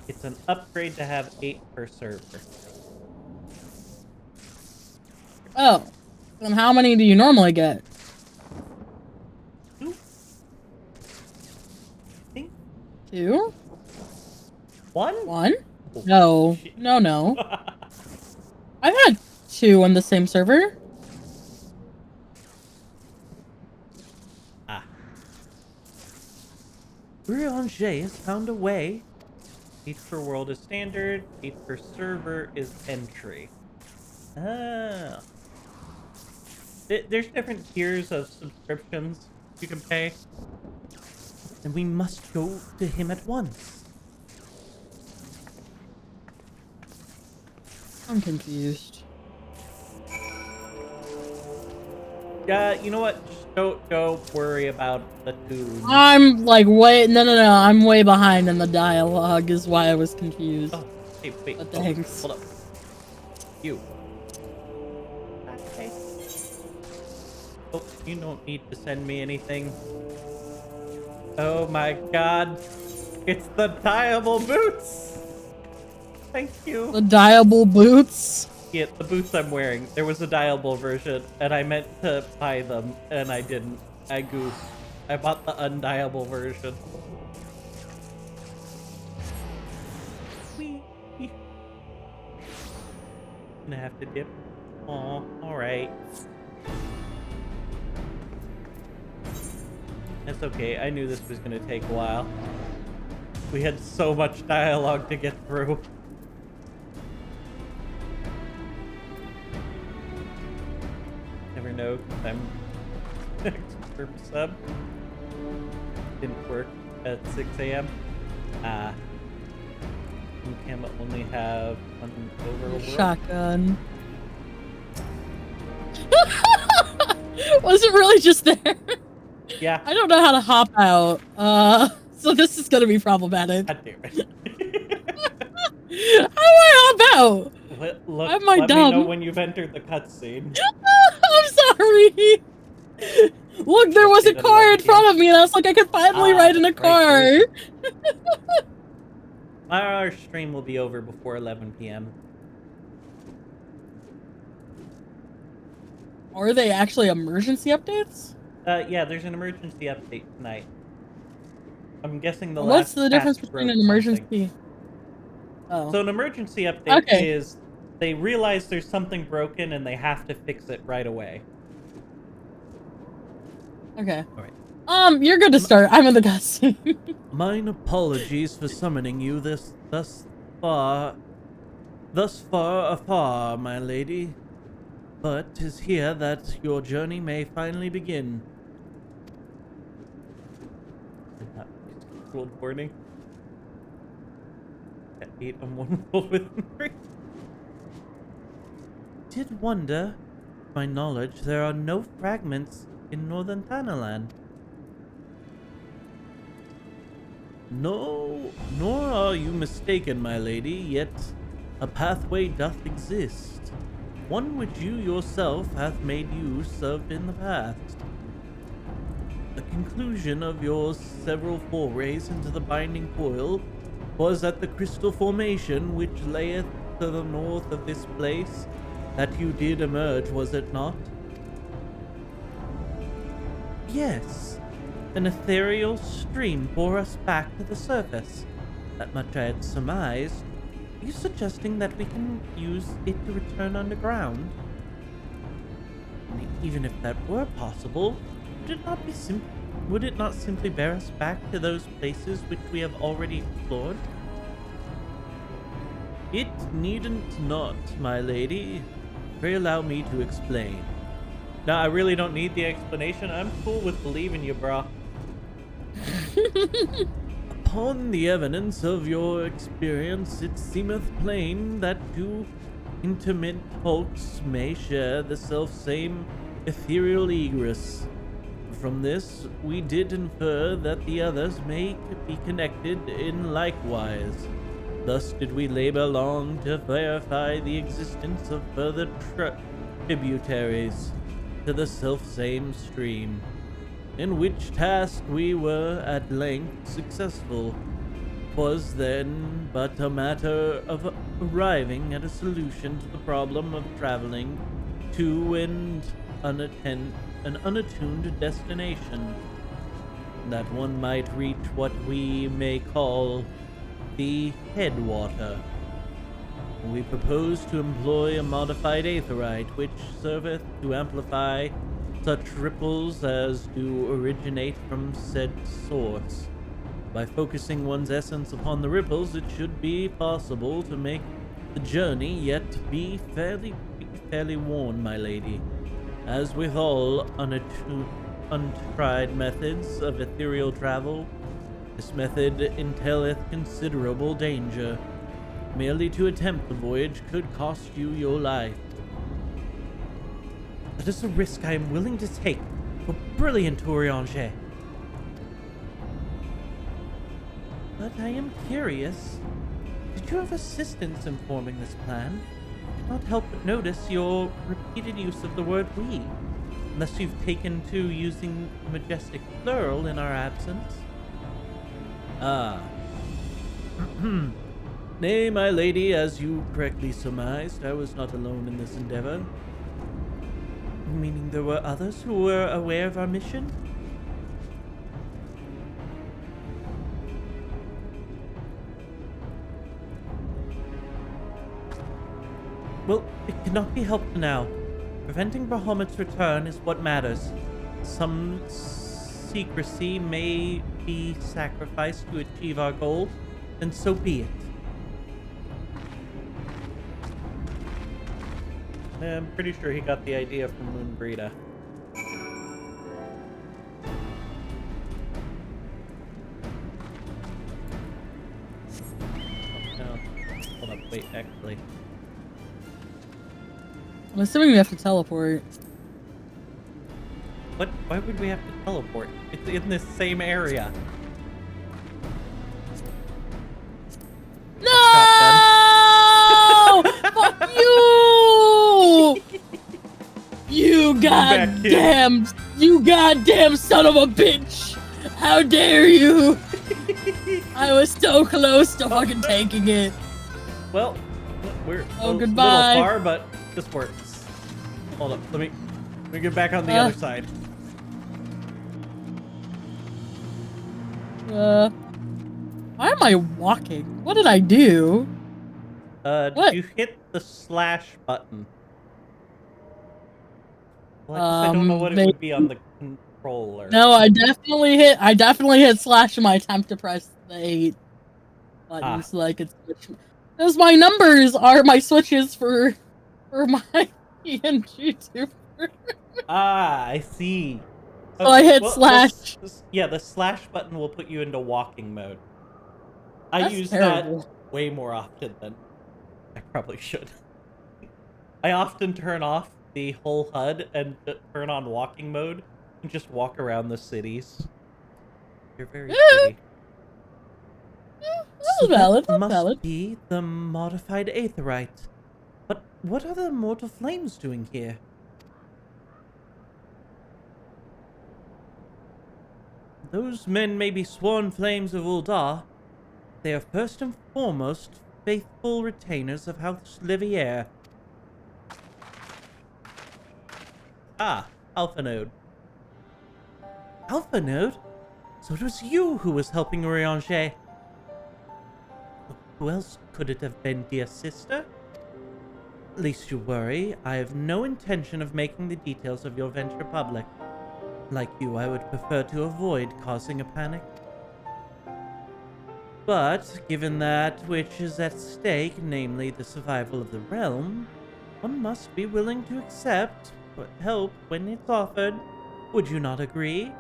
It's an upgrade to have 8 per server. oh, then how many do you normally get? 2? I think 2? 1? 1? Oh, No, shit. no. I've had 2 on the same server. Brianger has found a way. 8 per world is standard, 8 per server is entry. Ah. There's different tiers of subscriptions you can pay. And we must go to him at once. I'm confused. Yeah, you know what? Just don't worry about the tune. I'm like no. I'm way behind in the dialogue is why I was confused. Oh, hey, wait. But thanks. Hold up. You. Okay. Oh, you don't need to send me anything. Oh my god. It's the dyeable boots! Thank you. The dyeable boots? Yeah, the boots I'm wearing. There was a dyeable version, and I meant to buy them, and I didn't. I goofed. I bought the undyeable version. Whee! Gonna have to dip. Aw, alright. That's okay. I knew this was gonna take a while. We had so much dialogue to get through. Never know, 'cause I'm expert sub. Didn't work at 6 a.m. You can only have one overall. Shotgun. Was it really just there? Yeah. I don't know how to hop out. So this is gonna be problematic. God damn it. How do I hop out? Look, Am I let me dumb? know when you've entered the cutscene. I'm sorry. Look, there was a car in front of me, and I was like, I could finally ride in a car. Right. Our stream will be over before 11 p.m. Are they actually emergency updates? Yeah, there's an emergency update tonight. I'm guessing the What's last the difference patch between broke an emergency? something. Oh, So an emergency update okay. is they realize there's something broken and they have to fix it right away. Okay. All right. You're good to start. I'm in the cutscene. Mine apologies for summoning you thus far afar, my lady. But 'tis here that your journey may finally begin. World warning. At 8, I'm 1 world within 3. Did wonder, to my knowledge, there are no fragments in northern Thanalan. No, nor are you mistaken, my lady, yet a pathway doth exist, one which you yourself hath made use of in the past. The conclusion of your several forays into the binding coil was at the crystal formation which layeth to the north of this place that you did emerge, was it not? Yes. An ethereal stream bore us back to the surface. That much I had surmised. Are you suggesting that we can use it to return underground? Even if that were possible, would it not simply bear us back to those places which we have already explored? It needn't not, my lady. Pray allow me to explain. No, I really don't need the explanation. I'm cool with believing you, bro. Upon the evidence of your experience, it seemeth plain that two intimate folks may share the self-same ethereal egress. From this, we did infer that the others may be connected in likewise. Thus did we labor long to verify the existence of further tributaries to the self-same stream, in which task we were at length successful. 'Twas then but a matter of arriving at a solution to the problem of traveling to an unattuned destination, that one might reach what we may call the headwater. We propose to employ a modified aetherite which serveth to amplify such ripples as do originate from said source. By focusing one's essence upon the ripples, it should be possible to make the journey yet be fairly worn, my lady. As with all untried methods of ethereal travel, this method entaileth considerable danger. Merely to attempt the voyage could cost you your life. That is a risk I am willing to take for brilliant Urianger. But I am curious. Did you have assistance in forming this plan? I cannot help but notice your repeated use of the word we, unless you've taken to using majestic plural in our absence. Ah. Nay, my lady, as you correctly surmised, I was not alone in this endeavor. Meaning there were others who were aware of our mission? Well, it cannot be helped now. Preventing Bahamut's return is what matters. Some secrecy may be sacrificed to achieve our goal, then so be it. I'm pretty sure he got the idea from Moon Brita. Oh, no. Hold up, wait, actually. I'm assuming we have to teleport. What? Why would we have to teleport? It's in this same area. No! Fuck you! You goddamn son of a bitch! How dare you! I was so close to fucking taking it. Well, we're goodbye. a little far, but this works. Hold up, let me get back on the other side. Why am I walking? What did I do? What? You hit the slash button. Well, I guess I don't know what it would be on the controller. No, I definitely hit slash in my attempt to press the 8 button so I could switch. Because my numbers are my switches for my PNG tuber. I see. So I hit slash. Yeah, the slash button will put you into walking mode. I That's use terrible. that way more often than I probably should. I often turn off the whole HUD and turn on walking mode and just walk around the cities. You're very pretty. That's valid. That's must valid. be the modified aetherite. But what are the mortal flames doing here? Those men may be sworn flames of Uldar. They are first and foremost faithful retainers of House Liviere. Ah, Alpha Node. Alpha Node? So it was you who was helping Urianger. Who else could it have been, dear sister? Least you worry, I have no intention of making the details of your venture public. Like you, I would prefer to avoid causing a panic. But, given that which is at stake, namely the survival of the realm, one must be willing to accept help when it's offered. Would you not agree?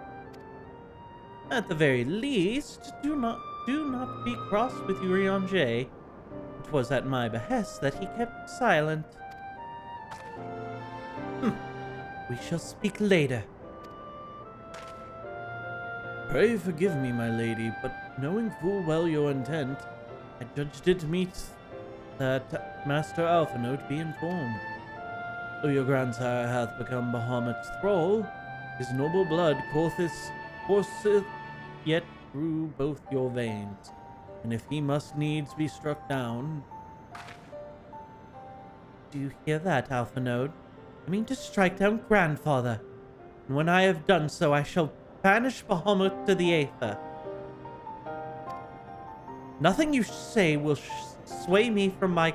At the very least, do not be cross with Urianger. It was at my behest that he kept silent. We shall speak later. Pray forgive me, my lady, but knowing full well your intent, I judged it meet that Master Alphanode be informed. Though your grandsire hath become Bahamut's thrall, his noble blood courseth yet through both your veins, and if he must needs be struck down... Do you hear that, Alphanode? I mean to strike down grandfather, and when I have done so, I shall banish Bahamut to the Aether. Nothing you say will sway me from my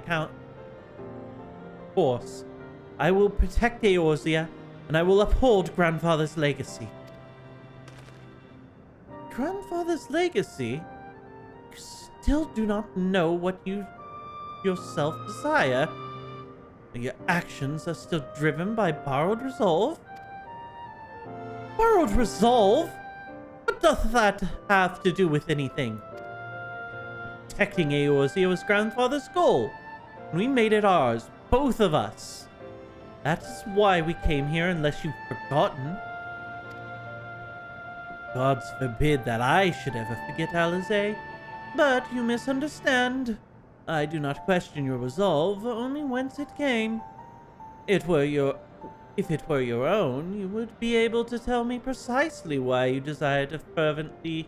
course. I will protect Eorzea, and I will uphold grandfather's legacy. Grandfather's legacy? You still do not know what you yourself desire? Your actions are still driven by borrowed resolve? Borrowed resolve? What doth that have to do with anything? Protecting Eorzea was grandfather's goal, and we made it ours, both of us. That is why we came here, unless you've forgotten. Gods forbid that I should ever forget, Alize. But you misunderstand. I do not question your resolve, only whence it came. If it were your own, you would be able to tell me precisely why you desire to fervently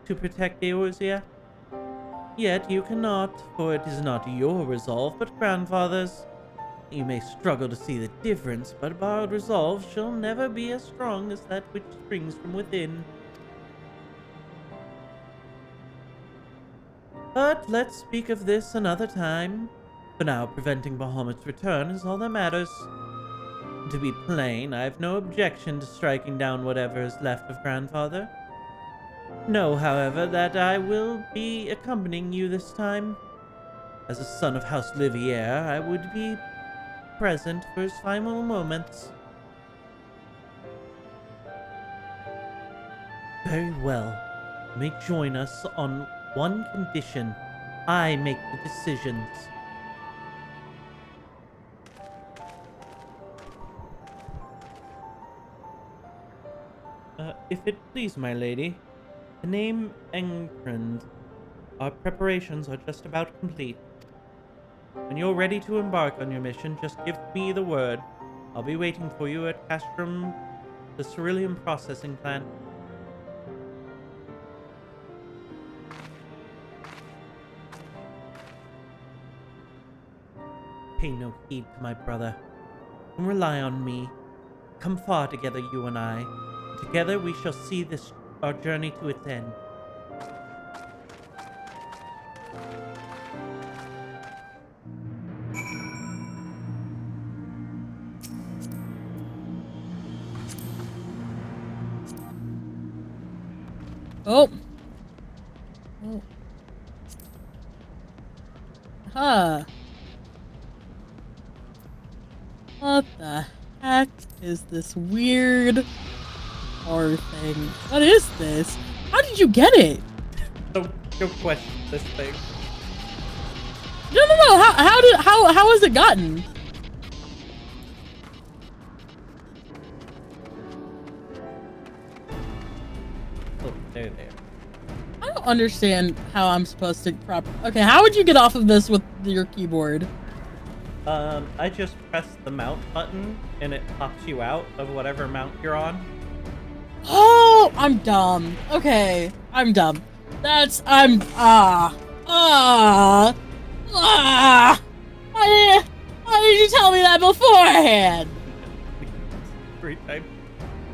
to protect Eorzea. Yet you cannot, for it is not your resolve, but grandfather's. You may struggle to see the difference, but borrowed resolve shall never be as strong as that which springs from within. But let's speak of this another time. For now, preventing Bahamut's return is all that matters. To be plain, I have no objection to striking down whatever is left of grandfather. Know, however, that I will be accompanying you this time. As a son of House Liviere, I would be present for his final moments. Very well. You may join us on one condition. I make the decisions. If it please, my lady, the name Engkrand. Our preparations are just about complete. When you're ready to embark on your mission, just give me the word. I'll be waiting for you at Castrum, the Cerulean processing plant. Pay no heed to my brother, and rely on me. Come far together, you and I. Together we shall see our journey to its end. Oh. Oh. Huh. What the heck is this weird car thing? What is this? How did you get it? Don't question this thing. No. How has it gotten? Oh, there. I don't understand how I'm supposed to Okay, how would you get off of this with your keyboard? I just press the mount button and it pops you out of whatever mount you're on. Oh, I'm dumb. Okay, I'm dumb. Why did you tell me that beforehand? Great time.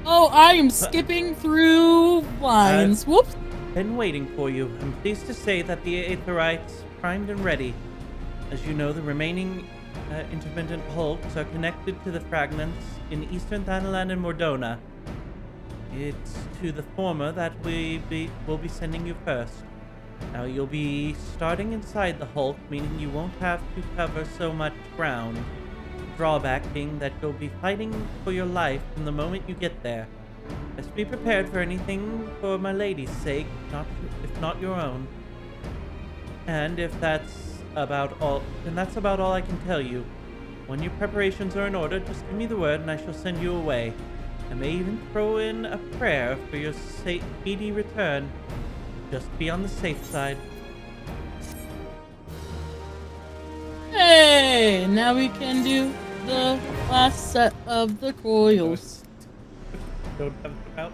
Oh, I am skipping through lines. Whoops. Been waiting for you. I'm pleased to say that the Aetherites primed and ready. As you know, the remaining intermittent hulks are connected to the fragments in eastern Thanalan and Mordona. It's to the former that we'll be sending you first. Now you'll be starting inside the hulk, meaning you won't have to cover so much ground. The drawback being that you'll be fighting for your life from the moment you get there. Best be prepared for anything for my lady's sake, if not your own. And if that's about all, then that's about all I can tell you. When your preparations are in order, just give me the word and I shall send you away. I may even throw in a prayer for your speedy return. Just be on the safe side. Hey, now we can do the last set of the coils. Don't have them out.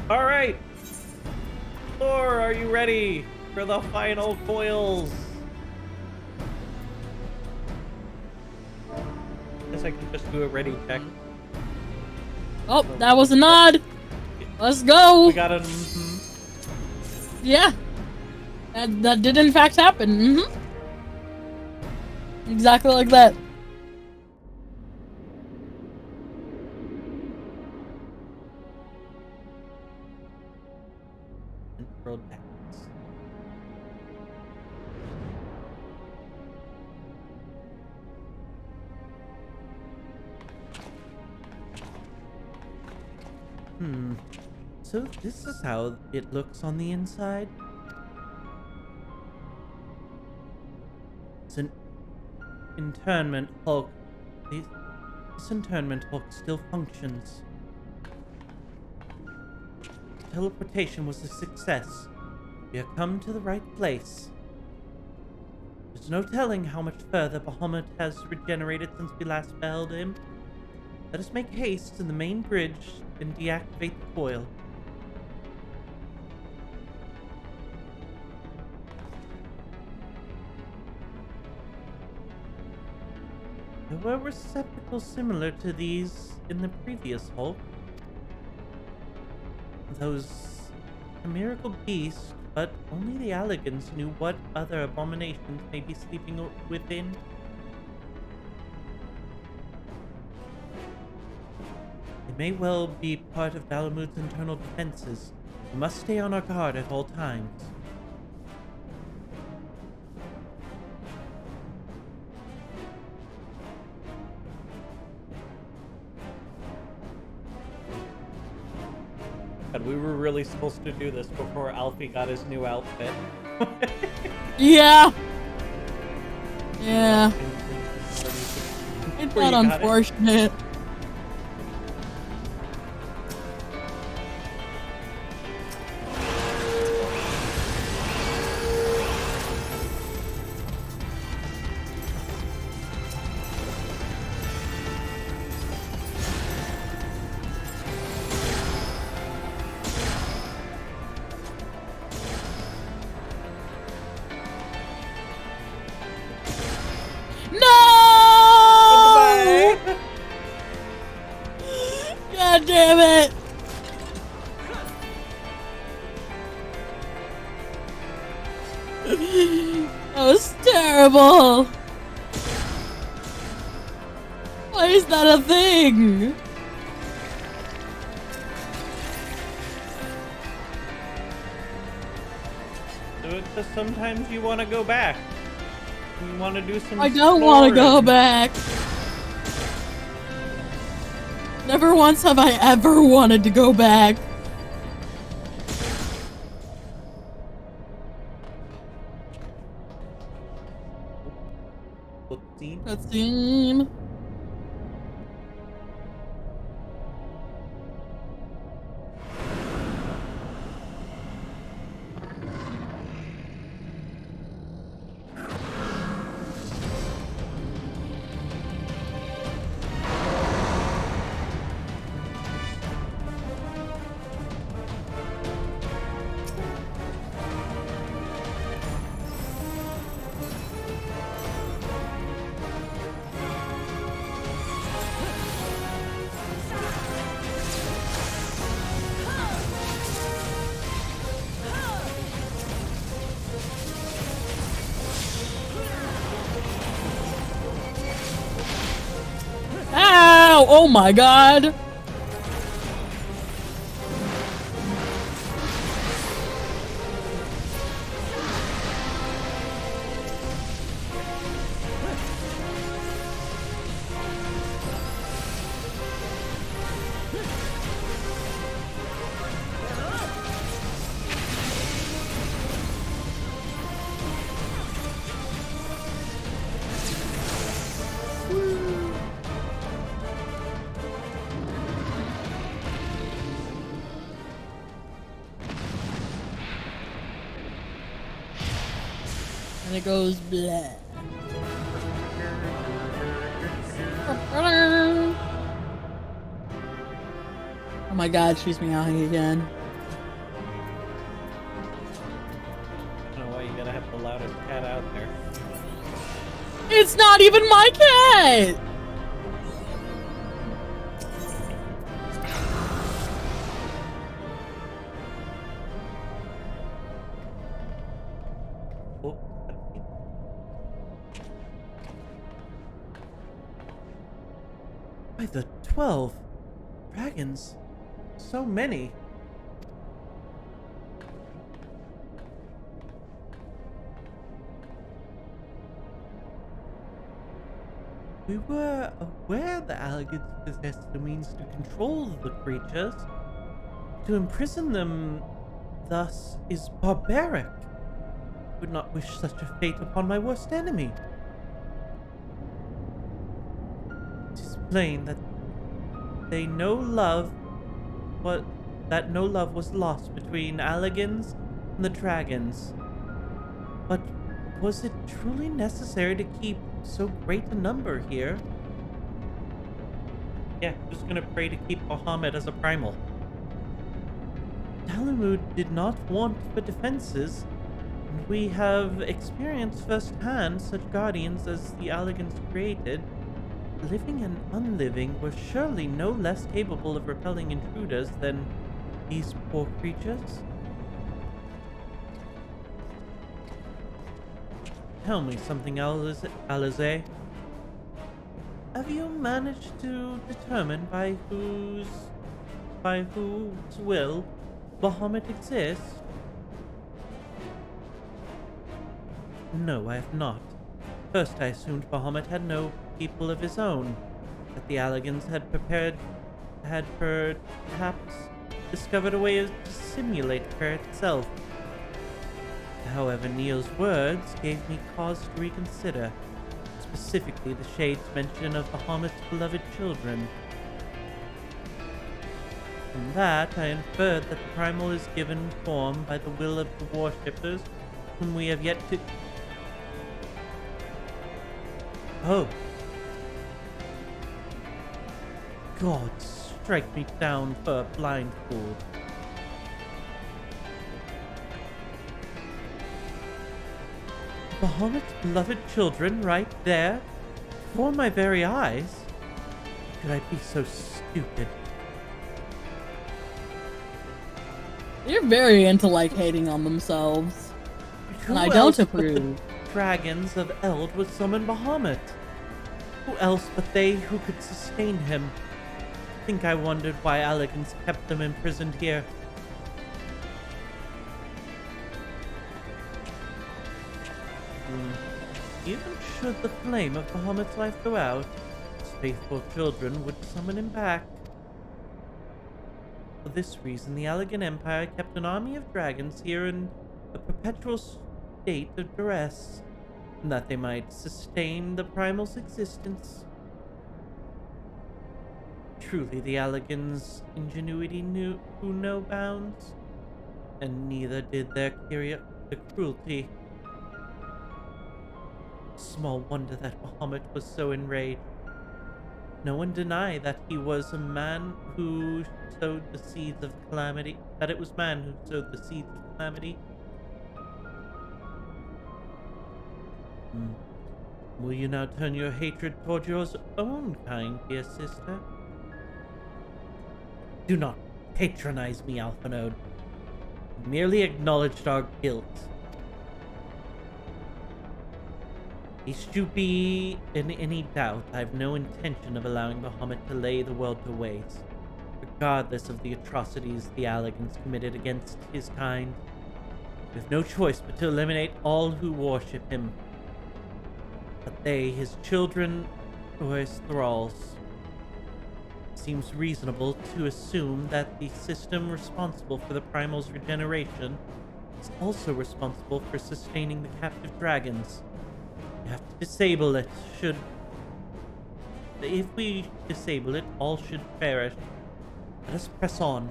All right. Thor, are you ready for the final coils? Guess I can just do a ready check. Oh, that was a nod. Let's go. We got a. Yeah. That did in fact happen. Exactly like that. Road backwards. So this is how it looks on the inside. It's an internment hulk. This internment hulk still functions. Teleportation was a success. We have come to the right place. There's no telling how much further Bahamut has regenerated since we last beheld him. Let us make haste to the main bridge and deactivate the coil. There were receptacles similar to these in the previous hulk. Those chimerical beasts, but only the Allegans knew what other abominations may be sleeping within. It may well be part of Dalamud's internal defenses. We must stay on our guard at all times. God, we were really supposed to do this before Alfie got his new outfit. Yeah. Yeah. It's not unfortunate. God damn it! That was terrible! Why is that a thing? Because sometimes you want to go back. You want to do some I don't want to go exploring. back. Never once have I ever wanted to go back. Whoopsie. Cutscene. Ow! Oh my god! And it goes blah. Oh my god, she's meowing again. I don't know why you gotta have the loudest cat out there. It's not even my cat! Oh, By the 12 dragons. So many. We were aware the Alligans possessed the means to control the creatures. To imprison them thus is barbaric. Would not wish such a fate upon my worst enemy. It is plain that no love was lost between Alligans and the dragons. But was it truly necessary to keep so great a number here? yeah, just gonna pray to keep Bahamut as a primal. Dalamud did not want for defenses, and we have experienced firsthand such guardians as the Alligans created. Living and unliving were surely no less capable of repelling intruders than these poor creatures. Tell me something, Alize. Have you managed to determine by whose will Bahamut exists? No, I have not. First, I assumed Bahamut had no people of his own, that the Alligans had perhaps discovered a way to simulate prayer itself. However, Neil's words gave me cause to reconsider, specifically the Shade's mention of Bahamut's beloved children. From that, I inferred that the primal is given form by the will of the worshippers, whom we have yet to... Oh. God, strike me down for a blind fool. Bahamut's beloved children right there, before my very eyes? Could I be so stupid? They're very into like hating on themselves. Who And I else don't but the approve. dragons of Eld would summon Bahamut? Who else but they who could sustain him? I think I wondered why Alligans kept them imprisoned here. Even should the flame of Bahamut's life go out, his faithful children would summon him back. For this reason, the Allegan Empire kept an army of dragons here in a perpetual state of duress, that they might sustain the primal's existence. Truly, the Allegans' ingenuity knew no bounds, and neither did their cruelty. Small wonder that Bahamut was so enraged. No one denied that he was a man who sowed the seeds of calamity, that it was man who sowed the seeds of calamity. Will you now turn your hatred toward your own kind, dear sister? Do not patronize me, Alphanode. Merely acknowledged our guilt. Lest you be in any doubt, I have no intention of allowing Bahamut to lay the world to waste, regardless of the atrocities the Allegans committed against his kind. We have no choice but to eliminate all who worship him, but they, his children, or his thralls. It seems reasonable to assume that the system responsible for the primal's regeneration is also responsible for sustaining the captive dragons. We have to disable it. If we disable it, all should perish. Let us press on.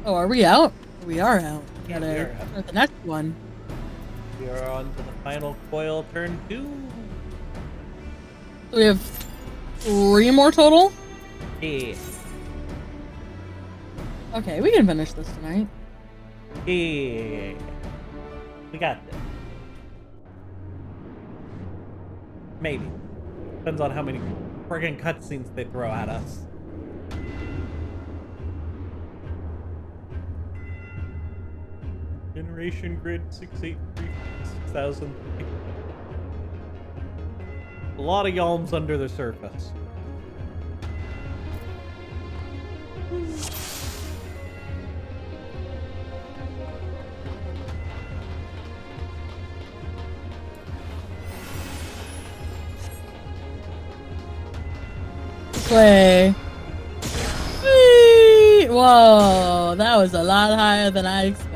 Oh, are we out? We are out. Yeah, we Gotta are out. start the next one. We are on to the final coil, turn 2. So we have 3 more total? Yeah. Okay, we can finish this tonight. Yeah. We got this. Maybe. Depends on how many friggin' cutscenes they throw at us. Generation grid 6,836,000. A lot of yalms under the surface. Play. Whee! Whoa, that was a lot higher than I expected.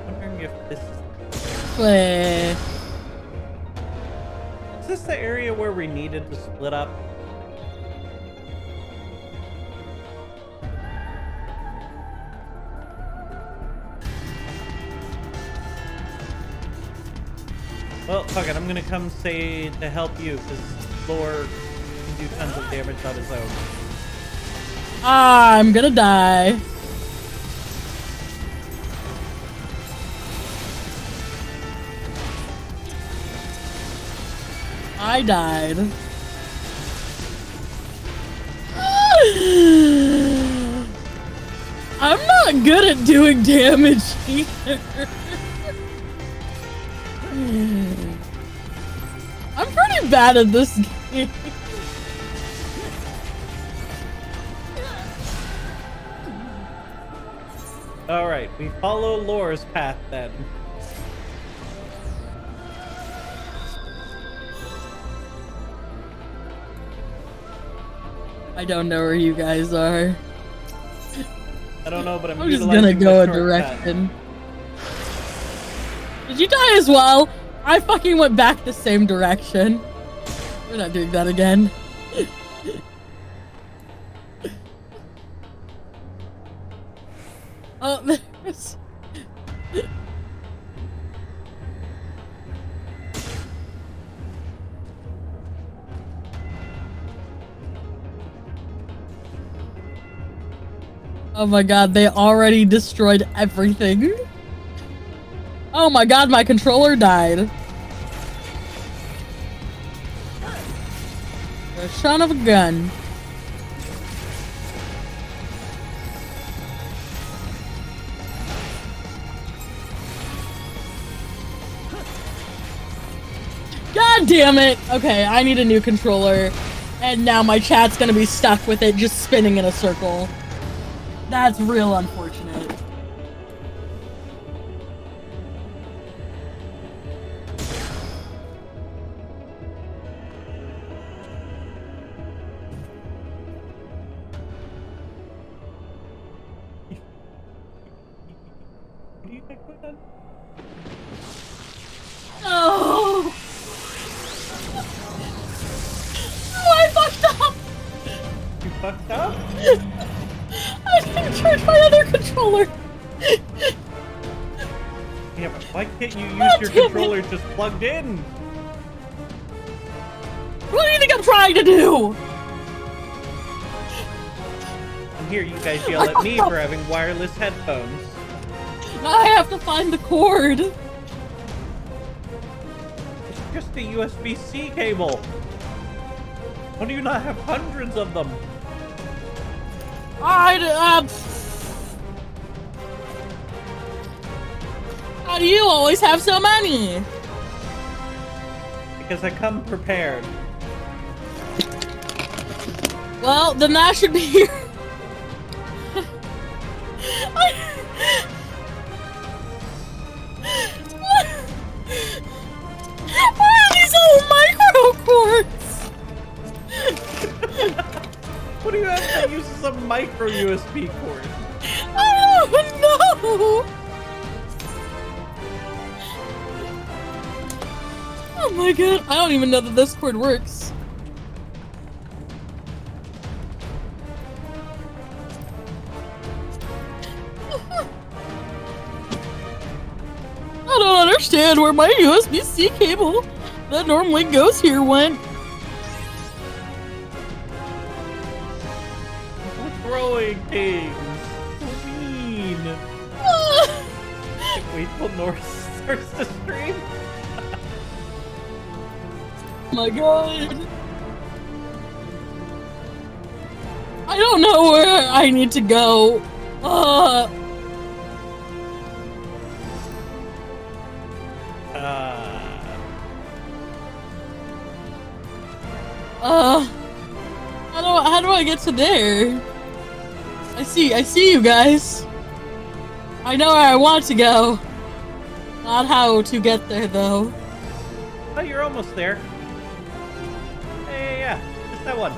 Wondering if this Play. is this the area where we needed to split up? Well, fuck it, I'm gonna come say to help you, because Lore can do tons of damage on his own. I'm gonna die. I died. I'm not good at doing damage either. I'm pretty bad at this game. Alright, we follow Lore's path then. I don't know where you guys are. I don't know, but I'm I'm just utilizing gonna go a the shortcut. direction. Did you die as well? I fucking went back the same direction. We're not doing that again. Oh, there's... Oh my god, they already destroyed everything. Oh my god, my controller died. A son of a gun. God damn it! Okay, I need a new controller. And now my chat's gonna be stuck with it just spinning in a circle. That's real unfortunate. No! Oh, I fucked up! You fucked up? I didn't charge my other controller! Yeah, but why can't you use God your damn it. controller just plugged in? What do you think I'm trying to do? And here you guys yell at me for having wireless headphones. I have to find the cord. It's just a USB-C cable. Why do you not have hundreds of them? How do you always have so many? Because I come prepared. Well, then that should be here. Why are these all micro cords? What do you have that uses a micro USB cord? I don't know. Oh my god, I don't even know that this cord works. I don't understand where my USB-C cable that normally goes here went. Throwing things. So mean. Wait till North starts to stream. Oh my god. I don't know where I need to go. How do I get to there? I see you guys. I know where I want to go. Not how to get there though. Oh, you're almost there. Yeah. Just that one.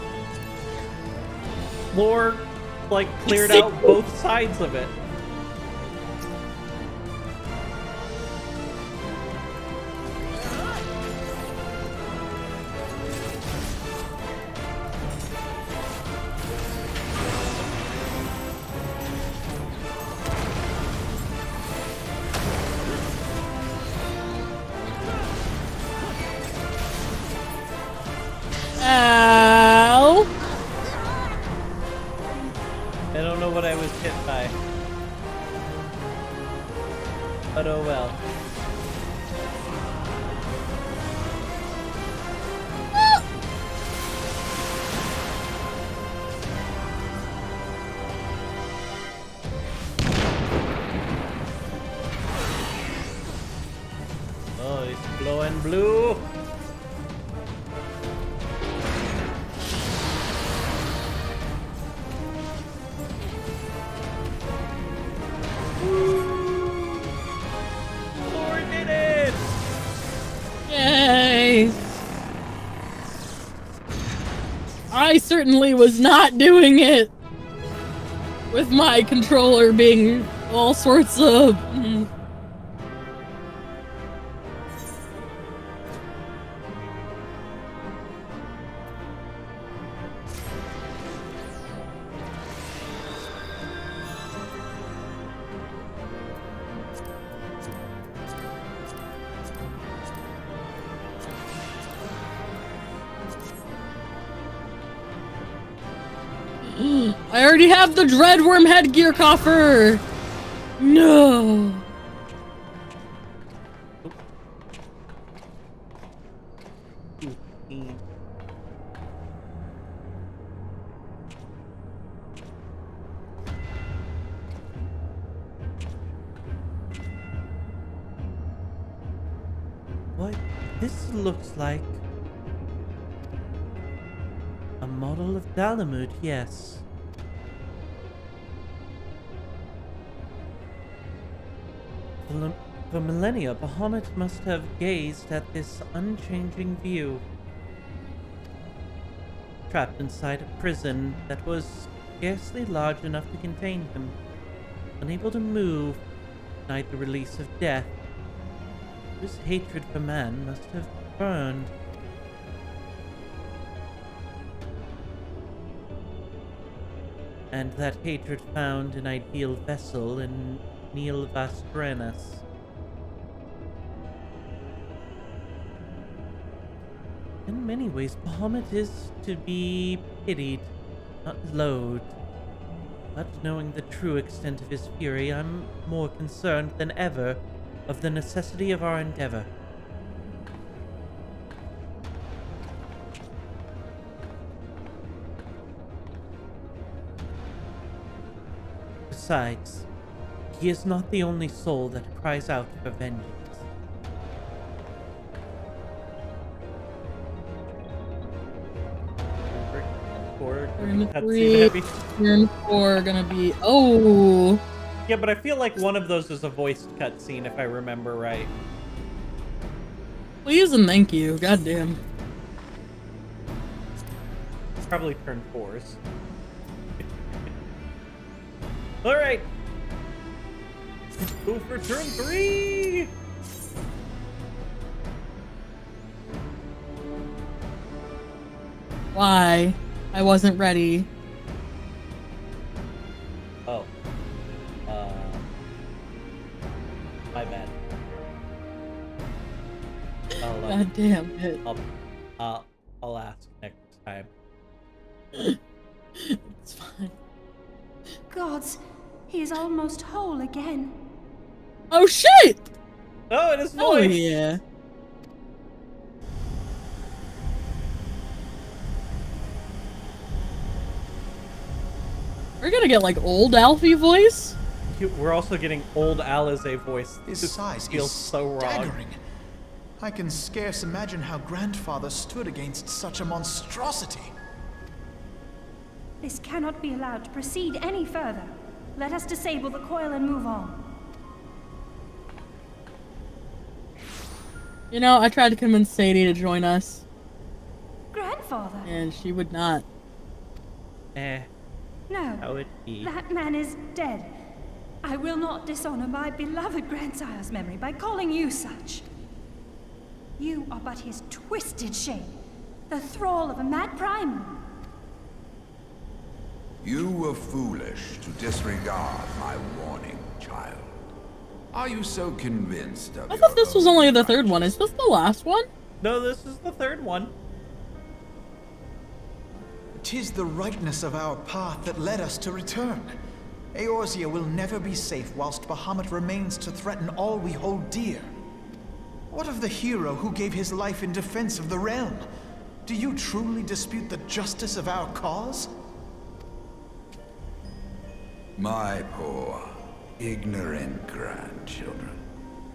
Floor, like, cleared out both sides of it. Ow. I don't know what I was hit by. But oh well. Oh, it's glowing blue. Lord did it! Yay. I certainly was not doing it with my controller being all sorts of I already have the Dreadworm headgear coffer! No! What? This looks like a model of Dalamud, yes. For millennia, Bahamut must have gazed at this unchanging view. Trapped inside a prison that was scarcely large enough to contain him, unable to move, denied the release of death. His hatred for man must have burned. And that hatred found an ideal vessel in Neil Vastrenas. In many ways, Bahamut is to be pitied, not loathed. But knowing the true extent of his fury, I'm more concerned than ever of the necessity of our endeavor. Besides, he is not the only soul that cries out for vengeance. Turn 3, turn 4 gonna be... Oh! Yeah, but I feel like one of those is a voiced cutscene, if I remember right. Please and thank you. Goddamn. Probably turn 4s. Alright! Go for turn 3! Why? I wasn't ready. Oh. My bad. God damn it. I'll ask next time. It's fine. Gods, he is almost whole again. Oh shit! Oh, it is Oh voice! yeah. We're gonna get like old Alfie voice? We're also getting old Alizé voice. His This size feels is so wrong. staggering. I can scarce imagine how Grandfather stood against such a monstrosity. This cannot be allowed to proceed any further. Let us disable the coil and move on. You know, I tried to convince Sadie to join us, Grandfather? and she would not. No, How it be? that man is dead. I will not dishonor my beloved grandsire's memory by calling you such. You are but his twisted shape, the thrall of a mad primal. You were foolish to disregard my warning, child. Are you so convinced of I thought your this was own only the third one. Is this the last one? No, this is the third one. 'Tis the rightness of our path that led us to return. Eorzea will never be safe whilst Bahamut remains to threaten all we hold dear. What of the hero who gave his life in defense of the realm? Do you truly dispute the justice of our cause? My poor, ignorant grandchildren.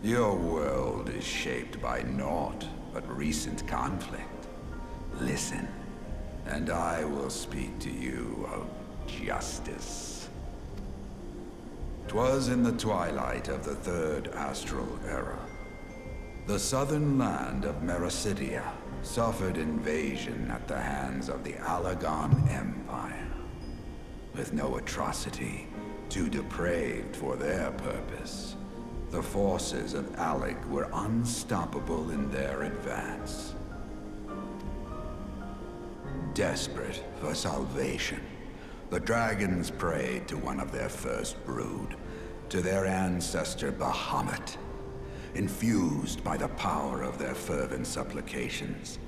Your world is shaped by naught but recent conflict. Listen, and I will speak to you of justice. 'Twas in the twilight of the Third Astral Era. The southern land of Mericidia suffered invasion at the hands of the Alagon Empire. With no atrocity too depraved for their purpose, the forces of Alec were unstoppable in their advance. Desperate for salvation, the dragons prayed to one of their first brood, to their ancestor Bahamut. Infused by the power of their fervent supplications,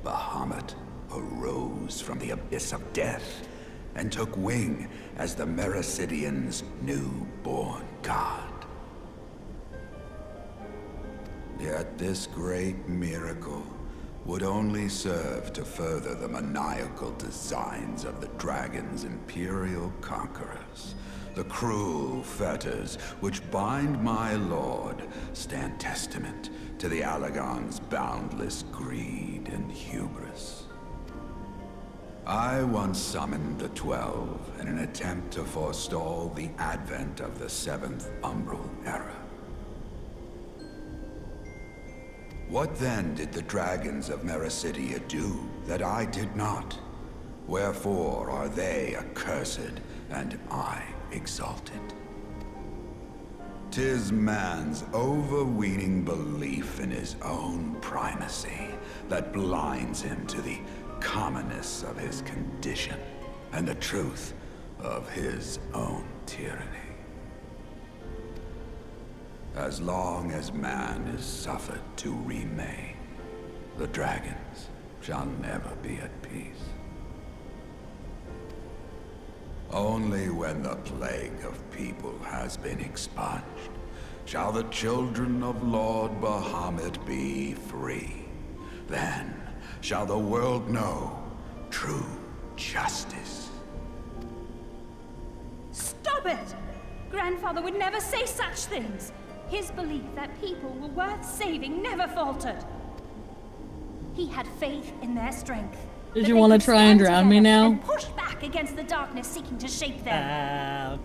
Bahamut arose from the abyss of death and took wing as the Mericidian's newborn god. Yet this great miracle would only serve to further the maniacal designs of the dragon's imperial conquerors. The cruel fetters which bind my lord stand testament to the Allagon's boundless greed and hubris. I once summoned the 12 in an attempt to forestall the advent of the 7th Umbral Era. What then did the dragons of Mericidia do that I did not? Wherefore are they accursed and I exalted? 'Tis man's overweening belief in his own primacy that blinds him to the commonness of his condition and the truth of his own tyranny. As long as man is suffered to remain, the dragons shall never be at peace. Only when the plague of people has been expunged shall the children of Lord Bahamut be free. Then shall the world know true justice. Stop it! Grandfather would never say such things. His belief that people were worth saving never faltered. He had faith in their strength. Did you want to try and drown me now? And push back against the darkness seeking to shape them.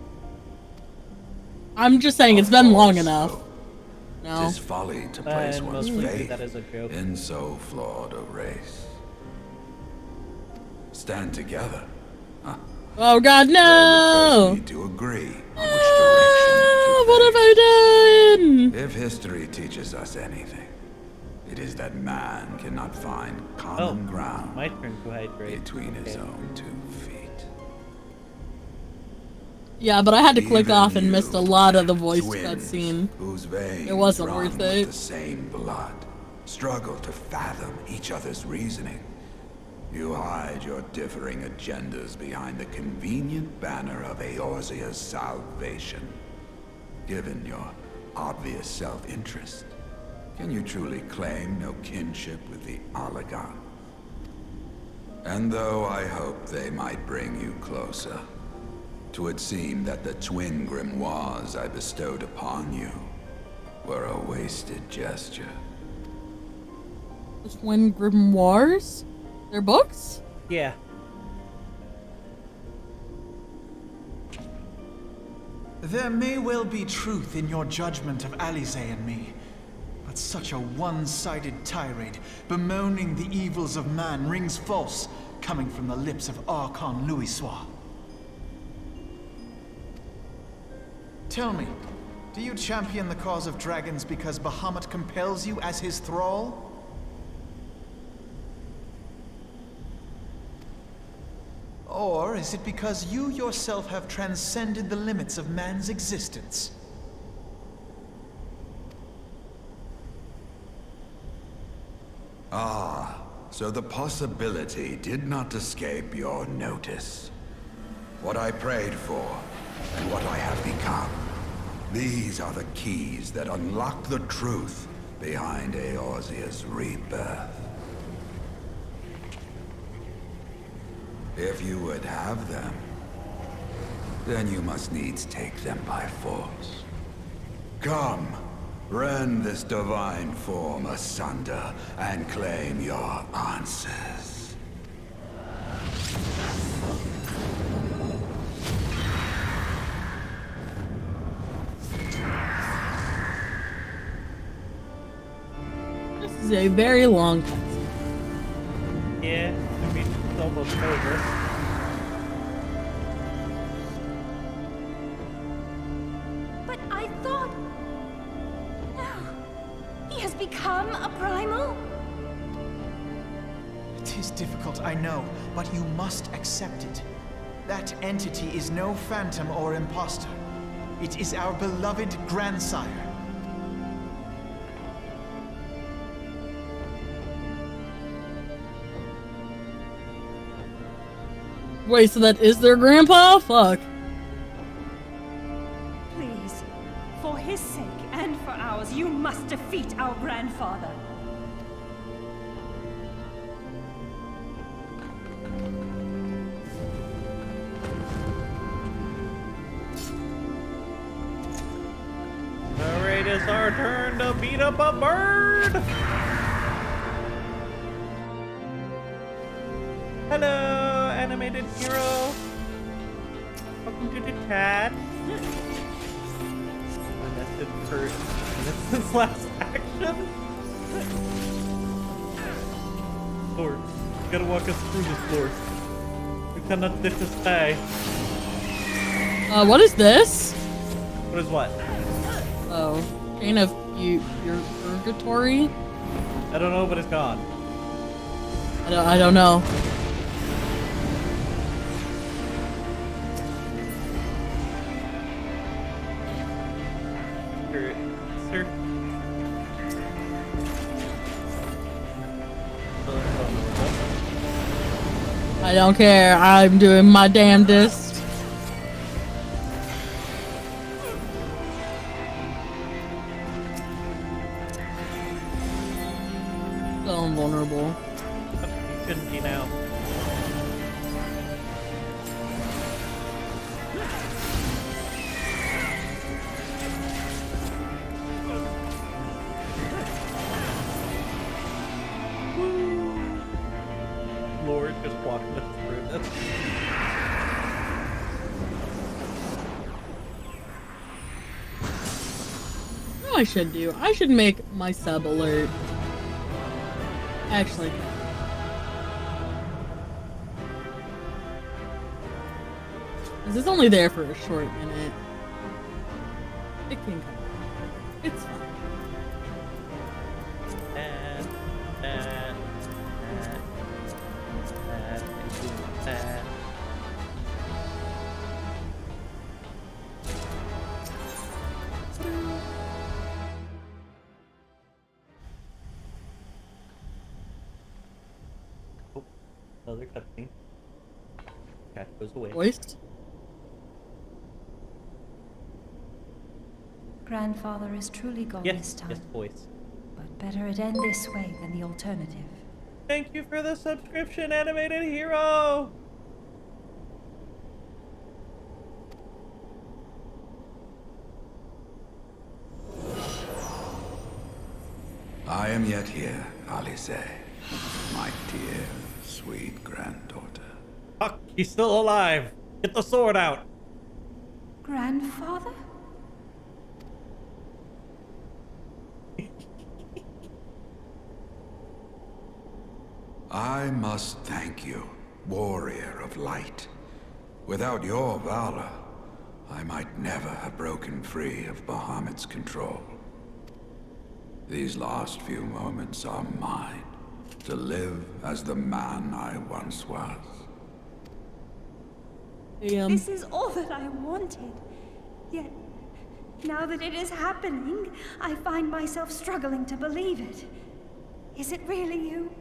I'm just saying it's been long enough. No. 'Tis folly to place And one's mostly faith that is a joke. in so flawed a race. Stand together. Oh God, no! Need to agree on which direction to What have I done? If history teaches us anything, it is that man cannot find common ground My turn to hydrate. between his own 2 feet. Yeah, but I had to click Even off and you, missed a lot of the voice twins, cutscene. whose veins It wasn't run worth with it. the same blood, struggle to fathom each other's reasoning. You hide your differing agendas behind the convenient banner of Eorzea's salvation. Given your obvious self-interest, can you truly claim no kinship with the Allagon? And though I hope they might bring you closer, 'twould seem that the twin grimoires I bestowed upon you were a wasted gesture. The Twin Grimoires? They're books? Yeah. There may well be truth in your judgment of Alize and me, but such a one-sided tirade bemoaning the evils of man rings false, coming from the lips of Archon Louisoix. Tell me, do you champion the cause of dragons because Bahamut compels you as his thrall? Or is it because you yourself have transcended the limits of man's existence? Ah, so the possibility did not escape your notice. What I prayed for, and what I have become. These are the keys that unlock the truth behind Eorzea's rebirth. If you would have them, then you must needs take them by force. Come, rend this divine form asunder and claim your answers. This is a very long cutscene. Yeah, I mean, it's almost over. But I thought... No. He has become a primal? It is difficult, I know, but you must accept it. That entity is no phantom or imposter. It is our beloved grandsire. Wait, so that is their grandpa? Fuck. Please, for his sake and for ours, you must defeat our grandfather. Alright, it's our turn to beat up a bird! Hello, animated hero! Welcome to the chat. Unnecessary first. This is last action? Lord, you gotta walk us through this, Lord. We cannot let this die. What is this? What is what? Oh, chain of purgatory? I don't know, but it's gone. I don't know. Sir. I don't care. I'm doing my damnedest. So invulnerable. You shouldn't be now. Lord just walking us through this. You know what I should do? I should make my sub alert. Actually, this is only there for a short minute. It can come. It's fine. Oh, another cutscene. Cat goes away. Voiced? Grandfather is truly gone this Yes, time. yes, voice. But better it end this way than the alternative. Thank you for the subscription, animated hero! I am yet here, Alice, my dear, sweet granddaughter. Fuck, he's still alive! Get the sword out! Grandfather? I must thank you, warrior of light. Without your valor, I might never have broken free of Bahamut's control. These last few moments are mine, to live as the man I once was. Damn. This is all that I wanted. Yet, now that it is happening, I find myself struggling to believe it. Is it really you?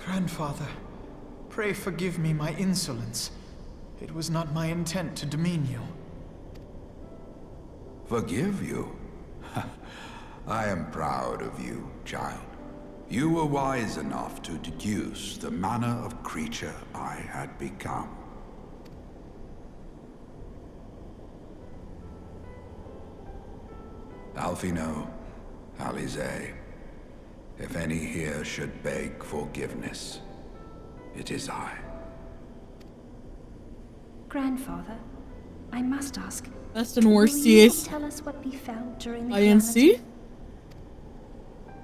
Grandfather, pray forgive me my insolence. It was not my intent to demean you. Forgive you? I am proud of you, child. You were wise enough to deduce the manner of creature I had become. Alfino, Alize, if any here should beg forgiveness, it is I. Grandfather, I must ask. Best and worst will you CS. tell us what befell during the INC?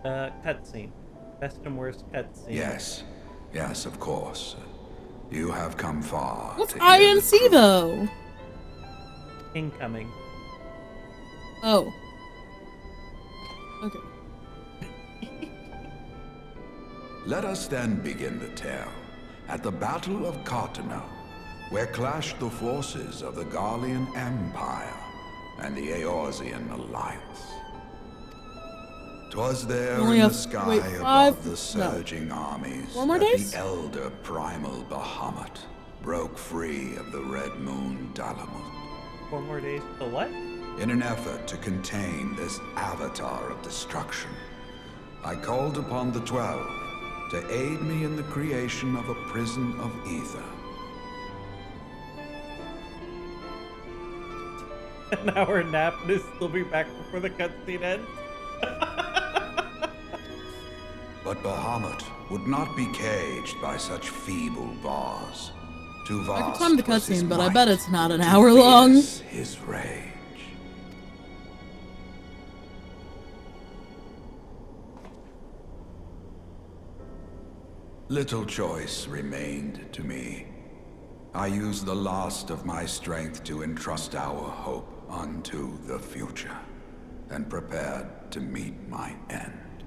Cutscene. Best and worst cutscene. Yes, yes, of course. You have come far. What's to hear the INC truth. though? Incoming. Oh. Okay. Let us then begin the tale. At the Battle of Cartano, where clashed the forces of the Garlean Empire and the Eorzean Alliance. 'Twas there only in the have- sky wait, above five? the surging armies 4 more that days? the elder primal Bahamut broke free of the Red Moon Dalamut. 4 more days to what? In an effort to contain this avatar of destruction, I called upon the 12 to aid me in the creation of a prison of ether. An hour nap and he'll still be back before the cutscene ends. But Bahamut would not be caged by such feeble bars. Too vast I could time the was his cutscene, but I might, bet it's not an too hour long. fierce his rage. Little choice remained to me. I used the last of my strength to entrust our hope unto the future, and prepared to meet my end.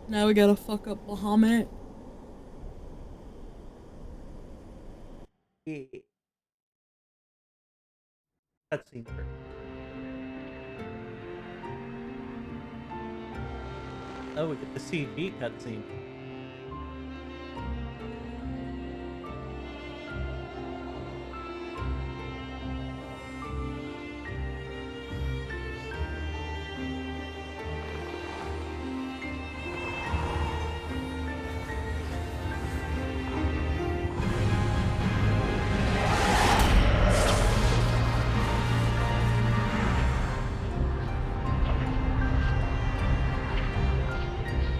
Now we gotta fuck up Bahamut. Yeah. Cutscene first. Oh, we get the CG cutscene.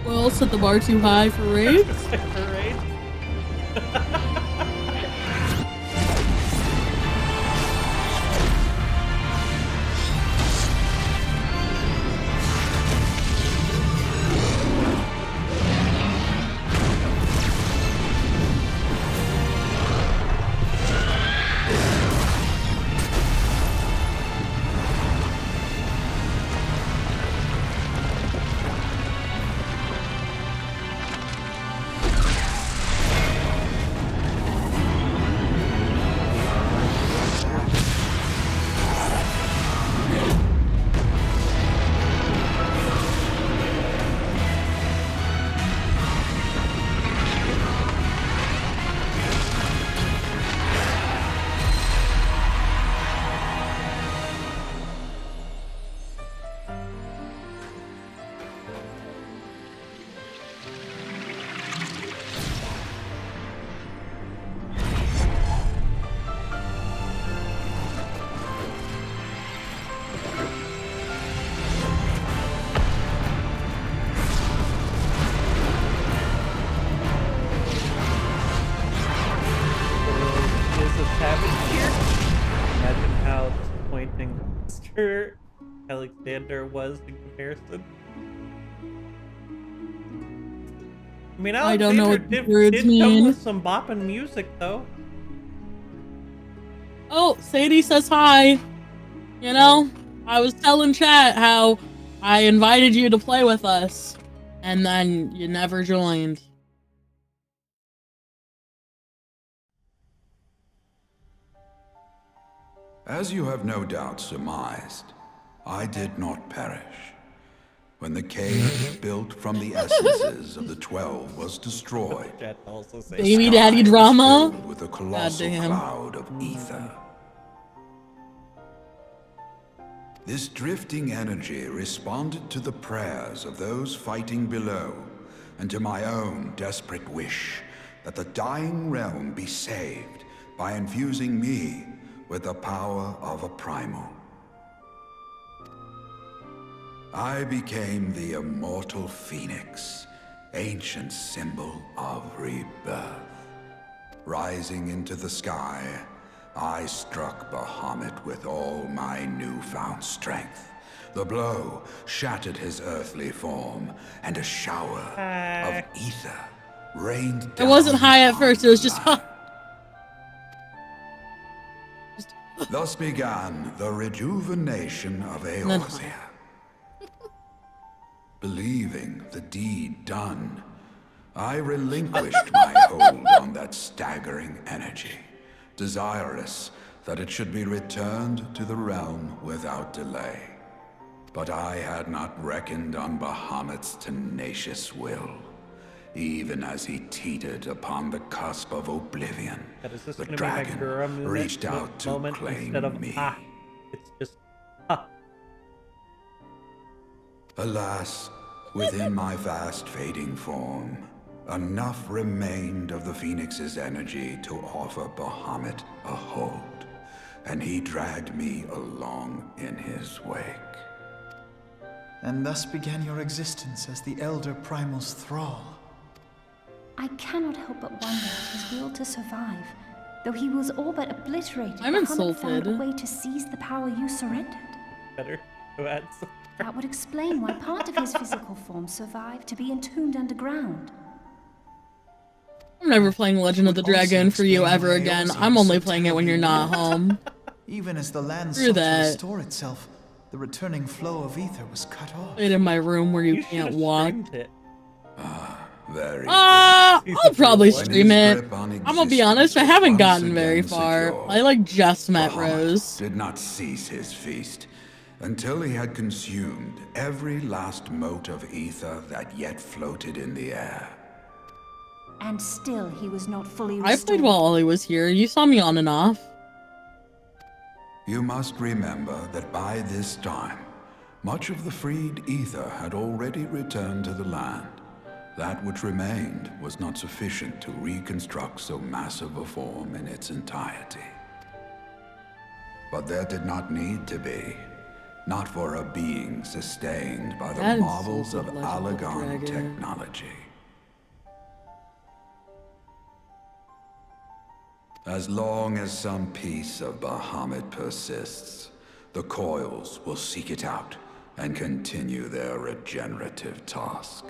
Well, set the bar too high for raids. Parade. Is a savage here? Imagine how disappointing Mr. Alexander was in comparison. I mean, I don't know Alexander what the did, words did come mean. with some bopping music, though. Oh, Sadie says hi. You know, I was telling chat how I invited you to play with us, and then you never joined. As you have no doubt surmised, I did not perish. When the cage built from the essences of the 12 was destroyed, Chat also say Baby sky daddy was drama? filled with a colossal Goddamn. cloud of ether. This drifting energy responded to the prayers of those fighting below, and to my own desperate wish that the dying realm be saved by infusing me with the power of a primal. I became the immortal phoenix, ancient symbol of rebirth. Rising into the sky, I struck Bahamut with all my newfound strength. The blow shattered his earthly form, and a shower of ether rained down. It wasn't high at first, it was just on Thus began the rejuvenation of then Eorzea. Believing the deed done, I relinquished my hold on that staggering energy, desirous that it should be returned to the realm without delay. But I had not reckoned on Bahamut's tenacious will. Even as he teetered upon the cusp of oblivion, Is this the gonna be my dragon Gura reached out to moment claim instead of me. It's just ah. Alas, within my fast fading form, enough remained of the Phoenix's energy to offer Bahamut a hold, and he dragged me along in his wake. And thus began your existence as the Elder Primal's thrall. I cannot help but wonder at his will to survive. Though he was all but obliterated, I'm Bahamut found a insulted. way to seize the power you surrendered. Better go ahead. That would explain why part of his physical form survived to be entombed underground. I'm never playing Legend of the Would also Dragon for you explain ever why again. Eorzean I'm was only so playing it when you're terribly not home. Even as the land Screw sought to that. restore itself, the returning flow of ether was cut off. Played in my room where you You can't should've walk. streamed it. Very I'll probably When stream his it. grip on I'm gonna be honest, I existence haven't was gotten once very again far. secure. I like just met Bahamut Rose. did not cease his feast until he had consumed every last mote of ether that yet floated in the air. And still he was not fully I restored. played while Ollie was here. You saw me on and off. You must remember that by this time, much of the freed ether had already returned to the land. That which remained was not sufficient to reconstruct so massive a form in its entirety. But there did not need to be. Not for a being sustained by the That is marvels so of good, Legend of the Allagan Dragon. technology. As long as some piece of Bahamut persists, the coils will seek it out and continue their regenerative task.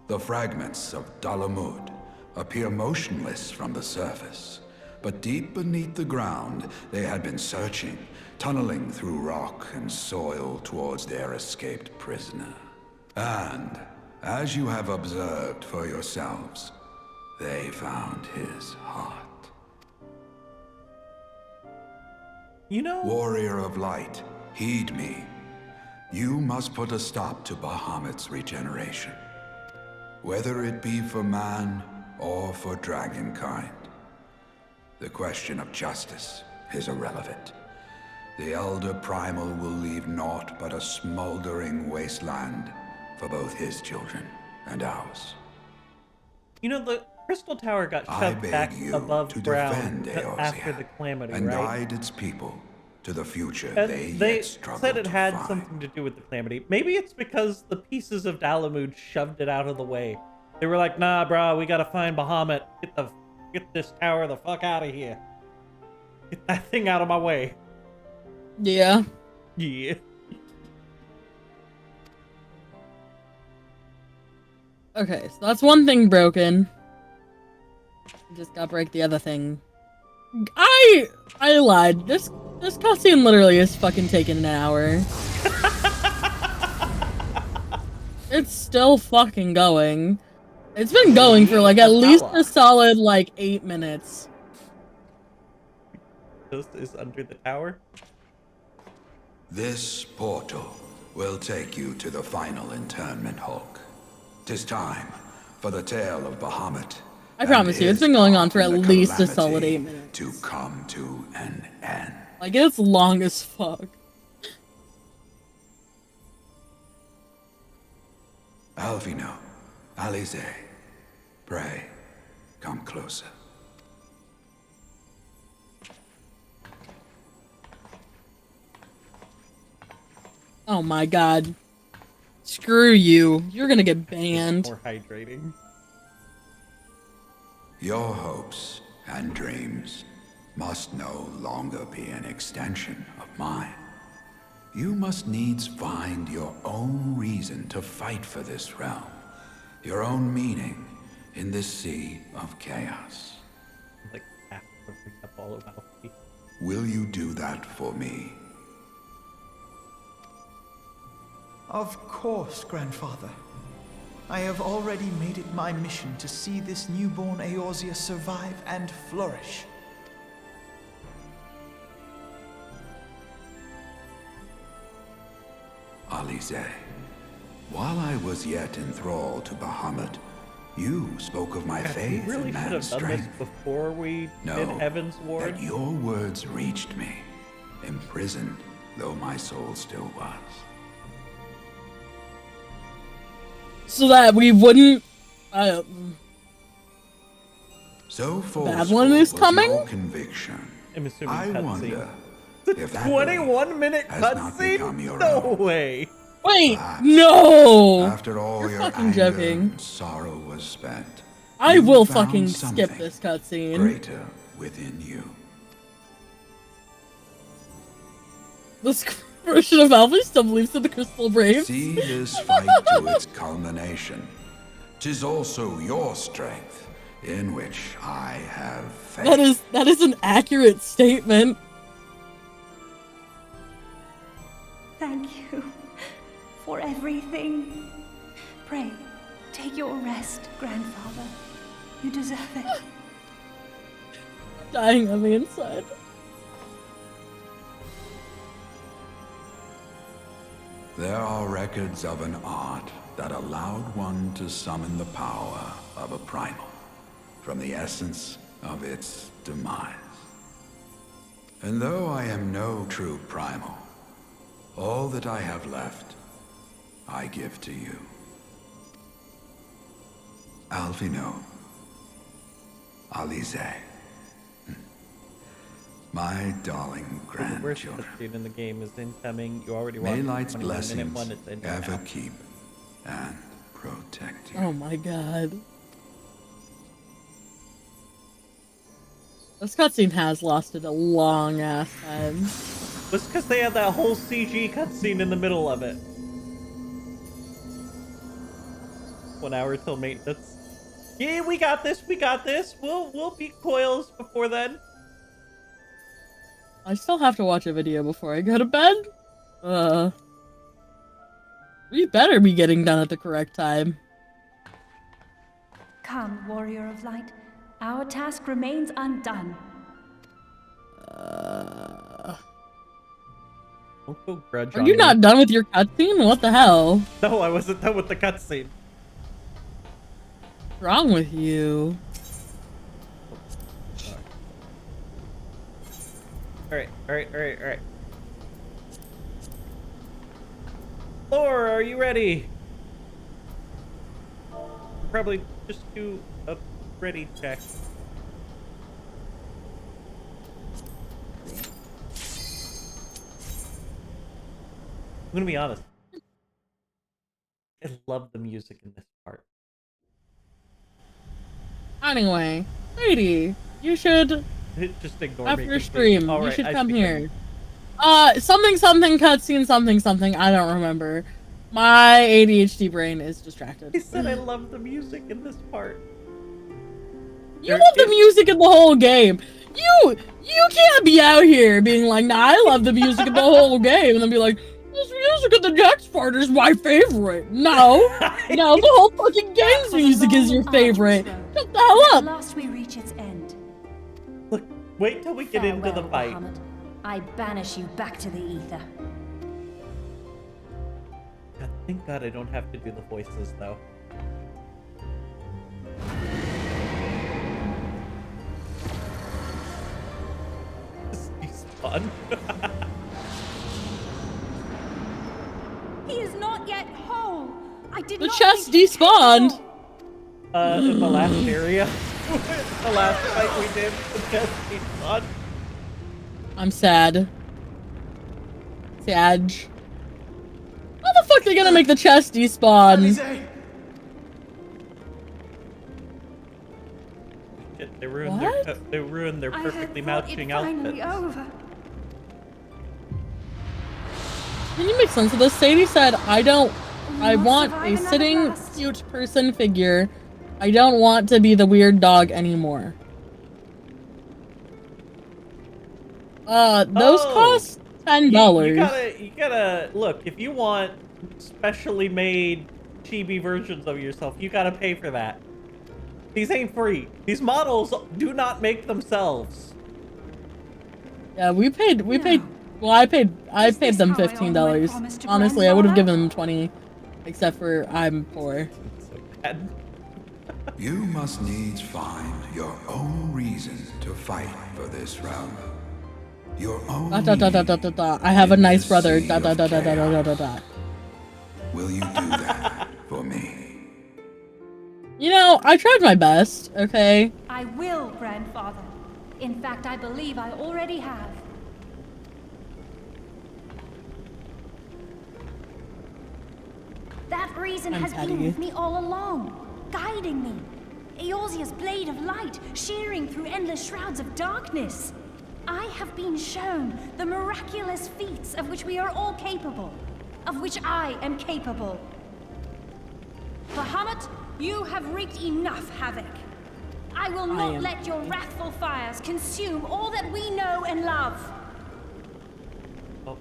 The fragments of Dalamud appear motionless from the surface, but deep beneath the ground they had been searching, tunneling through rock and soil towards their escaped prisoner. And, as you have observed for yourselves, they found his heart. You know, Warrior of Light, heed me. You must put a stop to Bahamut's regeneration. Whether it be for man or for dragonkind. The question of justice is irrelevant. The Elder Primal will leave naught but a smoldering wasteland for both his children and ours. you know the Crystal Tower got I shoved back beg you above to ground defend after Eorzea the calamity, and right? guide its people to the future And they they yet struggle said it to had find. something to do with the calamity. Maybe it's because the pieces of Dalamud shoved it out of the way. They were like, nah, bro, we gotta find Bahamut. Get this tower the fuck out of here. Get that thing out of my way. Yeah. Yeah. Okay, so that's one thing broken. Just gotta break the other thing. I lied. This cutscene literally is fucking taking an hour. It's still fucking going. It's been going for like at least a solid like 8 minutes. Ghost is under the tower. This portal will take you to the final internment hulk. 'Tis time for the tale of Bahamut. I promise you, it's been going on for at least a solid 8 minutes. To come to an end. Like, it's long as fuck. Alvino, Alize, pray, come closer. Oh my god. Screw you. You're gonna get banned. More hydrating. Your hopes and dreams must no longer be an extension of mine. You must needs find your own reason to fight for this realm, your own meaning in this sea of chaos. Like half of the up all about me. Will you do that for me? Of course, Grandfather. I have already made it my mission to see this newborn Eorzea survive and flourish. Alize, while I was yet enthralled to Bahamut, you spoke of my God, faith we really in should have man's done strength. this before we No, did Heaven's Ward. that your words reached me, imprisoned though my soul still was. So that we wouldn't. So Bad one is was coming? your conviction. I'm assuming I cutscene. wonder if that 21-minute has not become cutscene? your No own. way. Wait, Perhaps, no! After all You're your fucking anger joking. and sorrow was spent, I you will found fucking skip something this cutscene. greater within you. This version of Alfie still believes in the crystal braves. See this fight to its culmination. 'Tis also your strength, in which I have faith. That is an accurate statement. Thank you for everything. Pray, take your rest, grandfather. You deserve it. Dying on the inside. There are records of an art that allowed one to summon the power of a primal from the essence of its demise. And though I am no true primal, all that I have left, I give to you. Alvino, Alize, my darling The worst grandchildren. cutscene in the game is incoming. You already May watched light's the 21-minute blessings one. It's ending ever now. keep and protect you. Oh my god. This cutscene has lasted a long ass time. It's because they had that whole CG cutscene in the middle of it. 1 hour till maintenance. Yeah, we got this. We got this. We'll beat Coils before then. I still have to watch a video before I go to bed. We better be getting done at the correct time. Come, warrior of light. Our task remains undone. Don't go grudge Are on you me. not done with your cutscene? What the hell? No, I wasn't done with the cutscene. What's wrong with you? Alright. Laura, are you ready? Probably just do a ready check. I'm gonna be honest. I love the music in this part. Anyway, lady, you should, Just ignore after me. your stream, All you right, should I come speak here. Something cutscene, something, I don't remember. My ADHD brain is distracted. I said I love the music in this part. You love the music in the whole game. You can't be out here being like, nah, I love the music in the whole game, and then be like, this music in the next part is my favorite. No, the whole fucking game's music is your favorite. Shut the hell At up. last we reach its end. Look, wait till we get into the Farewell, fight. Bahamut. I banish you back to the ether. God, thank God I don't have to do the voices though. He's fun. He is not yet whole. I did The not chest think he despawned. was In the last area. The last fight we did, the chest despawned. I'm sad. Sad. How the fuck they gonna make the chest despawn? Alize! Shit, they ruined What? their I perfectly had thought matching it finally outfits. over. Can you make sense of this? Sadie said, I Will want not a survive sitting, another blast. cute person figure. I don't want to be the weird dog anymore. Those Oh. cost $10. You gotta look, if you want specially made chibi versions of yourself. You gotta pay for that. These ain't free. These models do not make themselves. Yeah, we paid. Well, I paid them $15. Honestly, I would have given them 20, except for I'm poor. So bad. You must needs find your own reason to fight for this realm. Your own. I have a nice brother. Will you do that for me? You know, I tried my best. Okay. I will, grandfather. In fact, I believe I already have. That reason has been with me all along, guiding me. Eorzea's blade of light, shearing through endless shrouds of darkness. I have been shown the miraculous feats of which we are all capable, of which I am capable. Bahamut, you have wreaked enough havoc. I will not let your wrathful fires consume all that we know and love. Oh,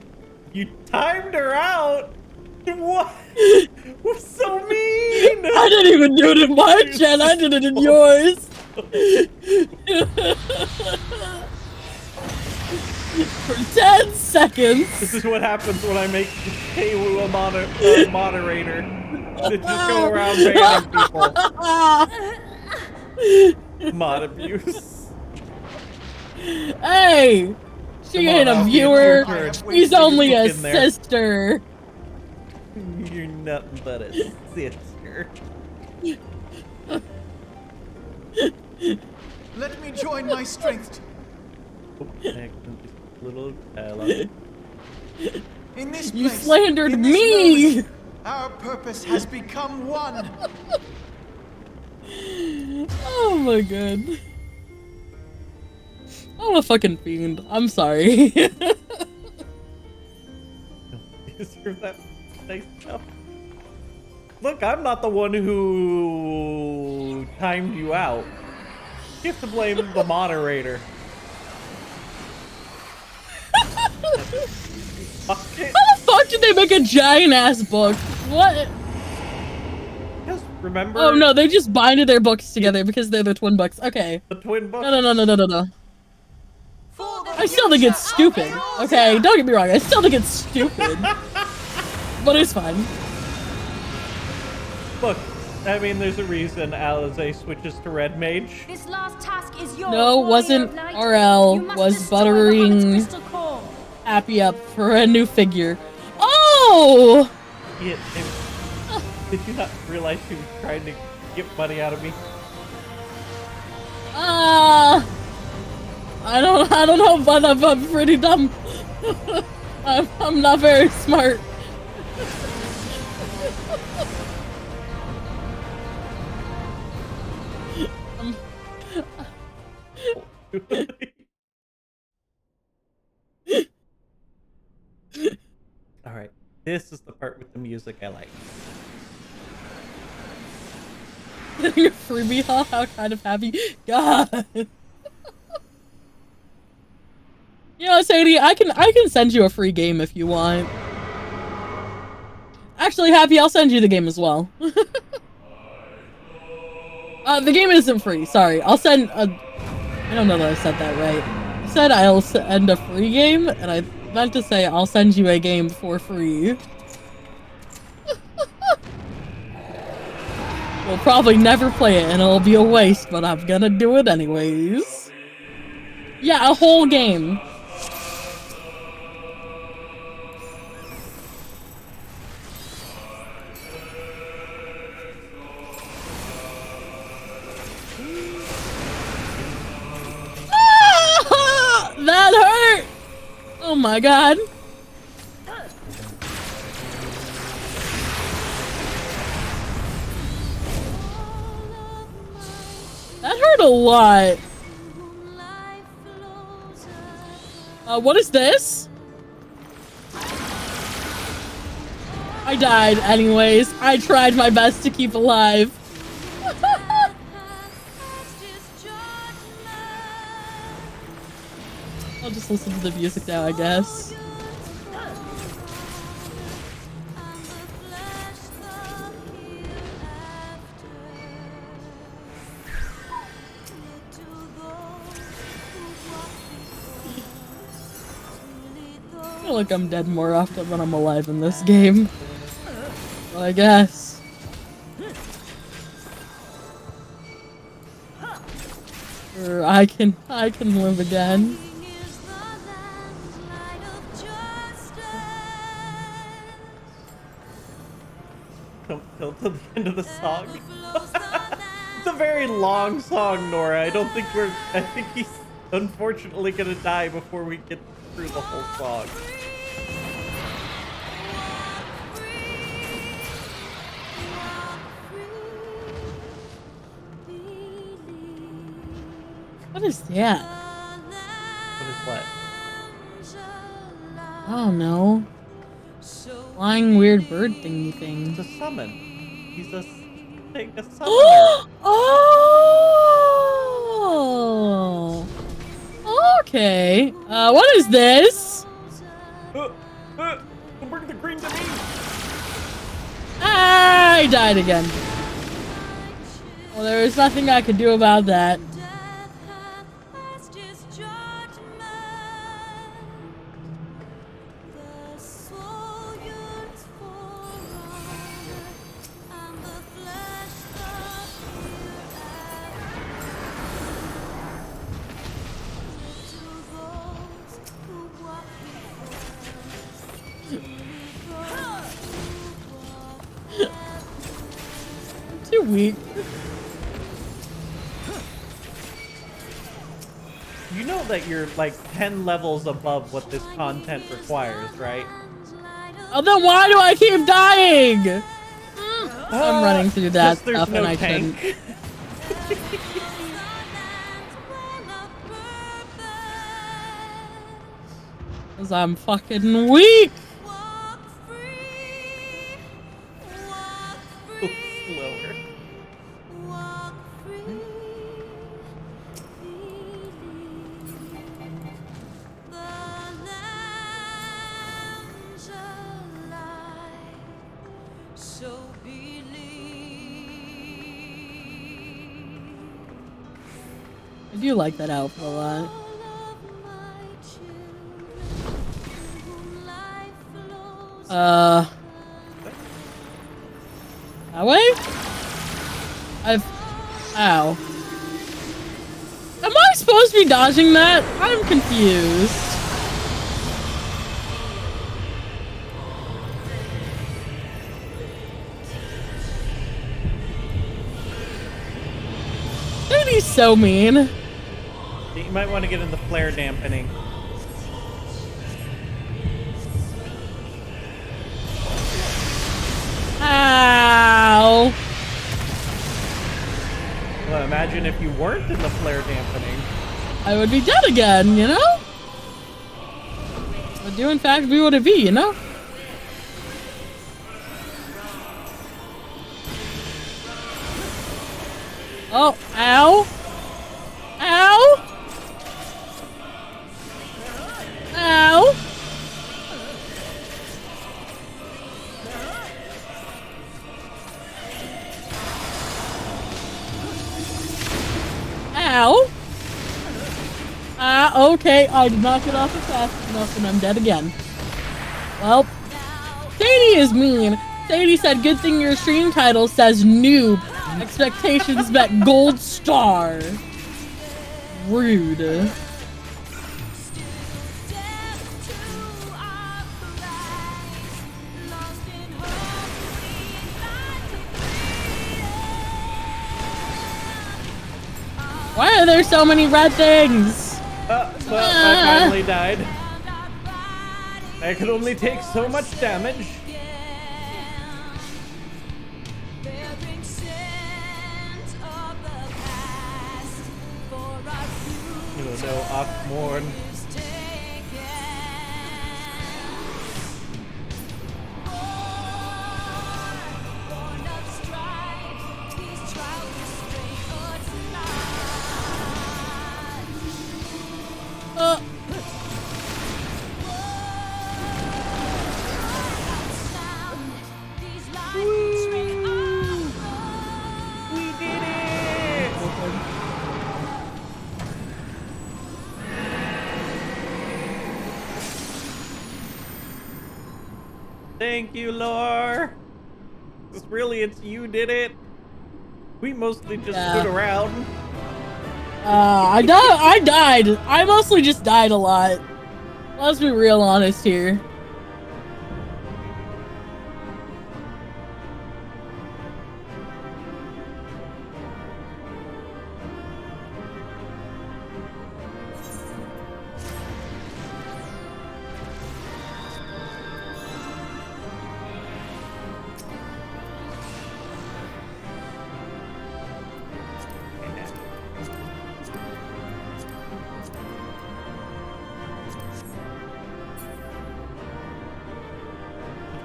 you timed her out. What? What's so mean? I didn't even do it in my chat. I did it in yours. For 10 seconds. This is what happens when I make Keiwu a moderator. To just go around banning people. Mod abuse. Hey! She ain't a viewer. She's only a sister. You're nothing but a sister. Let me join my strength. Little ally. In this You place, slandered in this me! moment, our purpose has become one. Oh my god. I'm a fucking fiend. I'm sorry. Deserve that nice stuff. Look, I'm not the one who timed you out. You have to blame the moderator. How the fuck did they make a giant ass book? What? Just remember. Oh no, they just binded their books together because they're the twin books. Okay. The twin books. No. I still think it's stupid. Okay, don't get me wrong. I still think it's stupid. But it's fine. Look, I mean, there's a reason Alize switches to Red Mage. This last task is yours. No, wasn't RL. Was buttering Happy up for a new figure. Oh! Yeah, did you not realize she was trying to get money out of me? I don't know, but I'm pretty dumb. I'm not very smart. Alright, this is the part with the music I like. Getting a freebie, huh? How kind of happy. God. You know, Sadie, I can send you a free game if you want. Actually, Happy, I'll send you the game as well. The game isn't free. Sorry, I'll send a. I don't know that I said that right. I said I'll send a free game, and I meant to say I'll send you a game for free. We'll probably never play it, and it'll be a waste, but I'm gonna do it anyways. Yeah, a whole game. That hurt! Oh my god. That hurt a lot. What is this? I died anyways. I tried my best to keep alive. I'll just listen to the music now, I guess. feel like I'm dead more often than I'm alive in this game. Well, I guess. Or I can live again. Don't kill till the end of the song. It's a very long song, Nora. I think he's unfortunately gonna die before we get through the whole song. What is that? What is what? I don't know. Flying weird bird thingy thing. It's a summon. He's a summoner. Oh! Okay. What is this? Bring the green to me. I died again. Well, there was nothing I could do about that. Too weak. You know that you're like 10 levels above what this content requires, right? Oh, then why do I keep dying? I'm running through that stuff no and I tank. shouldn't. Cause I'm fucking weak. Slower. I do like that outfit a lot. That way? Ow. Am I supposed to be dodging that? I'm confused. Dude, he's so mean. You might want to get in the flare dampening. Ow. Well, imagine if you weren't in the flare dampening. I would be dead again, you know? Would you in fact be what it be, you know? Oh, ow. Ow. Ow. Ow. Okay, I did not get off it fast enough and I'm dead again. Well, Sadie is mean. Sadie said, good thing your stream title says noob. Expectations met gold star. Rude. Why are there so many red things? Well, I finally died. I could only take so much damage. No, Oxmorn. Thank you, Lore. Really, it's you did it. We mostly just stood around. I died. I mostly just died a lot. Let's be real honest here.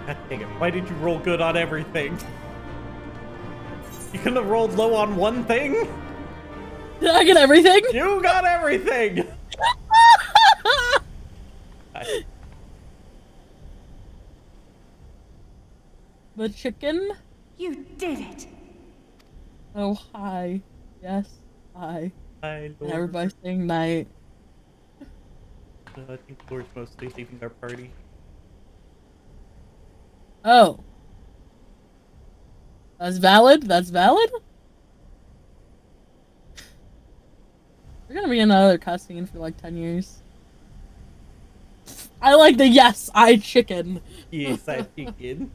God dang it. Why did you roll good on everything? You couldn't have rolled low on one thing? Did I get everything? You got everything! The chicken? You did it! Oh, hi. Yes, hi. Hi, Lord. Everybody's saying night. I think Lord's mostly leaving our party. Oh. That's valid? That's valid? We're gonna be in another cutscene for like 10 years. I like the yes, I chicken. Yes, I chicken.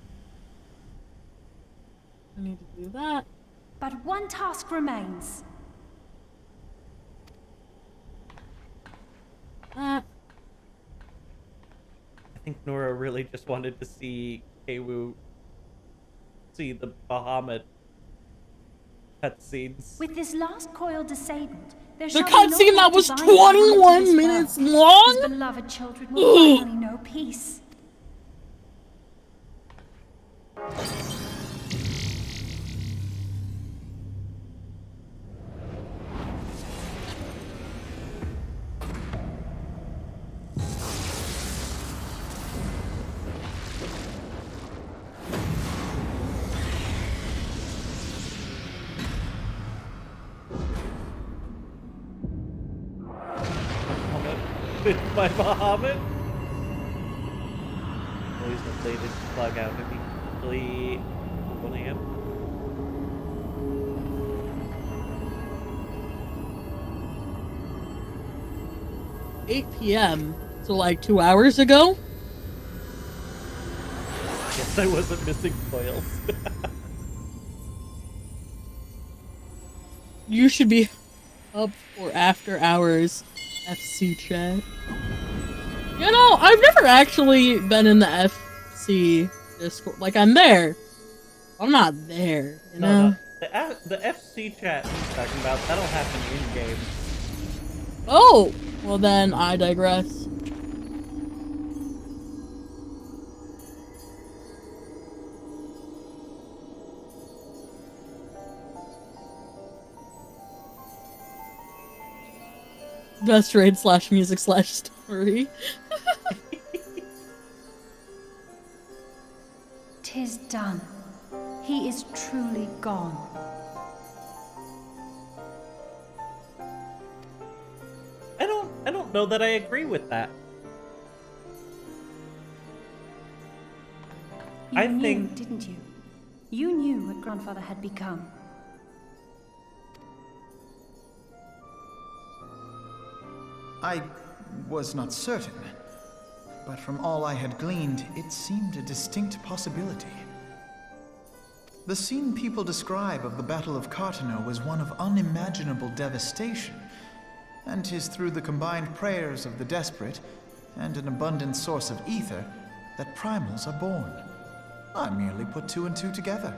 I need to do that. But one task remains. I think Nora really just wanted to see Keiwu see the Bahamut cutscenes. With this last coil disabled, there The shall be cutscene no that was divine harmony to 21 this minutes world. long? His beloved children will finally know peace. With my Bahamut. Always related to plug out immediately 1 a.m. 8 p.m. So like 2 hours ago? Yes, I wasn't missing coils. You should be up for after hours FC chat. You know, I've never actually been in the FC Discord. Like, I'm there. I'm not there, you know? No. The FC chat he's talking about, that'll happen in-game. Oh! Well then, I digress. Best raid / music / story. 'Tis done. He is truly gone. I don't know that I agree with that. You knew, didn't you? You knew what Grandfather had become. I was not certain, but from all I had gleaned, it seemed a distinct possibility. The scene people describe of the Battle of Carteneau was one of unimaginable devastation, and 'tis through the combined prayers of the desperate and an abundant source of ether that primals are born. I merely put 2 and 2 together.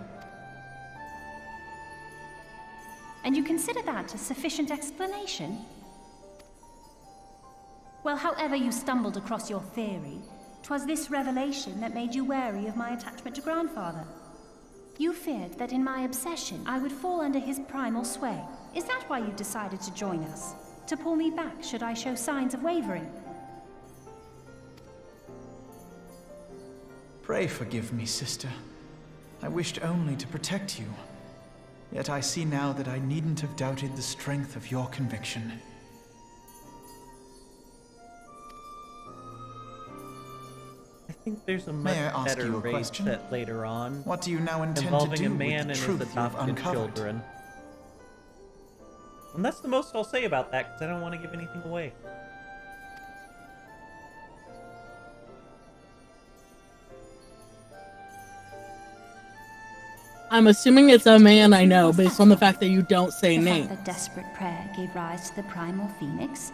And you consider that a sufficient explanation? Well, however you stumbled across your theory, 'twas this revelation that made you wary of my attachment to Grandfather. You feared that in my obsession, I would fall under his primal sway. Is that why you decided to join us? To pull me back should I show signs of wavering? Pray forgive me, sister. I wished only to protect you. Yet I see now that I needn't have doubted the strength of your conviction. I think there's a May much I ask better you a raid question? set later on What do you now intend to involving do a with man the and his truth you have adopted uncovered? children. And that's the most I'll say about that, because I don't want to give anything away. I'm assuming it's a man I know based on the fact that you don't say The name. fact that desperate prayer gave rise to the primal phoenix?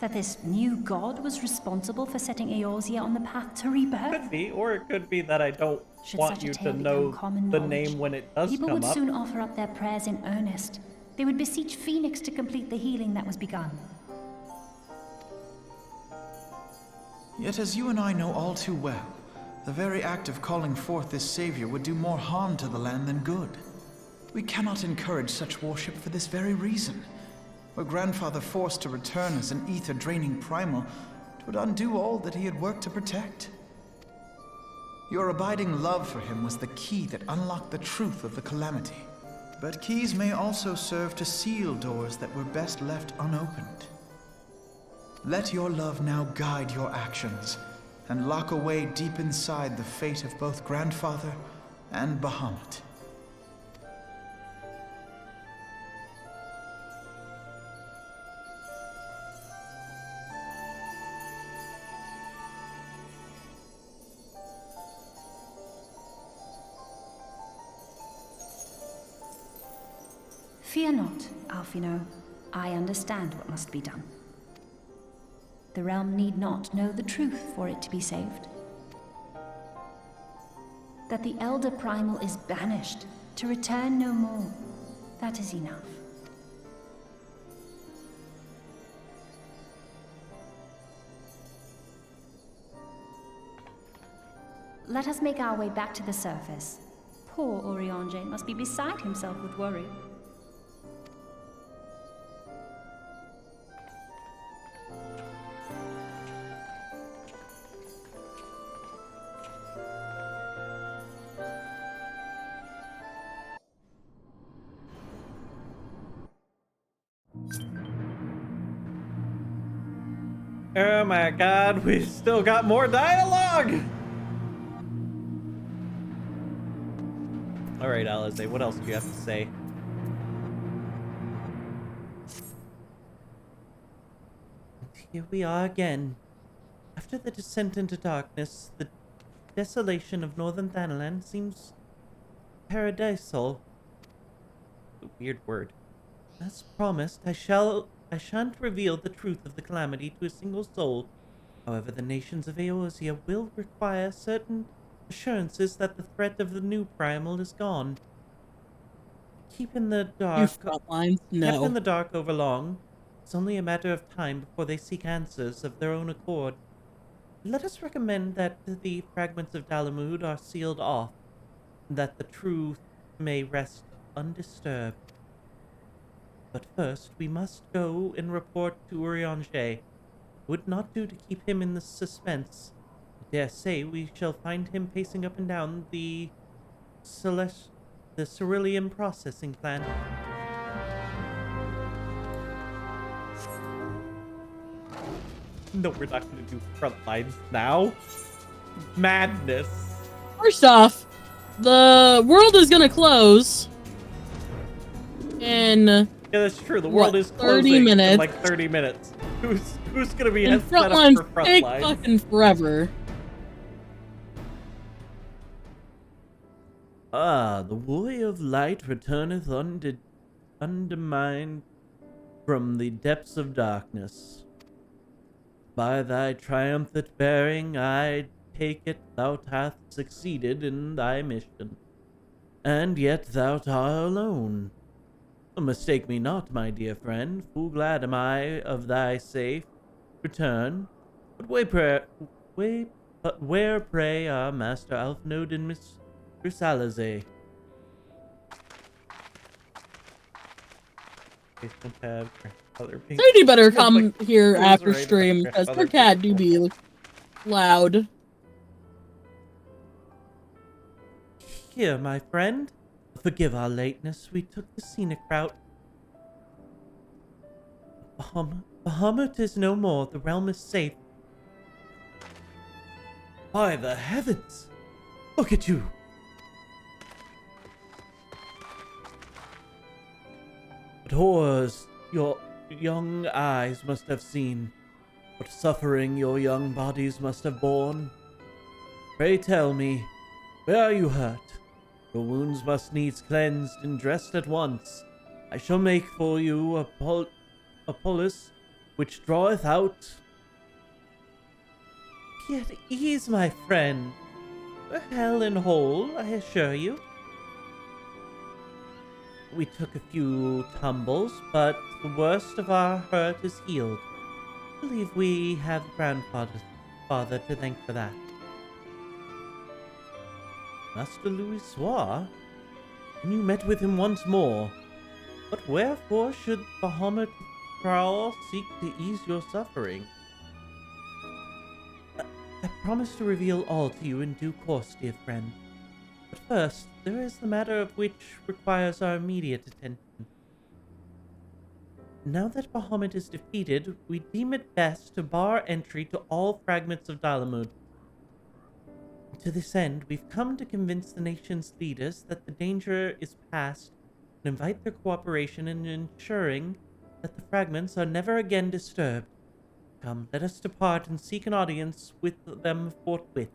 That this new god was responsible for setting Eorzea on the path to rebirth? Could be, or it could be that I don't Should want such a you tale to become know common the knowledge, name when it does people come would up. soon offer up their prayers in earnest. They would beseech Phoenix to complete the healing that was begun. Yet as you and I know all too well, the very act of calling forth this savior would do more harm to the land than good. We cannot encourage such worship for this very reason. Were Grandfather forced to return as an ether-draining primal, it would undo all that he had worked to protect. Your abiding love for him was the key that unlocked the truth of the calamity. But keys may also serve to seal doors that were best left unopened. Let your love now guide your actions, and lock away deep inside the fate of both Grandfather and Bahamut. Fear not, Alfino. I understand what must be done. The realm need not know the truth for it to be saved. That the Elder Primal is banished, to return no more. That is enough. Let us make our way back to the surface. Poor Oriange must be beside himself with worry. Oh my god, we still got more dialogue! Alright, Alize, what else do you have to say? Here we are again. After the descent into darkness, the desolation of northern Thanalan seems paradisal. A weird word. As promised, I shan't reveal the truth of the calamity to a single soul. However, the nations of Eorzea will require certain assurances that the threat of the new primal is gone. Keep in the You dark. frontlines? Kept in No. the dark over long. It's only a matter of time before they seek answers of their own accord. Let us recommend that the fragments of Dalamud are sealed off, and that the truth may rest undisturbed. But first, we must go and report to Urianger. Would not do to keep him in the suspense. I dare say we shall find him pacing up and down the Cerulean processing plant. No, we're not going to do front lines now. Madness. First off, the world is gonna close in Yeah, that's true. The world What, is 30 closing in minutes? like 30 minutes. Who's going to be and set front up lines for front take lines? fucking forever. Ah, the warrior of light returneth undermined from the depths of darkness. By thy triumphant bearing, I take it thou hast succeeded in thy mission, and yet thou art alone. Mistake me not, my dear friend, full glad am I of thy safe return. But where pray are Master Alfnode and Mistress Alize? Somebody better come Like, here who's after right stream, about because other her cat do people? be loud. Here, my friend. Forgive our lateness. We took the scenic route. Bahamut is no more. The realm is safe. By the heavens! Look at you! What horrors your young eyes must have seen. What suffering your young bodies must have borne. Pray tell me, where are you hurt? Your wounds must needs cleansed and dressed at once. I shall make for you a poultice which draweth out. Be at ease, my friend. We're hale and whole, I assure you. We took a few tumbles, but the worst of our hurt is healed. I believe we have grandfather to thank for that. Master Louisoix? And you met with him once more. But wherefore should Bahamut Prowl seek to ease your suffering? I promise to reveal all to you in due course, dear friend. But first, there is the matter of which requires our immediate attention. Now that Bahamut is defeated, we deem it best to bar entry to all fragments of Dalamud. To this end, we've come to convince the nation's leaders that the danger is past and invite their cooperation in ensuring that the fragments are never again disturbed. Come, let us depart and seek an audience with them forthwith.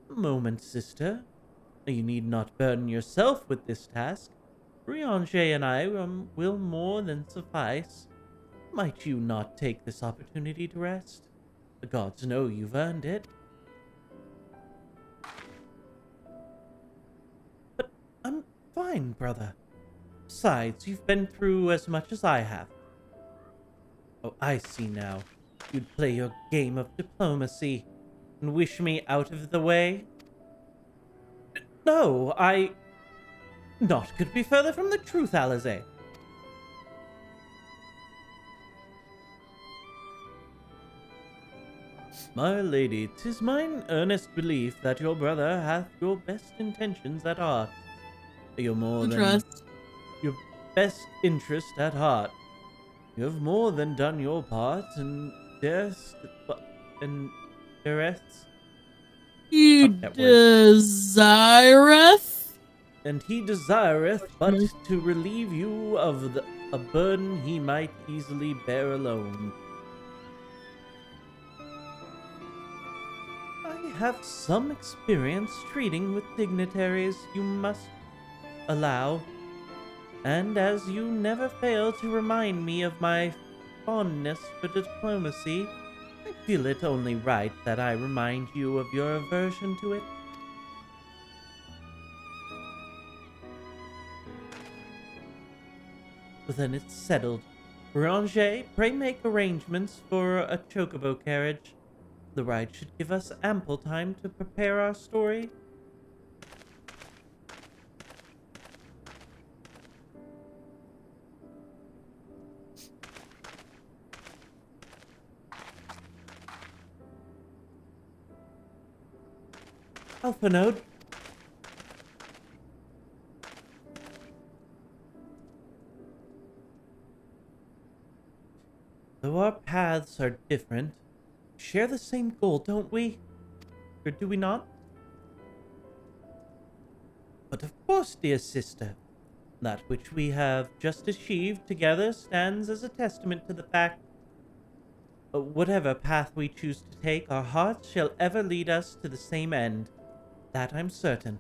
A moment, sister. You need not burden yourself with this task. Rianger and I will more than suffice. Might you not take this opportunity to rest? The gods know you've earned it. But I'm fine, brother. Besides, you've been through as much as I have. Oh, I see now. You'd play your game of diplomacy and wish me out of the way? No, Naught could be further from the truth, Alize. My lady, 'tis mine earnest belief that your brother hath your best intentions at heart. Your more than your best interest at heart. You have more than done your part, and He desireth? And he desireth but to relieve you of a burden he might easily bear alone. I have some experience treating with dignitaries, you must allow, and as you never fail to remind me of my fondness for diplomacy, I feel it only right that I remind you of your aversion to it. But then it's settled. Ranger, pray make arrangements for a chocobo carriage. The ride should give us ample time to prepare our story. Alpha Node. Though our paths are different, we share the same goal, don't we? Or do we not? But of course, dear sister, that which we have just achieved together stands as a testament to the fact whatever path we choose to take, our hearts shall ever lead us to the same end. That I'm certain.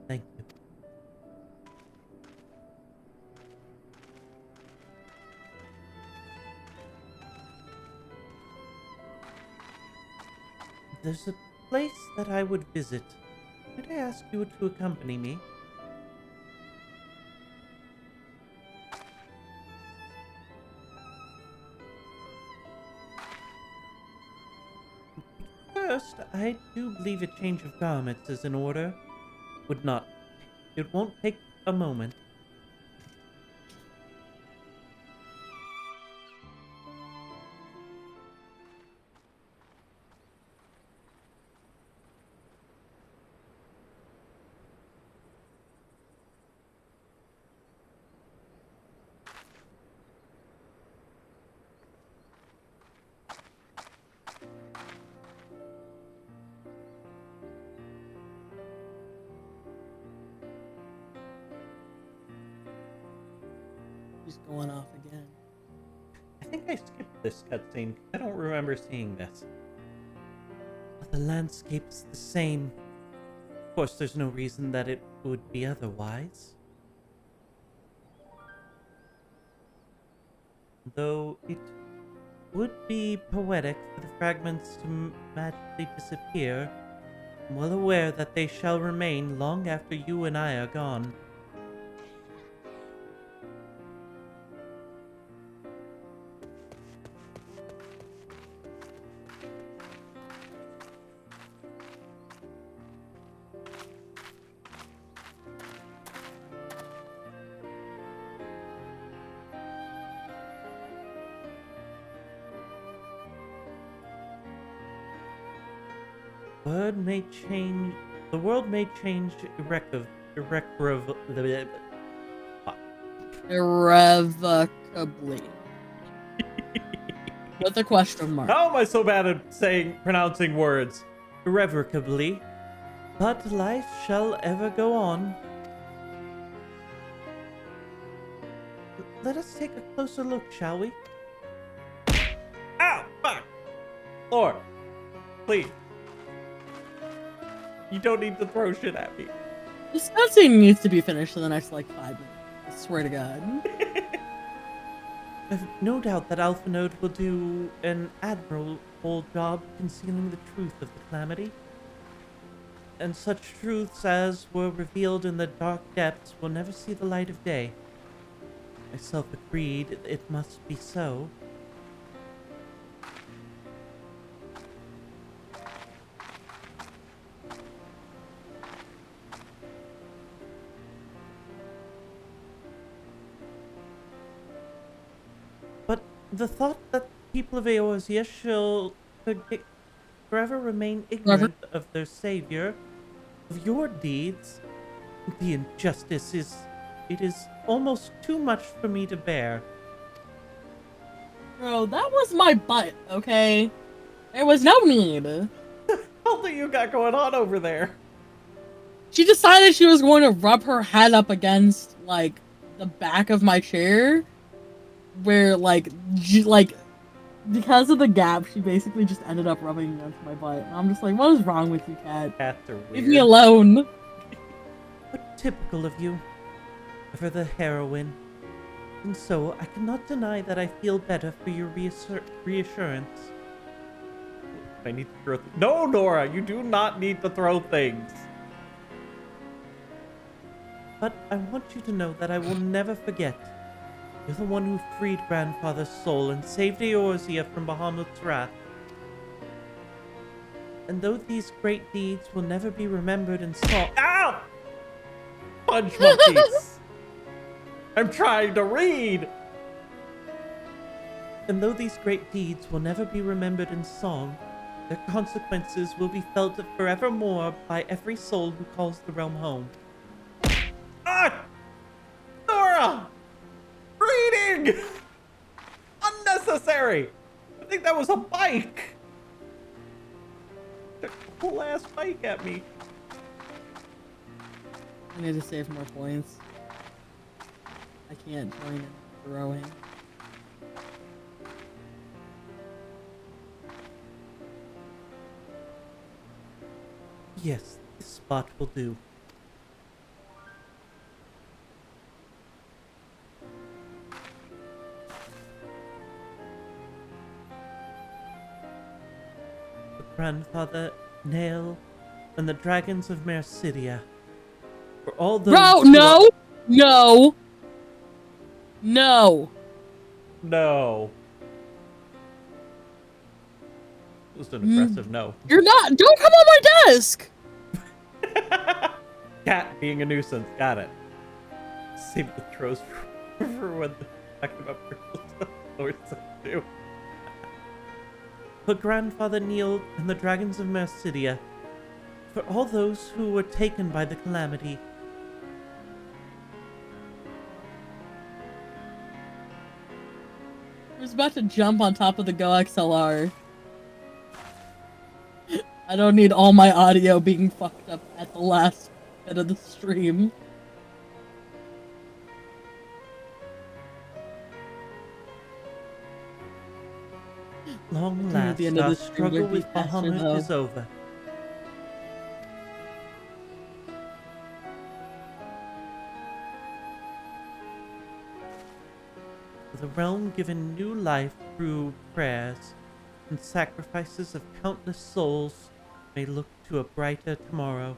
Thank you. There's a place that I would visit. Could I ask you to accompany me? First, I do believe a change of garments is in order. It won't take a moment. He's going off again. I think I skipped this cutscene. I don't remember seeing this. But the landscape's the same. Of course, there's no reason that it would be otherwise. Though it would be poetic for the fragments to magically disappear, I'm well aware that they shall remain long after you and I are gone. The world may change Irrevocably. With a question mark. How am I so bad at pronouncing words? irrevocably, but life shall ever go on. Let us take a closer look, shall we? Ow! Fuck! Lord, please. You don't need to throw shit at me. This cutscene needs to be finished in the next, like, 5 minutes. I swear to God. I've no doubt that Alphanode will do an admirable job concealing the truth of the calamity. And such truths as were revealed in the dark depths will never see the light of day. Myself agreed it must be so. But the thought that the people of Eorzea shall forever remain ignorant of their savior, of your deeds, the injustice is almost too much for me to bear. Bro, that was my butt, okay? There was no need. What do you got going on over there? She decided she was going to rub her head up against, like, the back of my chair. Where, like, because of the gap, she basically just ended up rubbing against my butt. And I'm just like, what is wrong with you, cat? Cats are weird. Leave me alone. But typical of you. Ever the heroine. And so, I cannot deny that I feel better for your reassurance. I need to throw No, Nora, you do not need to throw things. But I want you to know that I will never forget. You're the one who freed Grandfather's soul and saved Eorzea from Bahamut's wrath. And though these great deeds will never be remembered in song— Ow! Punch monkeys! I'm trying to read! And though these great deeds will never be remembered in song, their consequences will be felt forevermore by every soul who calls the realm home. Ah! Nora! Reading! Unnecessary! I think that was a bike! A cool ass bike at me. I need to save more points. I can't join in throwing. Yes, this spot will do. Grandfather, Nail, and the dragons of Mercidia. For all those— Bro, no! No! No! No. It was an aggressive no. You're not— Don't come on my desk! Cat being a nuisance. Got it. Save the throws for when the talking about Lords do. For Grandfather Neil and the dragons of Mercidia. For all those who were taken by the calamity. I was about to jump on top of the Go XLR. I don't need all my audio being fucked up at the last bit of the stream. long think at last, the end of our the stream struggle there'd be with faster, Bahamut though. is over. The realm given new life through prayers and sacrifices of countless souls may look to a brighter tomorrow.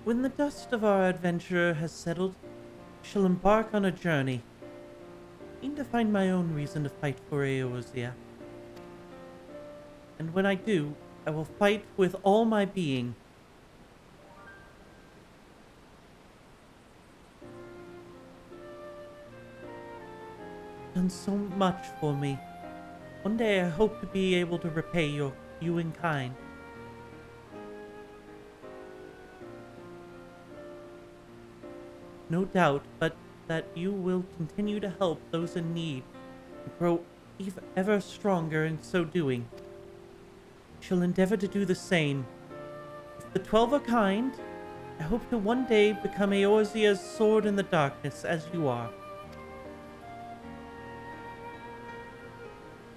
When the dust of our adventure has settled, I shall embark on a journey, keen to find my own reason to fight for Eorzea. And when I do, I will fight with all my being. Done so much for me. One day I hope to be able to repay you in kind. No doubt, but that you will continue to help those in need and grow ever stronger in so doing. I shall endeavor to do the same. If the 12 are kind, I hope to one day become Eorzea's sword in the darkness as you are.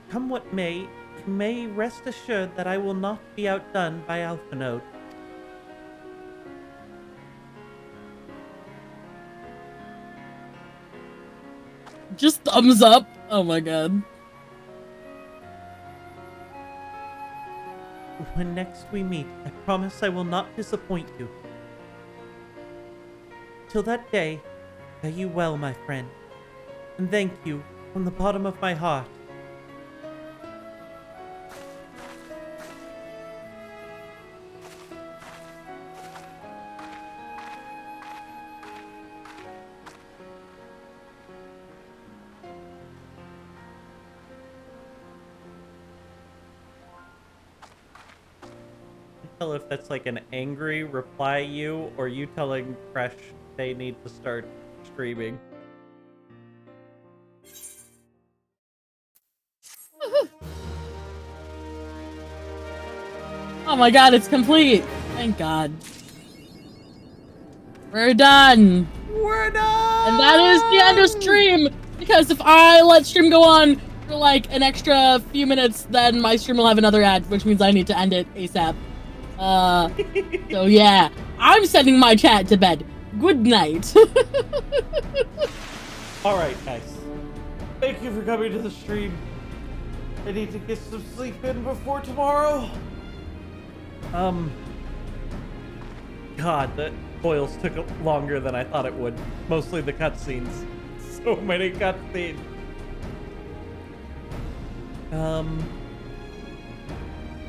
Come what may, you may rest assured that I will not be outdone by Alphanode. Just thumbs up. Oh my god. When next we meet, I promise I will not disappoint you. Till that day, fare you well, my friend, and thank you from the bottom of my heart. Tell if that's like an angry reply you or you telling Fresh they need to start streaming. Oh my god, it's complete. Thank god. We're done. We're done! And that is the end of stream. Because if I let stream go on for like an extra few minutes, then my stream will have another ad, which means I need to end it ASAP. So yeah, I'm sending my chat to bed. Good night. Alright, guys. Thank you for coming to the stream. I need to get some sleep in before tomorrow. God, the boils took longer than I thought it would. Mostly the cutscenes. So many cutscenes.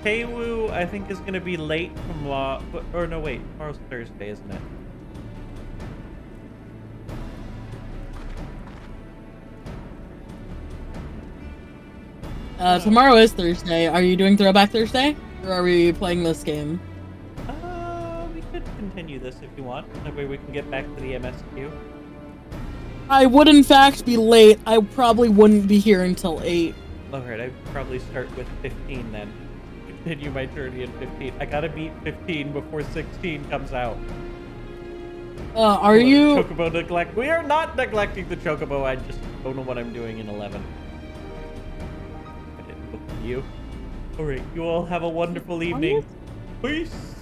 Keiwu, I think, is going to be late from or no, wait. Tomorrow's Thursday, isn't it? Tomorrow is Thursday. Are you doing Throwback Thursday? Or are we playing this game? We could continue this if you want. That way we can get back to the MSQ. I would in fact be late. I probably wouldn't be here until 8. Alright, I'd probably start with 15 then. Continue my journey in 15. I gotta beat 15 before 16 comes out. Are you... Chocobo neglect. We are not neglecting the Chocobo. I just don't know what I'm doing in 11. I didn't book you. Alright, you all have a wonderful evening. Peace.